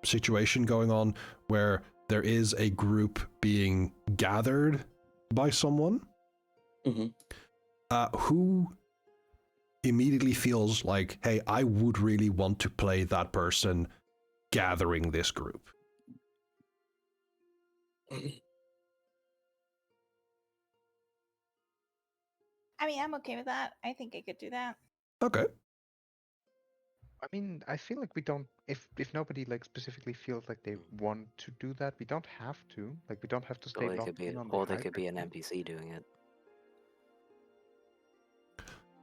situation going on where there is a group being gathered by someone, who immediately feels like, hey, I would really want to play that person gathering this group? I mean, I'm okay with that. I think I could do that. Okay. I mean, I feel like we don't. If nobody like specifically feels like they want to do that, we don't have to. Like, we don't have to stay Or locked in on the or they could be an hybrid thing. NPC doing it.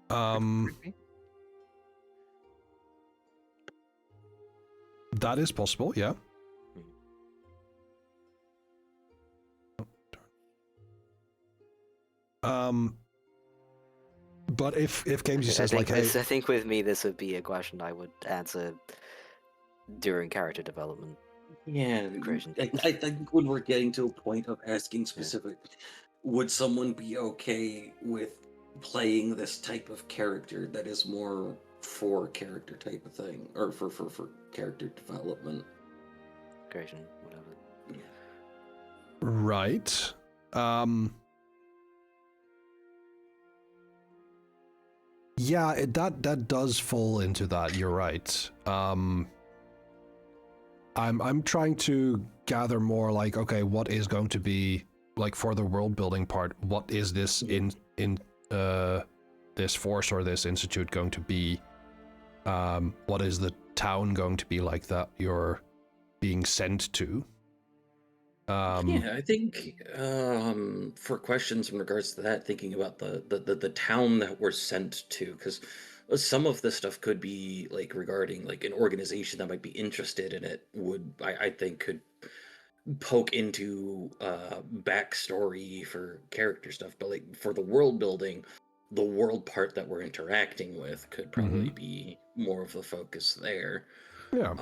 Could be. That is possible, yeah. But if Kaemsi says like, hey, I think with me this would be a question I would answer during character development. Yeah, I think when we're getting to a point of asking specific, would someone be okay with playing this type of character that is more for character type of thing, or for character development? Creation, whatever. Yeah. Right. Yeah, that does fall into that. You're right. I'm trying to gather more like, okay, what is going to be like for the world building part? What is this in this force or this institute going to be? What is the town going to be like that you're being sent to? Yeah, I think for questions in regards to that, thinking about the town that we're sent to, because some of this stuff could be like regarding like an organization that might be interested in it, would I think could poke into backstory for character stuff, but like for the world building, the world part that we're interacting with could probably be more of the focus there. Yeah.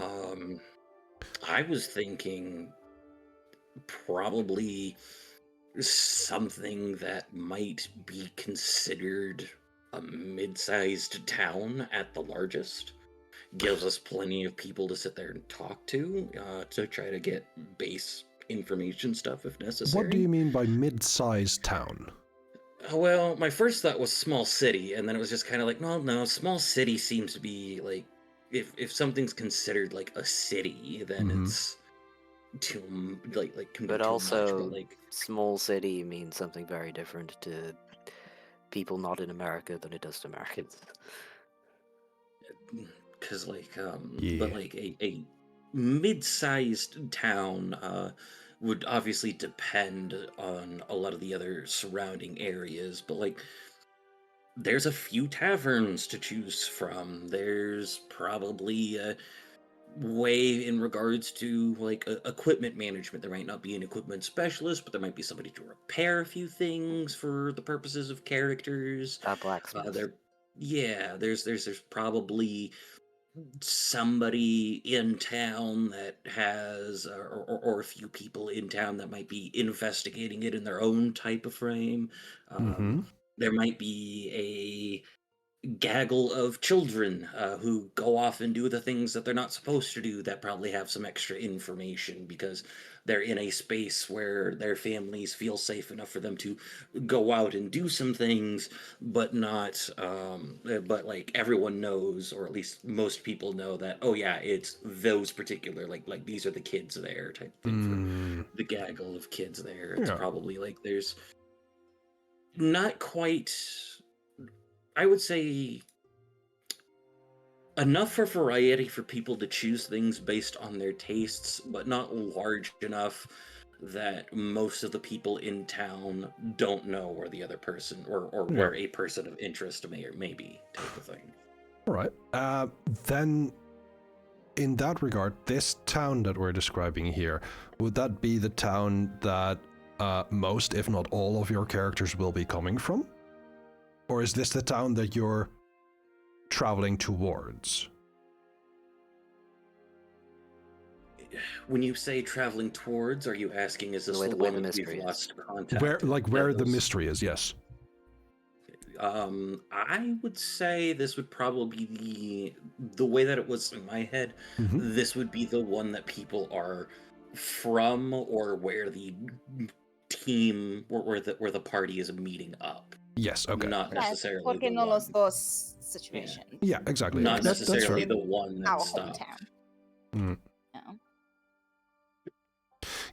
I was thinking probably something that might be considered a mid-sized town at the largest. Gives us plenty of people to sit there and talk to try to get base information stuff if necessary. What do you mean by mid-sized town? Well, my first thought was small city, and then it was just kind of like, no, small city seems to be like, if something's considered like a city, then it's too like but too also much, but like small city means something very different to people not in America than it does to Americans. Because like but like a mid-sized town would obviously depend on a lot of the other surrounding areas, but like there's a few taverns to choose from. There's probably a way in regards to like equipment management. There might not be an equipment specialist, but there might be somebody to repair a few things for the purposes of characters. Blacksmith. There's probably somebody in town that has, or a few people in town that might be investigating it in their own type of frame. Mm-hmm. There might be a gaggle of children who go off and do the things that they're not supposed to do that probably have some extra information because they're in a space where their families feel safe enough for them to go out and do some things, but not but like everyone knows, or at least most people know, that oh yeah, it's those particular, like these are the kids there type thing. For the gaggle of kids there, it's Yeah. probably like there's not quite, I would say, enough for variety for people to choose things based on their tastes, but not large enough that most of the people in town don't know where the other person, or Yeah. where a person of interest may be, type of thing. All right. Then, in that regard, this town that we're describing here, would that be the town that most, if not all, of your characters will be coming from? Or is this the town that you're traveling towards? When you say traveling towards, are you asking, is this Where the the one that mystery we've is. lost contact? Where the mystery is, yes. I would say this would probably be the way that it was in my head. Mhm. This would be the one that people are from, or where the team, or where the party is meeting up. Yes, okay. Not necessarily Porque the no one. los dos situation. Yeah, exactly. Not That's necessarily fair. the one that Our stopped. hometown. Mm. Yeah.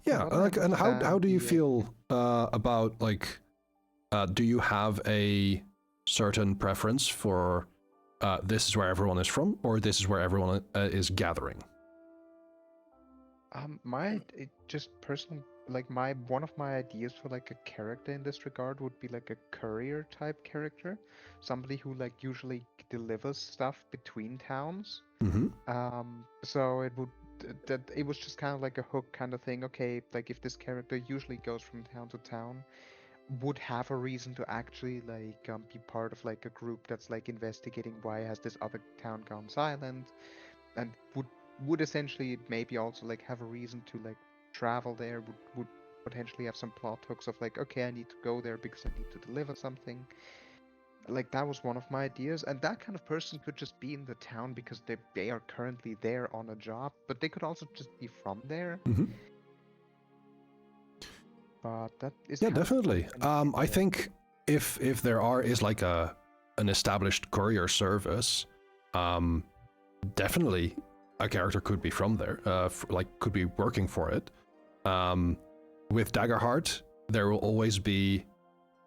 Yeah, What I like, and how do you understand, feel about, like, do you have a certain preference for this is where everyone is from, or this is where everyone is gathering? Just personal, like one of my ideas for like a character in this regard would be like a courier type character, somebody who like usually delivers stuff between towns. Mm-hmm. So it would that it was just kind of like a hook kind of thing. Okay, like if this character usually goes from town to town, would have a reason to actually like be part of like a group that's like investigating why has this other town gone silent, and would essentially maybe also like have a reason to like travel there, would potentially have some plot hooks of like, okay, I need to go there because I need to deliver something. Like that was one of my ideas, and that kind of person could just be in the town because they are currently there on a job, but they could also just be from there. Mm-hmm. But that is Yeah, kind of definitely. like an I idea. think if there is like an established courier service, definitely a character could be from there, like could be working for it. With Daggerheart, there will always be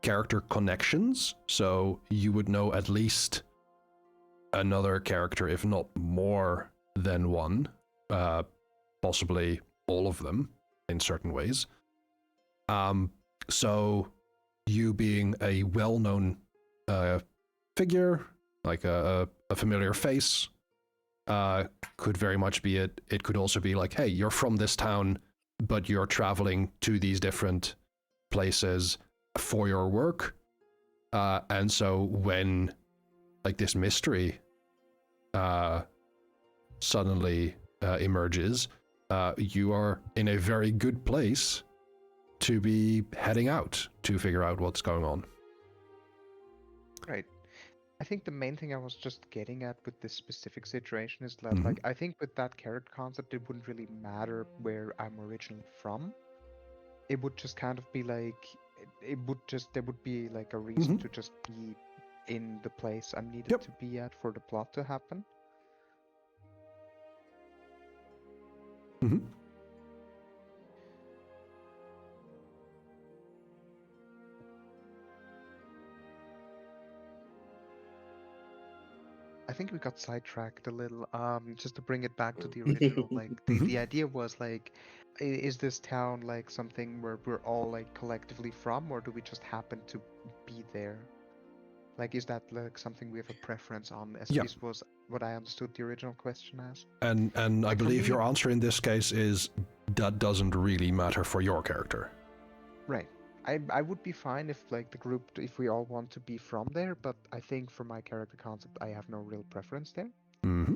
character connections, so you would know at least another character, if not more than one, possibly all of them in certain ways. So you being a well-known figure, like a familiar face, could very much be it. It could also be like, hey, you're from this town, but you're traveling to these different places for your work. And so when like this mystery suddenly emerges, you are in a very good place to be heading out to figure out what's going on. Right. I think the main thing I was just getting at with this specific situation is that, Mhm. like, I think with that character concept, it wouldn't really matter where I'm originally from. It would just kind of be like, it would just, there would be like a reason Mhm. to just be in the place I'm needed Yep. to be at for the plot to happen. Mm-hmm. I think we got sidetracked a little. Just to bring it back to the original, like the idea was like, is this town like something where we're all like collectively from, or do we just happen to be there? Like, is that like something we have a preference on? Yeah. Is was what I understood the original question as. And I Like, for believe me, your answer in this case is that doesn't really matter for your character. Right. I would be fine if like the group, if we all want to be from there, but I think for my character concept, I have no real preference there. Mm-hmm.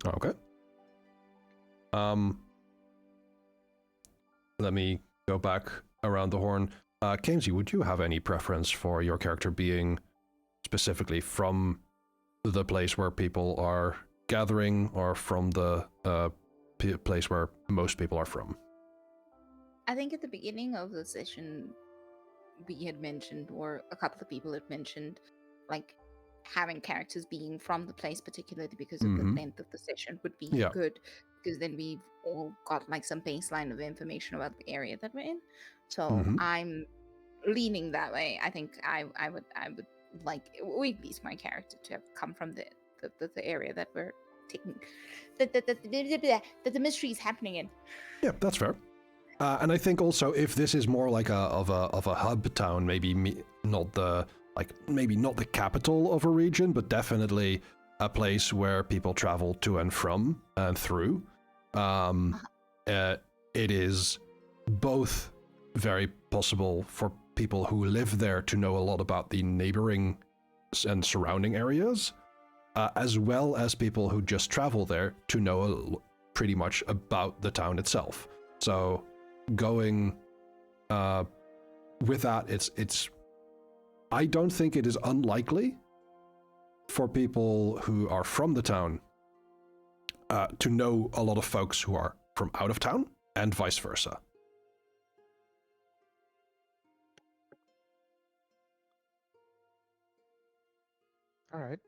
Okay. Let me go back around the horn. Kaemsi, would you have any preference for your character being specifically from the place where people are gathering, or from the place where most people are from? I think at the beginning of the session, we had mentioned, or a couple of people had mentioned, like having characters being from the place, particularly because of the length of the session, would be good, because then we've all got like some baseline of information about the area that we're in. So I'm leaning that way. I think I would like, or at least my character, to have come from the area that we're taking, that the mystery is happening in. Yeah, that's fair. And I think also, if this is more like a hub town, maybe not the capital of a region, but definitely a place where people travel to and from and through. It is both very possible for people who live there to know a lot about the neighboring and surrounding areas, as well as people who just travel there to know pretty much about the town itself. So going with that, it's I don't think it is unlikely for people who are from the town to know a lot of folks who are from out of town, and vice versa. All right.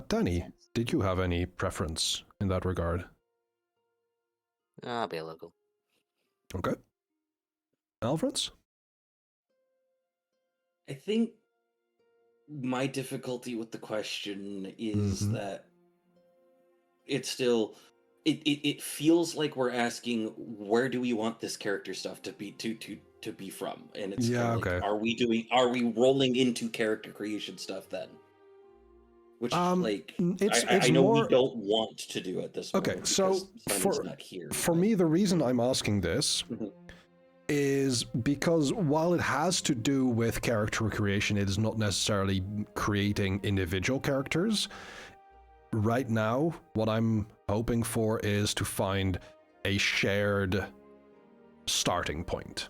Danny, did you have any preference in that regard? I'll be a local. Okay. Alvarance? I think my difficulty with the question is that it's still it feels like we're asking, where do we want this character stuff to be from? And it's okay. Are we rolling into character creation stuff then? Which I know we don't want to do at this moment. Okay, so for me, the reason I'm asking this is because while it has to do with character creation, it is not necessarily creating individual characters. Right now, what I'm hoping for is to find a shared starting point.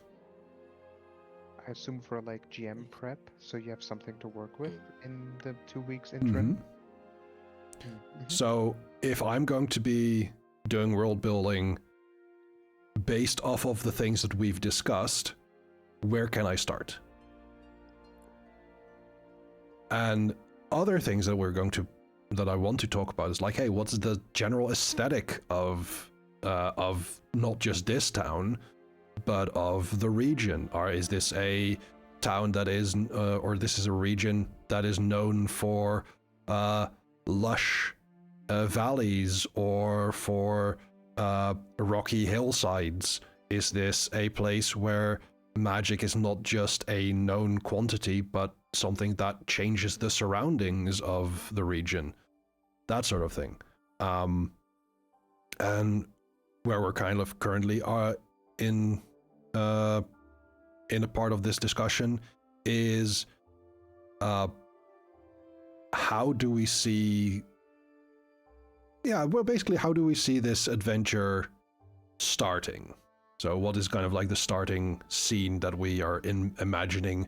I assume for like GM prep, so you have something to work with in the 2 weeks interim. So if I'm going to be doing world building based off of the things that we've discussed, where can I start? And other things that I want to talk about is like, hey, what's the general aesthetic of not just this town, but of the region? Or is this a town that is, or this is a region that is known for lush valleys, or for rocky hillsides? Is this a place where magic is not just a known quantity, but something that changes the surroundings of the region? That sort of thing. And where we're kind of currently are in a part of this discussion is how do we see this adventure starting? So what is kind of like the starting scene that we are imagining,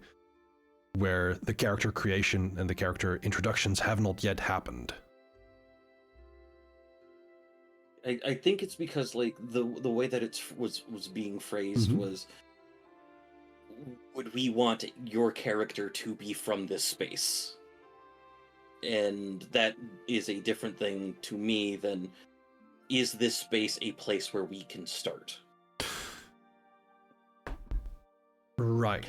where the character creation and the character introductions have not yet happened? I think it's because like the way that it was being phrased was, would we want your character to be from this space? And that is a different thing to me than, is this space a place where we can start? Right.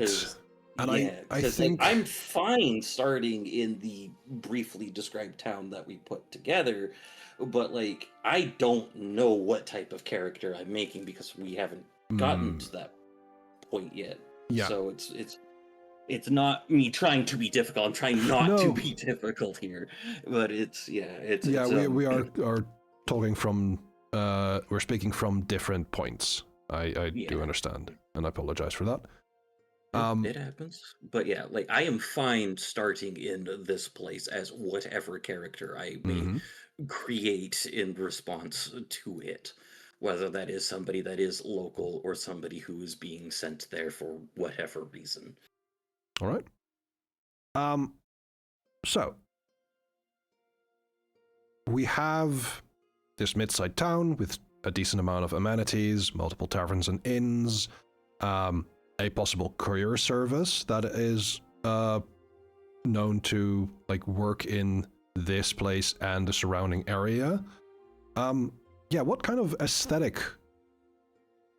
And I think like, I'm fine starting in the briefly described town that we put together, but like I don't know what type of character I'm making because we haven't gotten to that point yet. Yeah. So it's not me trying to be difficult. I'm trying not to be difficult here, but we are talking from we're speaking from different points. I do understand, and I apologize for that. It happens, but yeah, like I am fine starting in this place as whatever character I may create in response to it, whether that is somebody that is local or somebody who is being sent there for whatever reason. All right. So we have this mid-sized town with a decent amount of amenities, multiple taverns and inns, a possible courier service that is known to like work in this place and the surrounding area. Yeah, what kind of aesthetic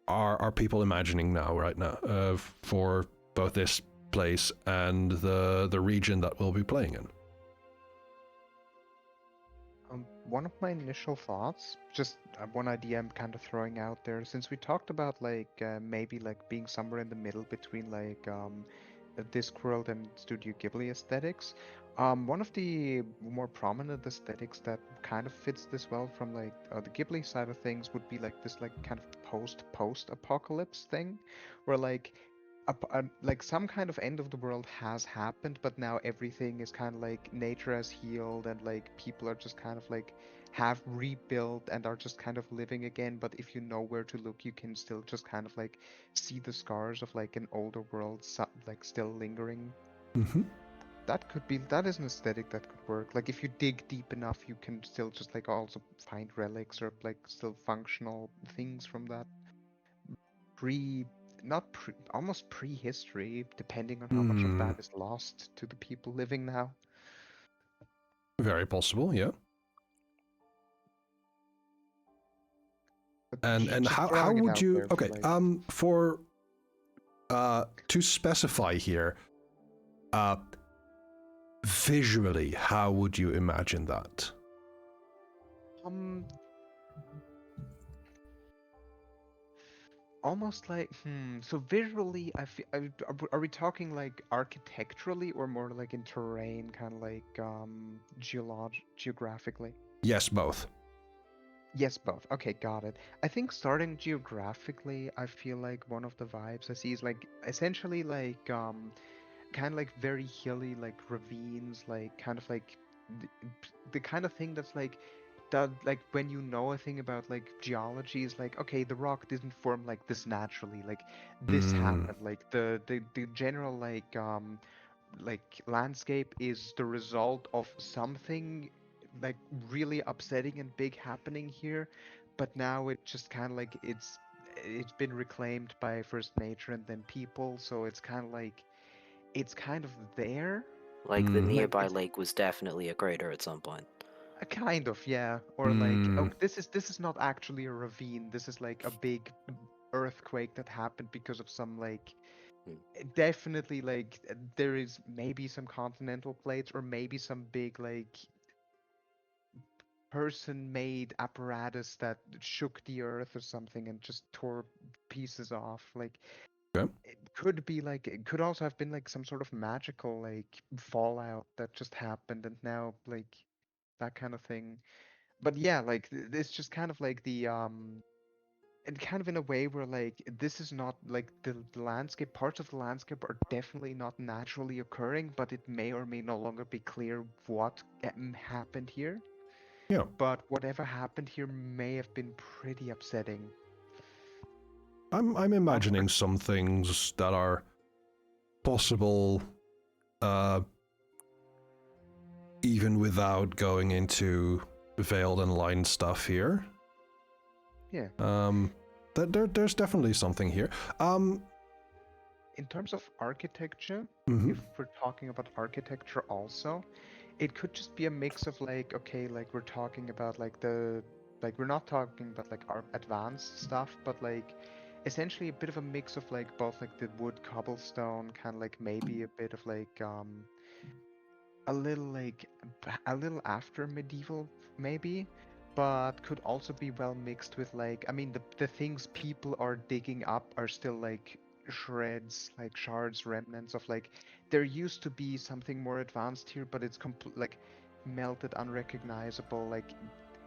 are people imagining right now for both this place and the region that we'll be playing in? One of my initial thoughts, just one idea I'm kind of throwing out there, since we talked about like maybe like being somewhere in the middle between like Discworld and Studio Ghibli aesthetics. One of the more prominent aesthetics that kind of fits this well from like the Ghibli side of things would be like this like kind of post apocalypse thing, where like like some kind of end of the world has happened, but now everything is kind of like nature has healed and like people are just kind of like have rebuilt and are just kind of living again. But if you know where to look, you can still just kind of like see the scars of like an older world like still lingering. Mm-hmm. That is an aesthetic that could work. Like if you dig deep enough, you can still just like also find relics or like still functional things from that pre not pre almost prehistory, depending on how much of that is lost to the people living now. Very possible, yeah. But And just how throwing it would out you there for, okay, like, for to specify here, visually, how would you imagine that? Almost like so visually I feel are we talking like architecturally or more like in terrain, kind of like geographically? Yes, both. Yes, both. Okay, got it. I think starting geographically, I feel like one of the vibes I see is like essentially like kind of like very hilly, like ravines, like kind of like the, the kind of thing that's like that, like when you know a thing about like geology is like, okay, the rock didn't form like this naturally, like this happened, like the general like landscape is the result of something like really upsetting and big happening here, but now it just kind of like it's been reclaimed by first nature and then people, so it's kind of there. Like the Like nearby it's lake was definitely a crater at some point. a kind of, yeah. Or like, oh, this is not actually a ravine. This is like a big earthquake that happened because of some like Hmm. definitely like there is maybe some continental plates or maybe some big like person-made apparatus that shook the earth or something and just tore pieces off. Like Okay. it could be like it could also have been like some sort of magical like fallout that just happened and now like that kind of thing. But yeah, like it's just kind of like the and kind of in a way where like this is not like the landscape, parts of the landscape are definitely not naturally occurring, but it may or may no longer be clear what happened here. Yeah. But whatever happened here may have been pretty upsetting. I'm imagining some things that are possible, even without going into veiled and lined stuff here. Yeah. There's definitely something here. In terms of architecture, Mhm. if we're talking about architecture also, it could just be a mix of like, okay, like we're talking about like like we're not talking about like our advanced stuff, but like essentially a bit of a mix of like both like the wood cobblestone, kind of like maybe a bit of like a little like a little after medieval maybe, but could also be well mixed with like, I mean the things people are digging up are still like shreds, like shards, remnants of like there used to be something more advanced here, but it's like melted, unrecognizable. Like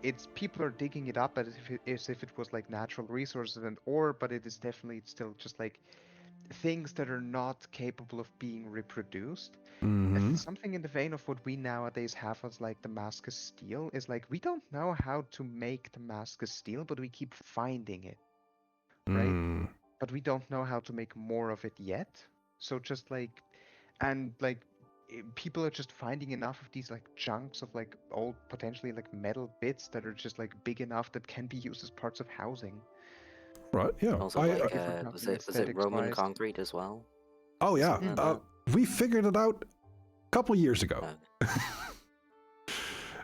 it's people are digging it up as if it was like natural resources and ore, but it is definitely still just like things that are not capable of being reproduced. Mm-hmm. Something in the vein of what we nowadays have as like Damascus steel is like we don't know how to make Damascus steel, but we keep finding it, right? Mm. But we don't know how to make more of it yet. So just like, and like people are just finding enough of these like chunks of like old potentially like metal bits that are just like big enough that can be used as parts of housing. Right. Yeah. Also, I. like, If we're was talking it Roman aesthetics-wise. concrete as well? Oh yeah. Something like that? We figured it out a couple years ago.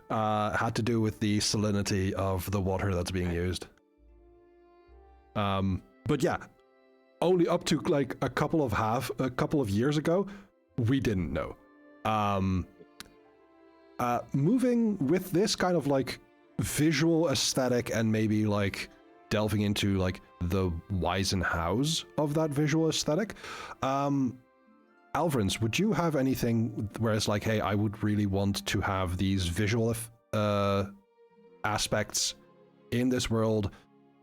Had to do with the salinity of the water that's being used. But yeah, only up to like a couple of years ago, we didn't know. Moving with this kind of like visual aesthetic and maybe like delving into like the whys and hows of that visual aesthetic. Alvarance, would you have anything where it's like, hey, I would really want to have these visual aspects in this world,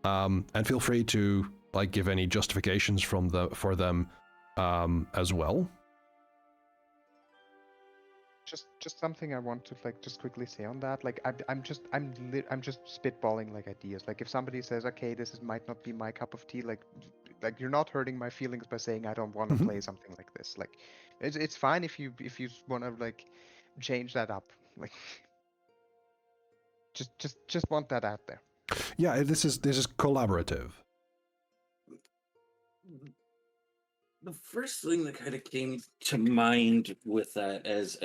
and feel free to like give any justifications for them as well. Just something I want to like just quickly say on that. Like I'm just spitballing like ideas. Like if somebody says, okay, might not be my cup of tea, like you're not hurting my feelings by saying I don't want to play something like this. Like it's fine if you want to like change that up. Like just want that out there. Yeah, this is collaborative. The first thing that kind of came to mind with that as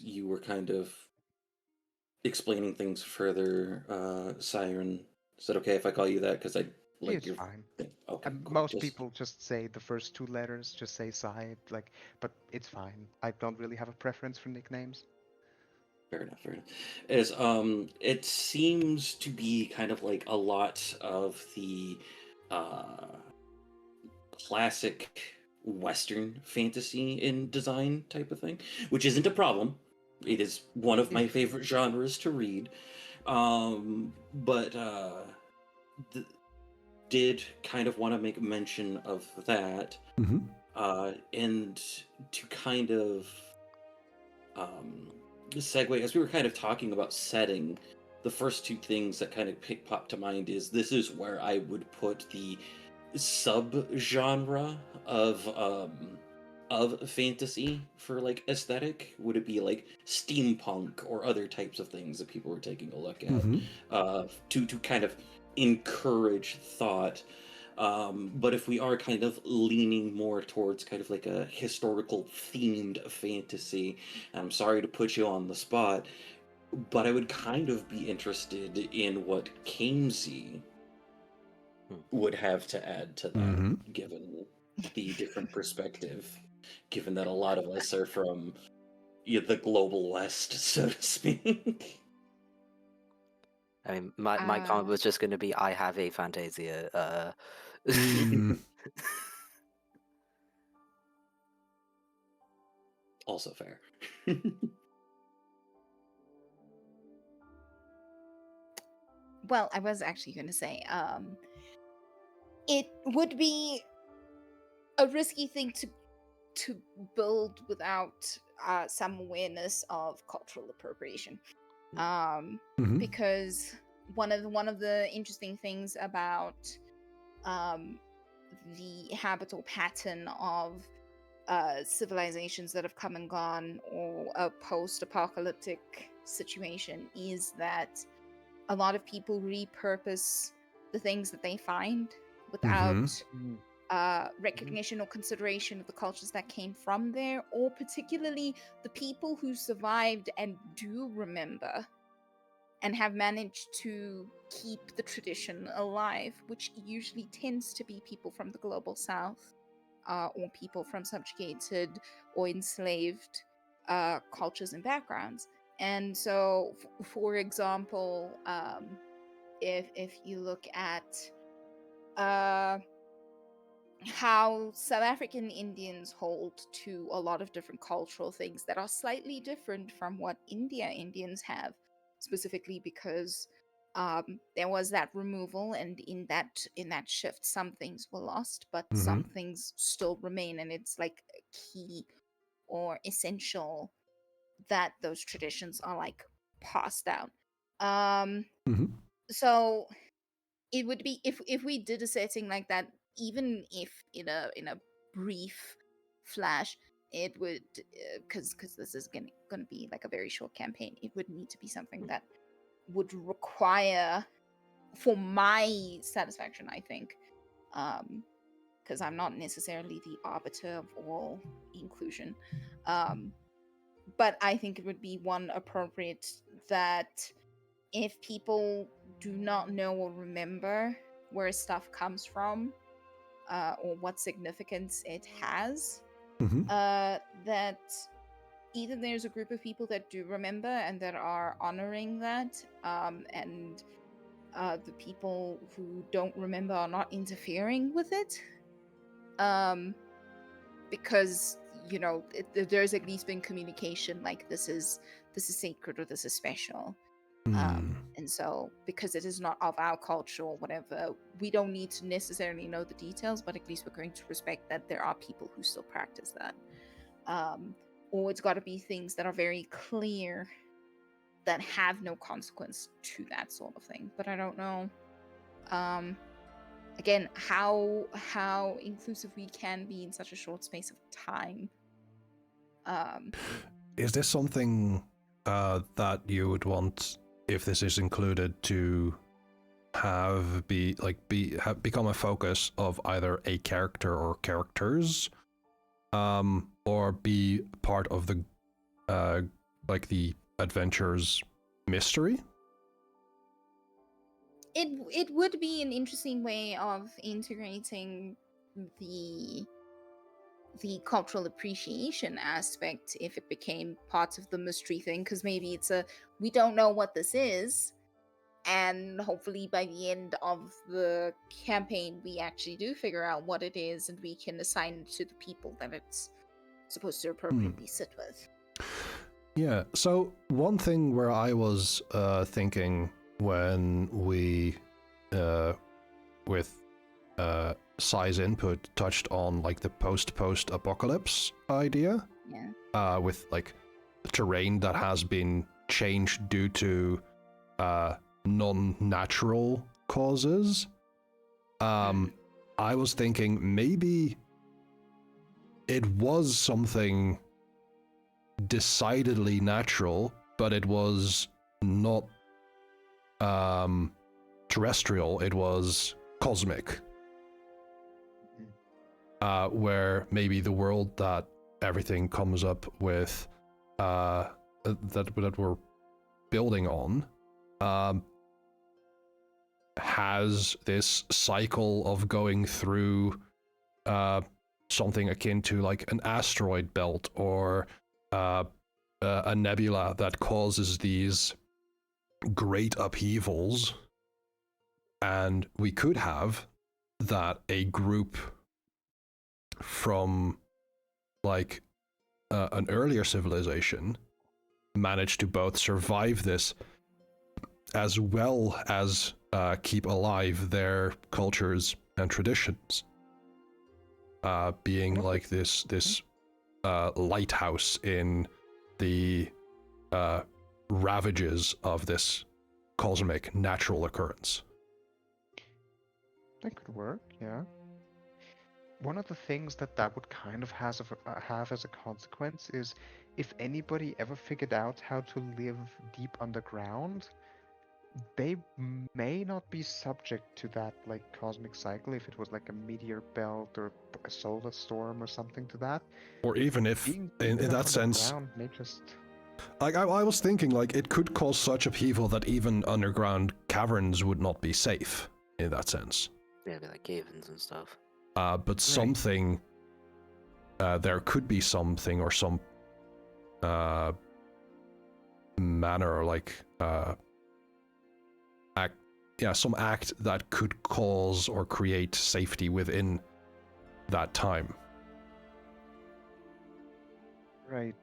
you were kind of explaining things further, Siren, is it okay if I call you that? Because I like It's your fine. okay. Cool. Most people just say the first two letters, just say Sai, like, but it's fine. I don't really have a preference for nicknames. Fair enough. Is it seems to be kind of like a lot of the classic Western fantasy in design type of thing, which isn't a problem. It is one of my favorite genres to read, but did kind of want to make mention of that, and to kind of segue, as we were kind of talking about setting, the first two things that kind of popped to mind is this is where I would put the sub-genre of fantasy for like aesthetic. Would it be like steampunk or other types of things that people were taking a look at to kind of encourage thought? But if we are kind of leaning more towards kind of like a historical themed fantasy, I'm sorry to put you on the spot, but I would kind of be interested in what Kaemsi would have to add to that, given the different perspective, given that a lot of us are from the global west, so to speak. I mean, my comment was just going to be, I have a Fantasia. Also fair. Well, I was actually going to say, it would be a risky thing to build without some awareness of cultural appropriation, because one of the interesting things about the habitable pattern of civilizations that have come and gone, or a post-apocalyptic situation, is that a lot of people repurpose the things that they find without recognition or consideration of the cultures that came from there, or particularly the people who survived and do remember and have managed to keep the tradition alive, which usually tends to be people from the global south, or people from subjugated or enslaved cultures and backgrounds. And so, for example, if you look at how South African Indians hold to a lot of different cultural things that are slightly different from what Indians have, specifically because there was that removal, and in that shift, some things were lost, but Mhm. some things still remain, and it's like key or essential that those traditions are like passed down. Mhm. So it would be if we did a setting like that, even if in a brief flash, it would because this is gonna be like a very short campaign. It would need to be something that would require, for my satisfaction, I think, because I'm not necessarily the arbiter of all inclusion, but I think it would be one appropriate that if people do not know or remember where stuff comes from, or what significance it has, Mhm. that either there's a group of people that do remember and that are honoring that, and the people who don't remember are not interfering with it, because there's at least been communication like this is sacred or this is special. Mm. And so, because it is not of our culture or whatever, we don't need to necessarily know the details, but at least we're going to respect that there are people who still practice that. Or it's got to be things that are very clear, that have no consequence to that sort of thing. But I don't know, again, how inclusive we can be in such a short space of time. Is this something that you would want, if this is included, to become a focus of either a character or characters, or be part of the the adventure's mystery? It would be an interesting way of integrating the cultural appreciation aspect if it became part of the mystery thing, because maybe we don't know what this is, and hopefully by the end of the campaign we actually do figure out what it is, and we can assign it to the people that it's supposed to appropriately sit with. Yeah, so one thing where I was thinking when we, with Sai's input, touched on like the post-apocalypse idea, with like terrain that has been changed due to non-natural causes, I was thinking maybe it was something decidedly natural, but it was not terrestrial, it was cosmic. Where maybe the world that everything comes up with, that we're building on, has this cycle of going through something akin to like an asteroid belt, or a nebula that causes these great upheavals, and we could have that a group from like an earlier civilization managed to both survive this as well as keep alive their cultures and traditions, being like this lighthouse in the ravages of this cosmic natural occurrence. That could work, yeah. One of the things that would kind of have as a consequence is if anybody ever figured out how to live deep underground, they may not be subject to that like cosmic cycle if it was like a meteor belt or a solar storm or something to that. Or even if, Being in deep that enough sense, underground may just... like I was thinking, like it could cause such upheaval that even underground caverns would not be safe in that sense. Yeah, like cave-ins and stuff. But something, there could be something or some manner, like some act that could cause or create safety within that time. Right.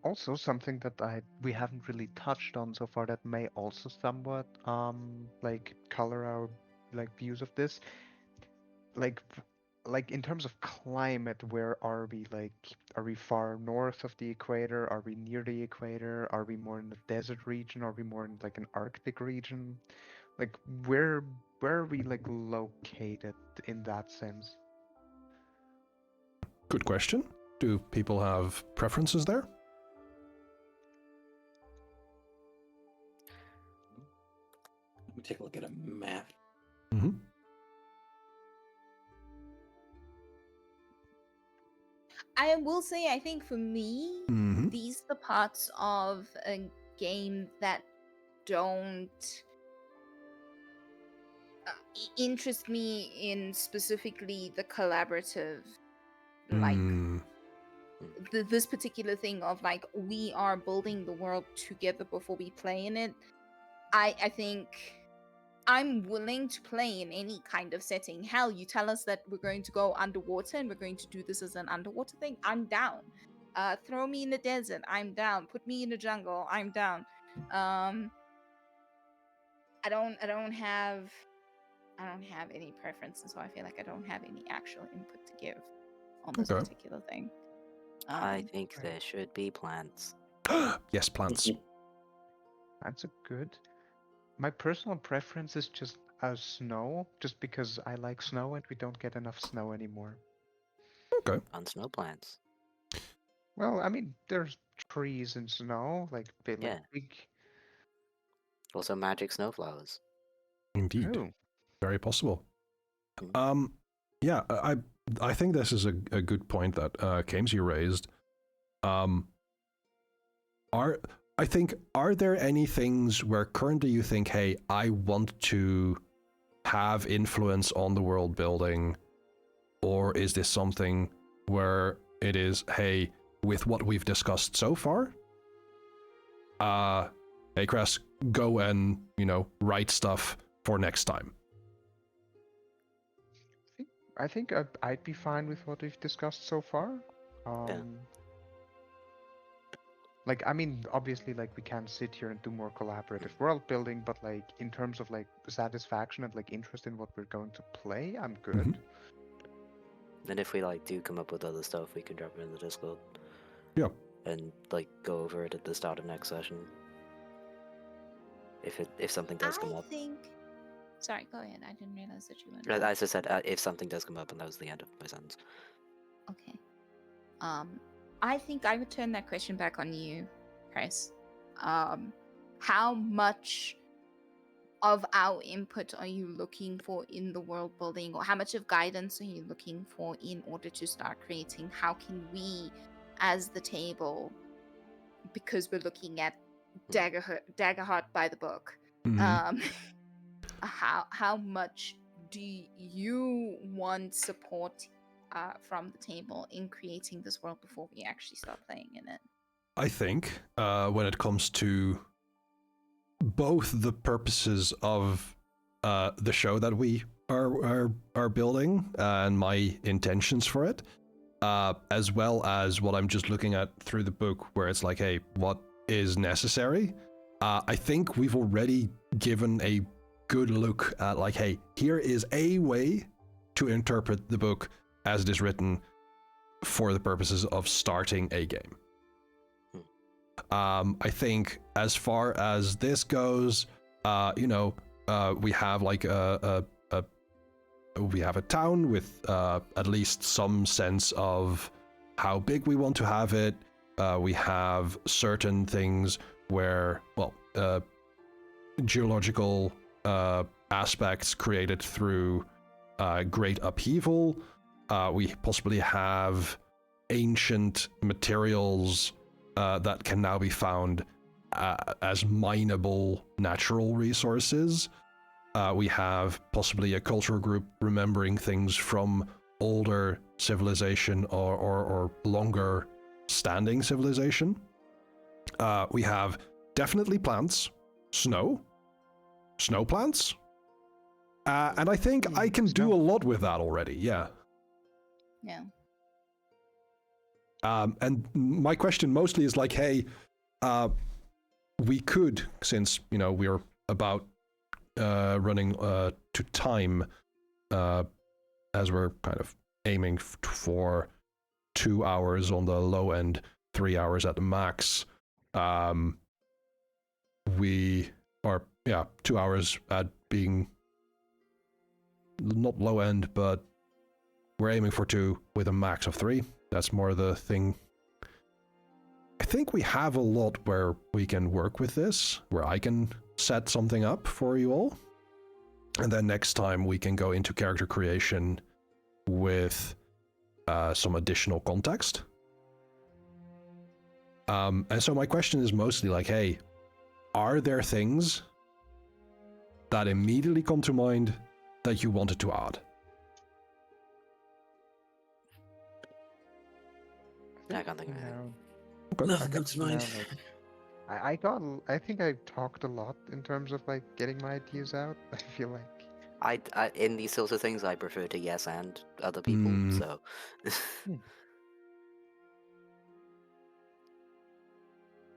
Also, something that we haven't really touched on so far that may also somewhat like color our like views of this. Like like in terms of climate, where are we? Like, are we far north of the equator? Are we near the equator? Are we more in the desert region? Are we more in like an Arctic region? Like, where are we like located in that sense? Good question. Do people have preferences there? Let me take a look at a map. Mm-hmm. I will say, I think for me, Mm-hmm. these are the parts of a game that don't interest me in specifically the collaborative, like this particular thing of like we are building the world together before we play in it. I think I'm willing to play in any kind of setting. Hell, you tell us that we're going to go underwater and we're going to do this as an underwater thing, I'm down. Throw me in the desert, I'm down. Put me in the jungle, I'm down. I don't have any preferences, so I feel like I don't have any actual input to give on this Okay. particular thing. I think there should be plants. Yes, plants. That's a good. My personal preference is just snow, just because I like snow and we don't get enough snow anymore. Okay. On snow plants. Well, I mean, there's trees and snow, like Yeah. big. Also magic snowflowers. Indeed. Oh, Very possible. Mm. Yeah, I think this is a good point that Kaemsi raised. Are there any things where currently you think, hey, I want to have influence on the world building, or is this something where it is, hey, with what we've discussed so far, hey Cress, go and write stuff for next time. I think I'd be fine with what we've discussed so far. Yeah. Like, I mean, obviously, like, we can't sit here and do more collaborative world building, but like, in terms of like satisfaction and like interest in what we're going to play, I'm good. Mm-hmm. And if we like do come up with other stuff, we can drop it in the Discord. Yeah. And like go over it at the start of next session. If something does come up. Sorry, go ahead. I didn't realize that you went. As I said, if something does come up, and that was the end of my sentence. Okay. I think I would turn that question back on you, Chris. How much of our input are you looking for in the world building, or how much of guidance are you looking for in order to start creating? How can we, as the table, because we're looking at Daggerheart by the book, Mm-hmm. how much do you want support from the table in creating this world before we actually start playing in it? I think when it comes to both the purposes of the show that we are building and my intentions for it, as well as what I'm just looking at through the book, where it's like, hey, what is necessary? I think we've already given a good look at like, hey, here is a way to interpret the book as it is written for the purposes of starting a game. I think as far as this goes, we have like we have a town with at least some sense of how big we want to have it. We have certain things where, geological aspects created through great upheaval. We possibly have ancient materials that can now be found as mineable natural resources. We have possibly a cultural group remembering things from older civilization or longer standing civilization. We have definitely plants, snow plants. And I think I can do a lot with that already, yeah. Yeah. And my question mostly is like, hey, we could, since we're about running to time, as we're kind of aiming for 2 hours on the low end, 3 hours at the max. We are 2 hours at being not low end, but we're aiming for 2 with a max of 3. That's more the thing. I think we have a lot where we can work with this, where I can set something up for you all. And then next time we can go into character creation with some additional context. And so my question is mostly like, hey, are there things that immediately come to mind that you wanted to add? I can't think of anything. Okay. Nothing comes to mind. I think I talked a lot in terms of like getting my ideas out. I feel like I in these sorts of things, I prefer to yes and other people. So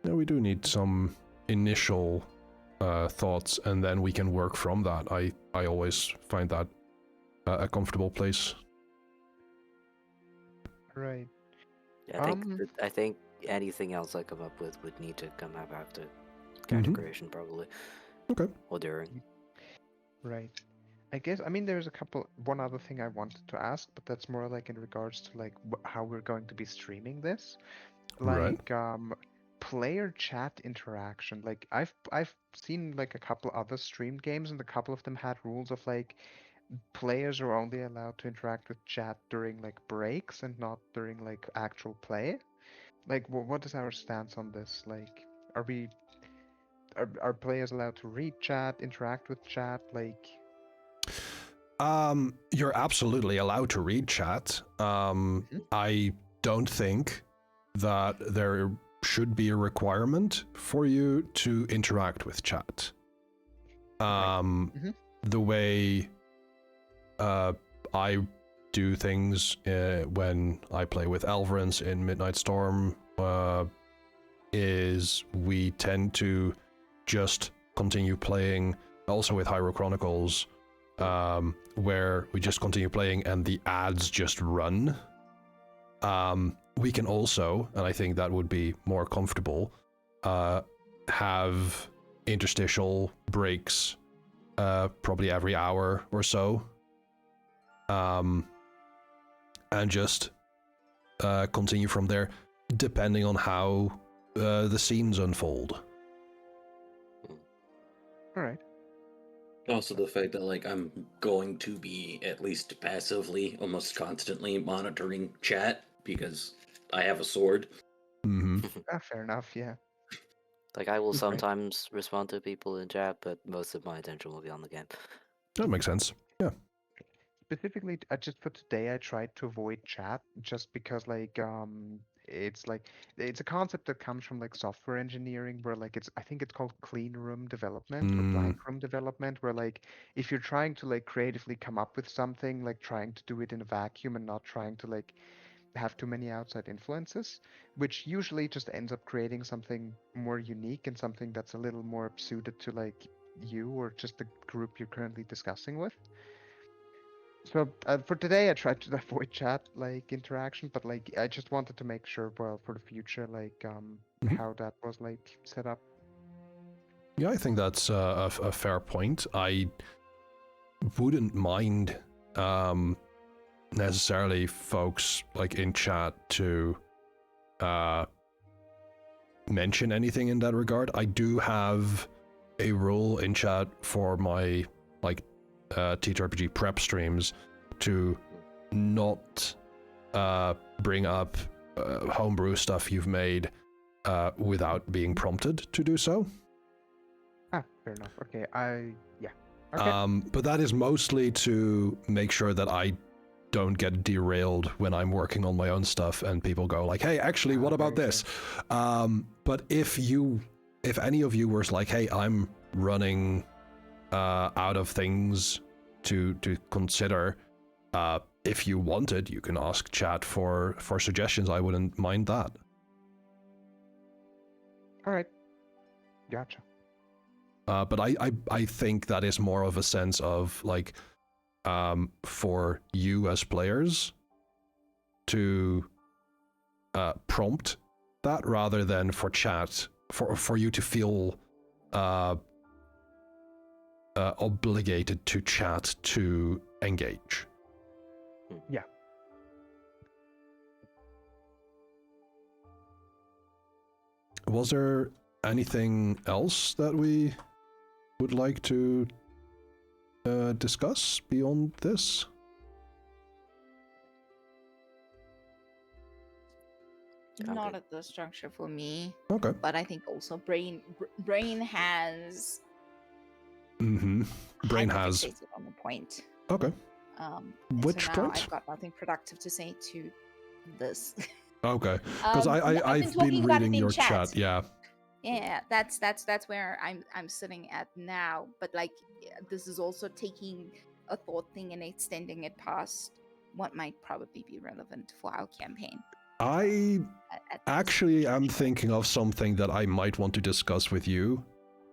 Yeah, we do need some initial thoughts, and then we can work from that. I always find that a comfortable place. right. yeah, I think anything else I come up with would need to come up after Mm-hmm. character creation, probably. Okay. Or during. Right. I guess, I mean, there's one other thing I wanted to ask, but that's more like in regards to like how we're going to be streaming this. Right. Like, player chat interaction. Like, I've seen like a couple other streamed games, and a couple of them had rules of like players are only allowed to interact with chat during like breaks and not during like actual play. Like, what is our stance on this? Like, are players allowed to read chat, interact with chat? Like, You're absolutely allowed to read chat. I don't think that there should be a requirement for you to interact with chat. The way I do things when I play with Alvarance in Midnight Storm is we tend to just continue playing, also with Hyrule Chronicles, where we just continue playing and the ads just run. We can also, and I think that would be more comfortable, have interstitial breaks probably every hour or so, and just continue from there, depending on how the scenes unfold. all right. Also, the fact that like I'm going to be at least passively, almost constantly monitoring chat because I have a sword. Mm-hmm. Fair enough. Yeah. Like, I will Okay. sometimes respond to people in chat, but most of my attention will be on the game. That makes sense. Yeah. Specifically, just for today, I tried to avoid chat just because, like, it's a concept that comes from like software engineering, where like I think it's called clean room development or blank room development, where like if you're trying to like creatively come up with something, like trying to do it in a vacuum and not trying to like have too many outside influences, which usually just ends up creating something more unique and something that's a little more suited to like you or just the group you're currently discussing with. So for today, I tried to avoid chat like interaction, but like I just wanted to make sure, well, for the future, like how that was like set up. Yeah, I think that's a fair point. I wouldn't mind necessarily folks like in chat to mention anything in that regard. I do have a rule in chat for my like TTRPG prep streams to not bring up homebrew stuff you've made without being prompted to do so. Fair enough. Okay, yeah. Okay. But that is mostly to make sure that I don't get derailed when I'm working on my own stuff and people go like, hey, actually, what about this? But if any of you were like, hey, I'm running out of things to consider, if you wanted, you can ask chat for suggestions. I wouldn't mind that. All right. Gotcha. But I think that is more of a sense of like, for you as players to prompt that rather than for chat, for you to feel obligated to chat to engage. Yeah. Was there anything else that we would like to discuss beyond this? Not at this juncture for me. Okay. But I think also Brain has Brain has. hyperfixated on the point. Okay. And Which so now point? I've got nothing productive to say to this. Okay. Because I've been reading your chat. Yeah. Yeah, that's where I'm sitting at now. But like, this is also taking a thought thing and extending it past what might probably be relevant for our campaign. I actually am thinking of something that I might want to discuss with you,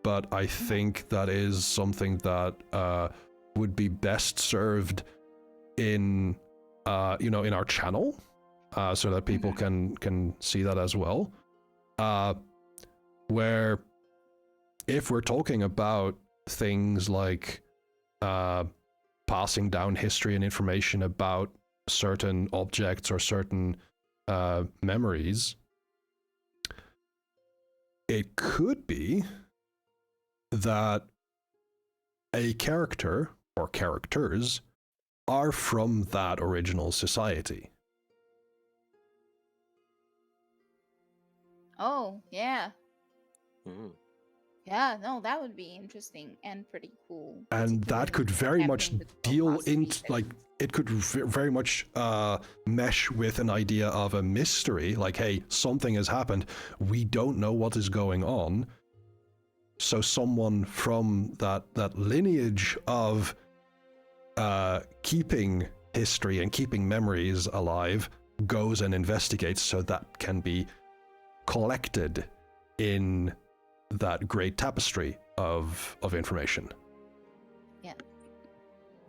but I think that is something that would be best served in in our channel, so that people can see that as well. Where if we're talking about things like passing down history and information about certain objects or certain memories, it could be that a character or characters are from that original society. Oh, yeah. Mm. Yeah, no, that would be interesting and pretty cool. And that could very much deal into, like, it could very much mesh with an idea of a mystery, like, hey, something has happened, we don't know what is going on, so someone from that lineage of keeping history and keeping memories alive goes and investigates, so that can be collected in that great tapestry of information. Yeah.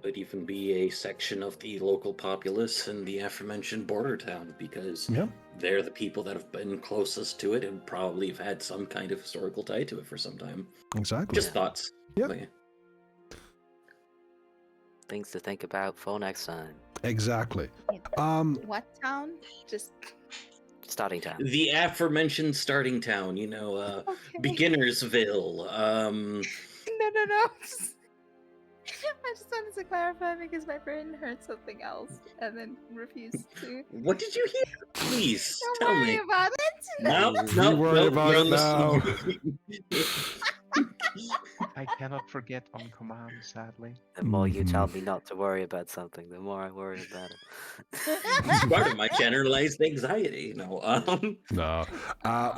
Could even be a section of the local populace in the aforementioned border town, because they're the people that have been closest to it and probably have had some kind of historical tie to it for some time. Exactly. Just thoughts. Yeah. But Things to think about for next time. Exactly. What town? Just Starting town. the aforementioned starting town, okay. Beginnersville. No. I just wanted to clarify because my brain heard something else and then refused to. What did you hear? Please Don't tell worry me. about it. No, worry about it now. I cannot forget on command, sadly. The more you tell me not to worry about something, the more I worry about it. It's part of my generalized anxiety. No.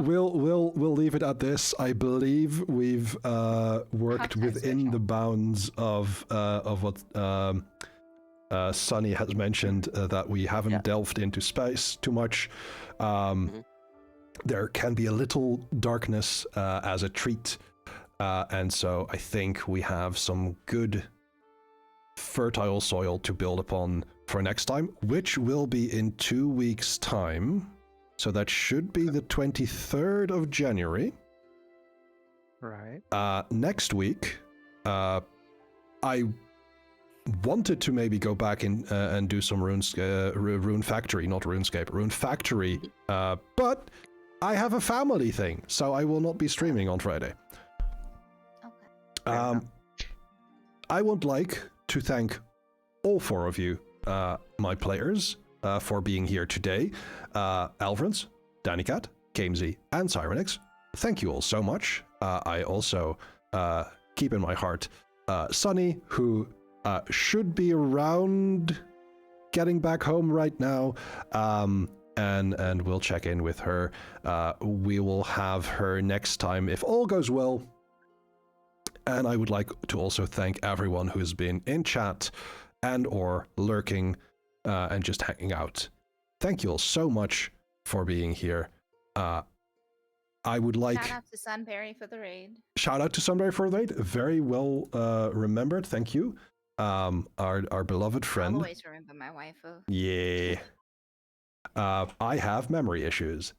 We'll leave it at this. I believe we've worked within the bounds of what Sunny has mentioned, that we haven't delved into space too much. There can be a little darkness as a treat. And so I think we have some good fertile soil to build upon for next time, which will be in 2 weeks' time. So that should be the 23rd of January. Right. Next week, I wanted to maybe go back and do some Rune Factory, not RuneScape, Rune Factory, but I have a family thing, so I will not be streaming on Friday. I would like to thank all 4 of you, my players, for being here today. Alvarance, DanniKatt, Kaemsi, and Syrenyx. Thank you all so much. I also keep in my heart Sunny, who should be around getting back home right now, and we'll check in with her. We will have her next time if all goes well. And I would like to also thank everyone who has been in chat and or lurking and just hanging out. Thank you all so much for being here. I would like... Shout out to Sunbury for the raid. Shout out to Sunbury for the raid. Very well remembered. Thank you. Our beloved friend. I'll always remember my waifu. Yeah. I have memory issues.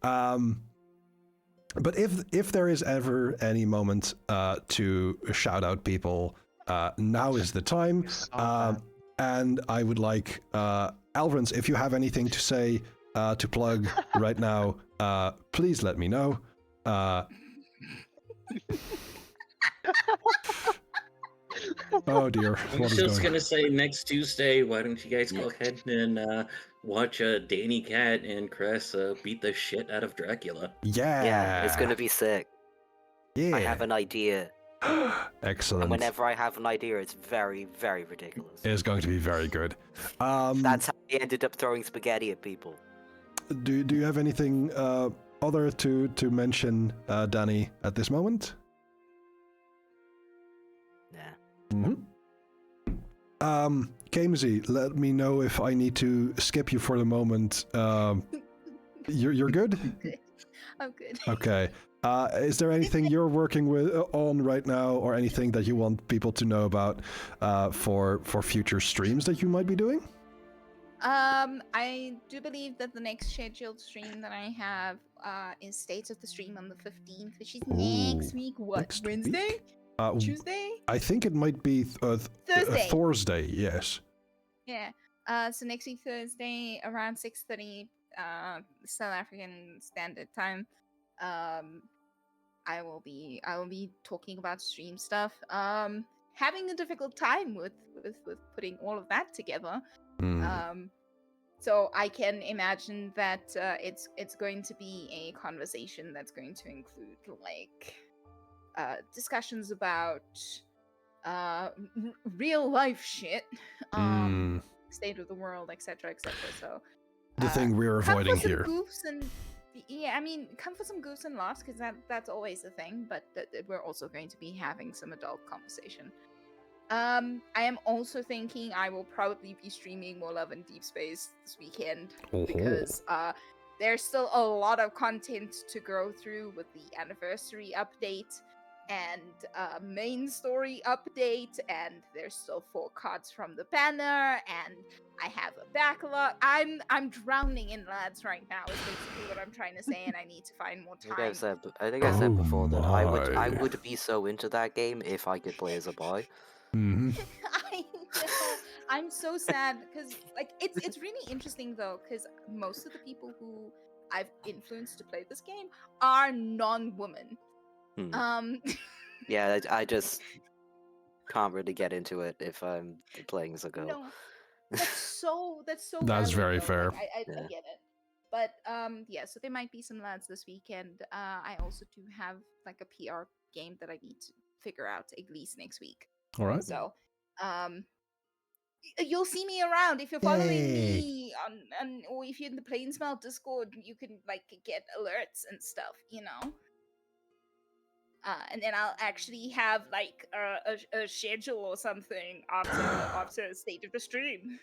But if there is ever any moment to shout out people, now is the time. And I would like Alvarance, if you have anything to say, to plug right now, please let me know. Oh dear. I was just gonna say next Tuesday, why don't you guys go ahead and watch DanniKatt and Cress beat the shit out of Dracula? Yeah. Yeah, it's gonna be sick. Yeah. I have an idea. Excellent. And whenever I have an idea, it's very, very ridiculous. It is going to be very good. That's how we ended up throwing spaghetti at people. Do you have anything other to mention, Danny, at this moment? Nah. Kaemsi, let me know if I need to skip you for the moment. You're good? I'm good. Okay. Is there anything you're working on right now, or anything that you want people to know about for future streams that you might be doing? I do believe that the next scheduled stream that I have is State of the Stream on the 15th, which is next week. What? Next Wednesday? week? Tuesday? I think it might be Thursday. Thursday, yes. Yeah. So next week Thursday around 6:30 South African Standard Time. I will be talking about stream stuff. Having a difficult time with putting all of that together. So I can imagine that it's going to be a conversation that's going to include like discussions about real life shit, state of the world, etc., etc. So the thing we're avoiding here. Goofs and yeah, I mean, come for some goofs and laughs, because that's always the thing. But we're also going to be having some adult conversation. I am also thinking I will probably be streaming more Love and Deep Space this weekend, because there's still a lot of content to go through with the anniversary update and main story update, and there's still 4 cards from the banner, and I have a backlog. I'm drowning in lads right now is basically what I'm trying to say, and I need to find more time. I think I said before that I would be so into that game if I could play as a boy. Mm-hmm. I know. I'm so sad because like it's really interesting though, because most of the people who I've influenced to play this game are non-women. Yeah, I just can't really get into it if I'm playing as a girl. No, that's so That's very though. fair. Like, I get it. But yeah, so there might be some lads this weekend. I also do have like a PR game that I need to figure out at least next week. All right. So you'll see me around if you're following me on or if you're in the Plainsmelt Discord, you can like get alerts and stuff, you know. And then I'll actually have like a schedule or something after State of the Stream.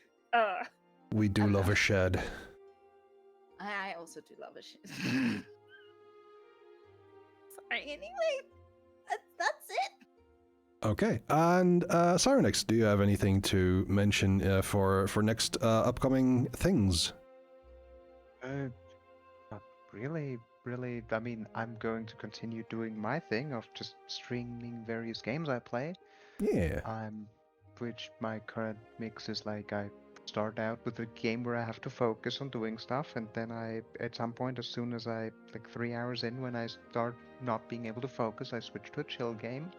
We do love a shed. I also do love a shed. Sorry. Anyway, that's it. Okay, and Syrenyx, do you have anything to mention for next upcoming things? Not really. I mean, I'm going to continue doing my thing of just streaming various games I play. Yeah. Which my current mix is like I start out with a game where I have to focus on doing stuff, and then at some point, as soon as I like 3 hours in, when I start not being able to focus, I switch to a chill game.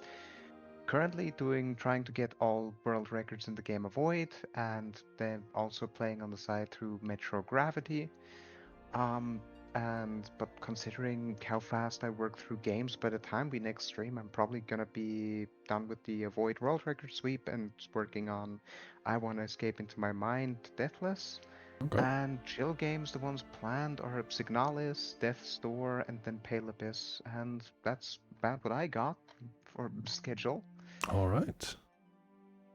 Currently trying to get all world records in the game of Void, and then also playing on the side through Metro Gravity. But considering how fast I work through games, by the time we next stream, I'm probably gonna be done with the Void world record sweep and working on I Wanna Escape Into My Mind, Deathless. Okay. And chill games, the ones planned are Signalis, Death's Door, and then Pale Abyss, and that's about what I got for schedule. All right.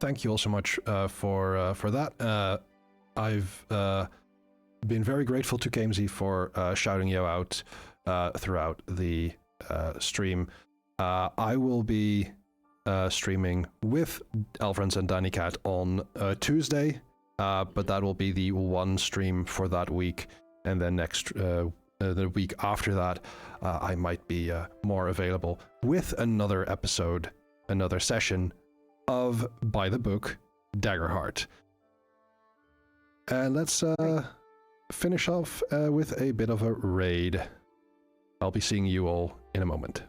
thank you all so much for that. I've been very grateful to Kaemsi for shouting you out throughout the stream. I will be streaming with Alvarance and DanniKatt on Tuesday, but that will be the one stream for that week, and then the week after that, I might be more available with another episode, another session of By the Book Daggerheart. And let's finish off with a bit of a raid. I'll be seeing you all in a moment.